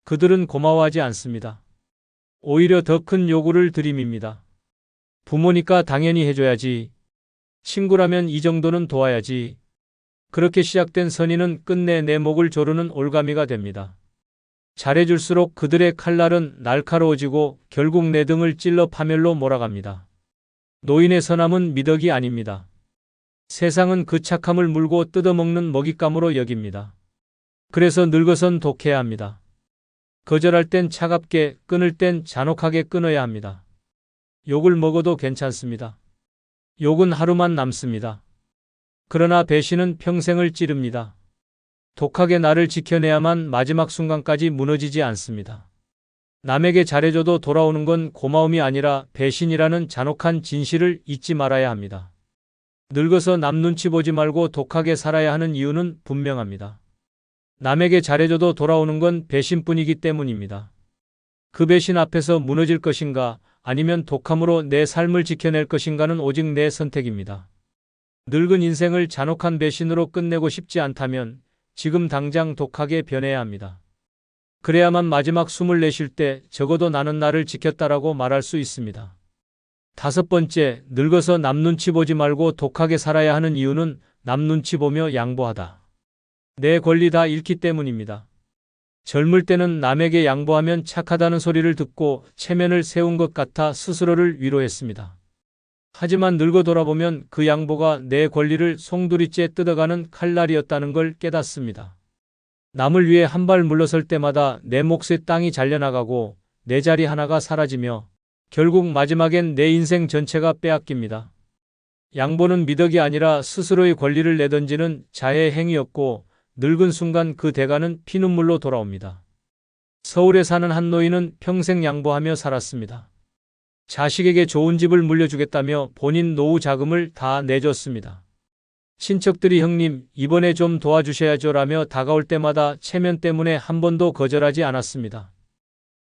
그들은 고마워하지 않습니다. 오히려 더 큰 요구를 들임입니다. 부모니까 당연히 해줘야지. 친구라면 이 정도는 도와야지. 그렇게 시작된 선의는 끝내 내 목을 조르는 올가미가 됩니다. 잘해줄수록 그들의 칼날은 날카로워지고 결국 내 등을 찔러 파멸로 몰아갑니다. 노인의 선함은 미덕이 아닙니다. 세상은 그 착함을 물고 뜯어먹는 먹잇감으로 여깁니다. 그래서 늙어선 독해야 합니다. 거절할 땐 차갑게, 끊을 땐 잔혹하게 끊어야 합니다. 욕을 먹어도 괜찮습니다. 욕은 하루만 남습니다. 그러나 배신은 평생을 찌릅니다. 독하게 나를 지켜내야만 마지막 순간까지 무너지지 않습니다. 남에게 잘해줘도 돌아오는 건 고마움이 아니라 배신이라는 잔혹한 진실을 잊지 말아야 합니다. 늙어서 남 눈치 보지 말고 독하게 살아야 하는 이유는 분명합니다. 남에게 잘해줘도 돌아오는 건 배신뿐이기 때문입니다. 그 배신 앞에서 무너질 것인가 아니면 독함으로 내 삶을 지켜낼 것인가는 오직 내 선택입니다. 늙은 인생을 잔혹한 배신으로 끝내고 싶지 않다면 지금 당장 독하게 변해야 합니다. 그래야만 마지막 숨을 내쉴 때 적어도 나는 나를 지켰다라고 말할 수 있습니다. 5번째, 늙어서 남 눈치 보지 말고 독하게 살아야 하는 이유는 남 눈치 보며 양보하다. 내 권리 다 잃기 때문입니다. 젊을 때는 남에게 양보하면 착하다는 소리를 듣고 체면을 세운 것 같아 스스로를 위로했습니다. 하지만 늙어 돌아보면 그 양보가 내 권리를 송두리째 뜯어가는 칼날이었다는 걸 깨닫습니다. 남을 위해 한 발 물러설 때마다 내 몫의 땅이 잘려나가고 내 자리 하나가 사라지며 결국 마지막엔 내 인생 전체가 빼앗깁니다. 양보는 미덕이 아니라 스스로의 권리를 내던지는 자해의 행위였고 늙은 순간 그 대가는 피눈물로 돌아옵니다. 서울에 사는 한 노인은 평생 양보하며 살았습니다. 자식에게 좋은 집을 물려주겠다며 본인 노후 자금을 다 내줬습니다. 친척들이 형님, 이번에 좀 도와주셔야죠 라며 다가올 때마다 체면 때문에 한 번도 거절하지 않았습니다.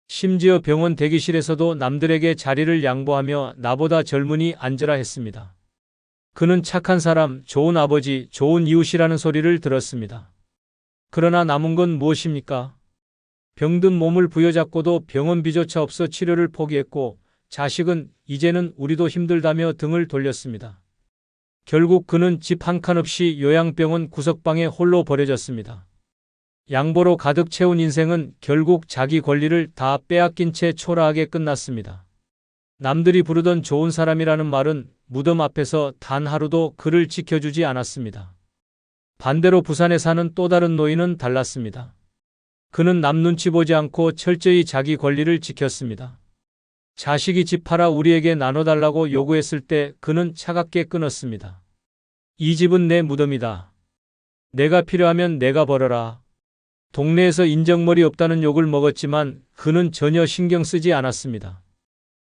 심지어 병원 대기실에서도 남들에게 자리를 양보하며 나보다 젊으니 앉으라 했습니다. 그는 착한 사람, 좋은 아버지, 좋은 이웃이라는 소리를 들었습니다. 그러나 남은 건 무엇입니까? 병든 몸을 부여잡고도 병원비조차 없어 치료를 포기했고 자식은 이제는 우리도 힘들다며 등을 돌렸습니다. 결국 그는 집 한 칸 없이 요양병원 구석방에 홀로 버려졌습니다. 양보로 가득 채운 인생은 결국 자기 권리를 다 빼앗긴 채 초라하게 끝났습니다. 남들이 부르던 좋은 사람이라는 말은 무덤 앞에서 단 하루도 그를 지켜주지 않았습니다. 반대로 부산에 사는 또 다른 노인은 달랐습니다. 그는 남 눈치 보지 않고 철저히 자기 권리를 지켰습니다. 자식이 집 팔아 우리에게 나눠달라고 요구했을 때 그는 차갑게 끊었습니다. 이 집은 내 무덤이다. 내가 필요하면 내가 벌어라. 동네에서 인정머리 없다는 욕을 먹었지만 그는 전혀 신경 쓰지 않았습니다.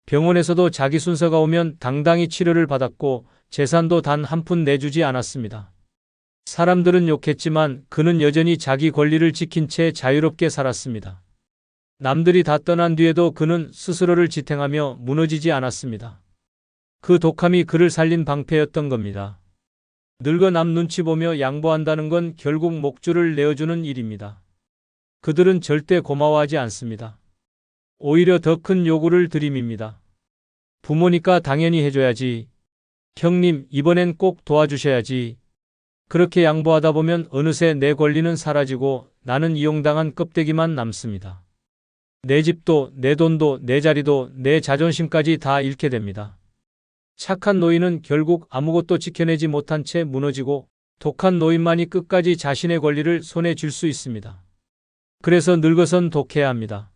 병원에서도 자기 순서가 오면 당당히 치료를 받았고 재산도 단 한 푼 내주지 않았습니다. 사람들은 욕했지만 그는 여전히 자기 권리를 지킨 채 자유롭게 살았습니다. 남들이 다 떠난 뒤에도 그는 스스로를 지탱하며 무너지지 않았습니다. 그 독함이 그를 살린 방패였던 겁니다. 늙어 남 눈치 보며 양보한다는 건 결국 목줄을 내어주는 일입니다. 그들은 절대 고마워하지 않습니다. 오히려 더 큰 요구를 들임입니다. 부모니까 당연히 해줘야지. 형님, 이번엔 꼭 도와주셔야지. 그렇게 양보하다 보면 어느새 내 권리는 사라지고 나는 이용당한 껍데기만 남습니다. 내 집도, 내 돈도, 내 자리도, 내 자존심까지 다 잃게 됩니다. 착한 노인은 결국 아무것도 지켜내지 못한 채 무너지고 독한 노인만이 끝까지 자신의 권리를 손에 쥘 수 있습니다. 그래서 늙어선 독해야 합니다.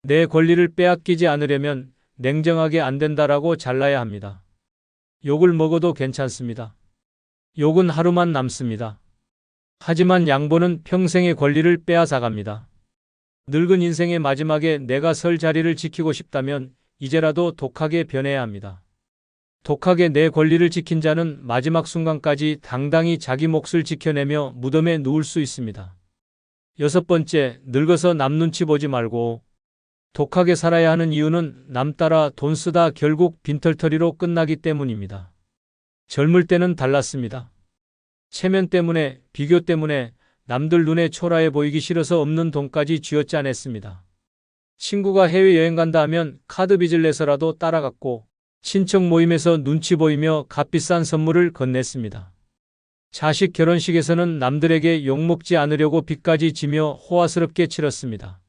내 권리를 빼앗기지 않으려면 냉정하게 안 된다라고 잘라야 합니다. 욕을 먹어도 괜찮습니다. 욕은 하루만 남습니다. 하지만 양보는 평생의 권리를 빼앗아갑니다. 늙은 인생의 마지막에 내가 설 자리를 지키고 싶다면 이제라도 독하게 변해야 합니다. 독하게 내 권리를 지킨 자는 마지막 순간까지 당당히 자기 몫을 지켜내며 무덤에 누울 수 있습니다. 6번째, 늙어서 남 눈치 보지 말고 독하게 살아야 하는 이유는 남 따라 돈 쓰다 결국 빈털터리로 끝나기 때문입니다. 젊을 때는 달랐습니다. 체면 때문에, 비교 때문에 남들 눈에 초라해 보이기 싫어서 없는 돈까지 쥐어짜냈습니다. 친구가 해외여행 간다 하면 카드 빚을 내서라도 따라갔고 친척 모임에서 눈치 보이며 값비싼 선물을 건넸습니다. 자식 결혼식에서는 남들에게 욕먹지 않으려고 빚까지 지며 호화스럽게 치렀습니다.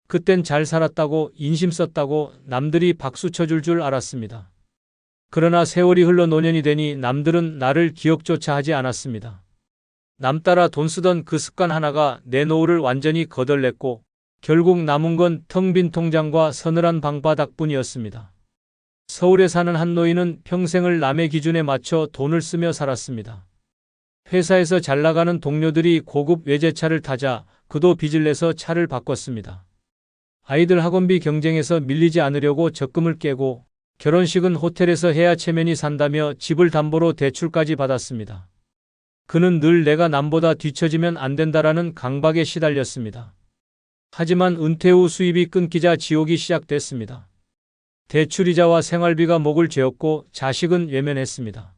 그땐 잘 살았다고 인심 썼다고 남들이 박수 쳐줄 줄 알았습니다. 그러나 세월이 흘러 노년이 되니 남들은 나를 기억조차 하지 않았습니다. 남 따라 돈 쓰던 그 습관 하나가 내 노후를 완전히 거덜냈고 결국 남은 건 텅 빈 통장과 서늘한 방바닥뿐이었습니다. 서울에 사는 한 노인은 평생을 남의 기준에 맞춰 돈을 쓰며 살았습니다. 회사에서 잘 나가는 동료들이 고급 외제차를 타자 그도 빚을 내서 차를 바꿨습니다. 아이들 학원비 경쟁에서 밀리지 않으려고 적금을 깨고 결혼식은 호텔에서 해야 체면이 산다며 집을 담보로 대출까지 받았습니다. 그는 늘 내가 남보다 뒤처지면 안 된다라는 강박에 시달렸습니다. 하지만 은퇴 후 수입이 끊기자 지옥이 시작됐습니다. 대출이자와 생활비가 목을 죄었고 자식은 외면했습니다.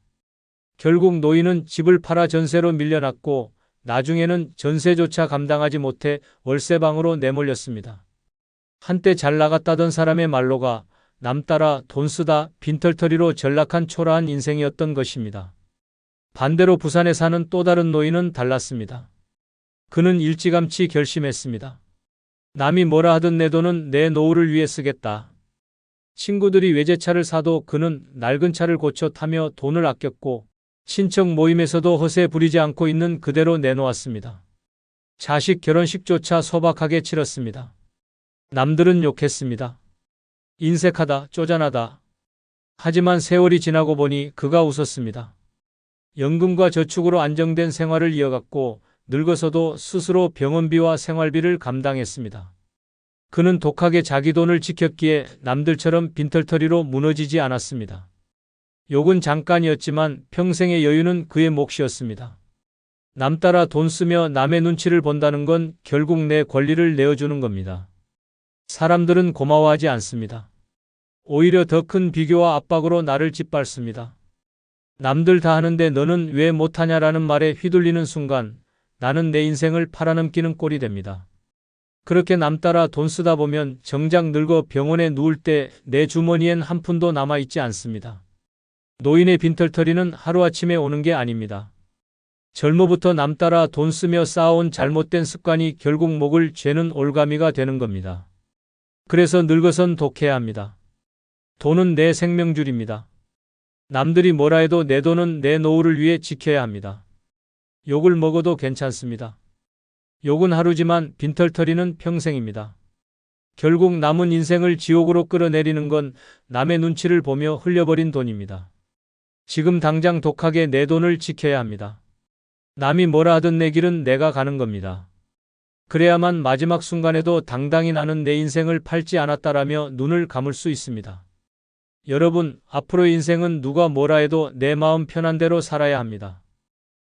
결국 노인은 집을 팔아 전세로 밀려났고 나중에는 전세조차 감당하지 못해 월세방으로 내몰렸습니다. 한때 잘 나갔다던 사람의 말로가 남 따라 돈 쓰다 빈털터리로 전락한 초라한 인생이었던 것입니다. 반대로 부산에 사는 또 다른 노인은 달랐습니다. 그는 일찌감치 결심했습니다. 남이 뭐라 하든 내 돈은 내 노후를 위해 쓰겠다. 친구들이 외제차를 사도 그는 낡은 차를 고쳐 타며 돈을 아꼈고 친척 모임에서도 허세 부리지 않고 있는 그대로 내놓았습니다. 자식 결혼식조차 소박하게 치렀습니다. 남들은 욕했습니다. 인색하다, 쪼잔하다. 하지만 세월이 지나고 보니 그가 웃었습니다. 연금과 저축으로 안정된 생활을 이어갔고 늙어서도 스스로 병원비와 생활비를 감당했습니다. 그는 독하게 자기 돈을 지켰기에 남들처럼 빈털터리로 무너지지 않았습니다. 욕은 잠깐이었지만 평생의 여유는 그의 몫이었습니다. 남 따라 돈 쓰며 남의 눈치를 본다는 건 결국 내 권리를 내어주는 겁니다. 사람들은 고마워하지 않습니다. 오히려 더 큰 비교와 압박으로 나를 짓밟습니다. 남들 다 하는데 너는 왜 못하냐라는 말에 휘둘리는 순간 나는 내 인생을 팔아넘기는 꼴이 됩니다. 그렇게 남 따라 돈 쓰다 보면 정작 늙어 병원에 누울 때 내 주머니엔 한 푼도 남아있지 않습니다. 노인의 빈털터리는 하루아침에 오는 게 아닙니다. 젊어부터 남 따라 돈 쓰며 쌓아온 잘못된 습관이 결국 목을 죄는 올가미가 되는 겁니다. 그래서 늙어선 독해야 합니다. 돈은 내 생명줄입니다. 남들이 뭐라 해도 내 돈은 내 노후를 위해 지켜야 합니다. 욕을 먹어도 괜찮습니다. 욕은 하루지만 빈털터리는 평생입니다. 결국 남은 인생을 지옥으로 끌어내리는 건 남의 눈치를 보며 흘려버린 돈입니다. 지금 당장 독하게 내 돈을 지켜야 합니다. 남이 뭐라 하든 내 길은 내가 가는 겁니다. 그래야만 마지막 순간에도 당당히 나는 내 인생을 팔지 않았다라며 눈을 감을 수 있습니다. 여러분, 앞으로의 인생은 누가 뭐라 해도 내 마음 편한 대로 살아야 합니다.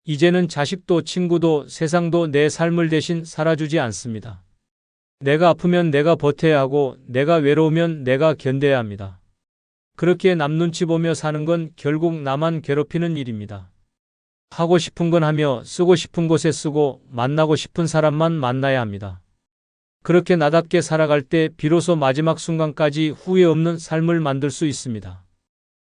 이제는 자식도 친구도 세상도 내 삶을 대신 살아주지 않습니다. 내가 아프면 내가 버텨야 하고 내가 외로우면 내가 견뎌야 합니다. 그렇게 남 눈치 보며 사는 건 결국 나만 괴롭히는 일입니다. 하고 싶은 건 하며 쓰고 싶은 곳에 쓰고 만나고 싶은 사람만 만나야 합니다. 그렇게 나답게 살아갈 때 비로소 마지막 순간까지 후회 없는 삶을 만들 수 있습니다.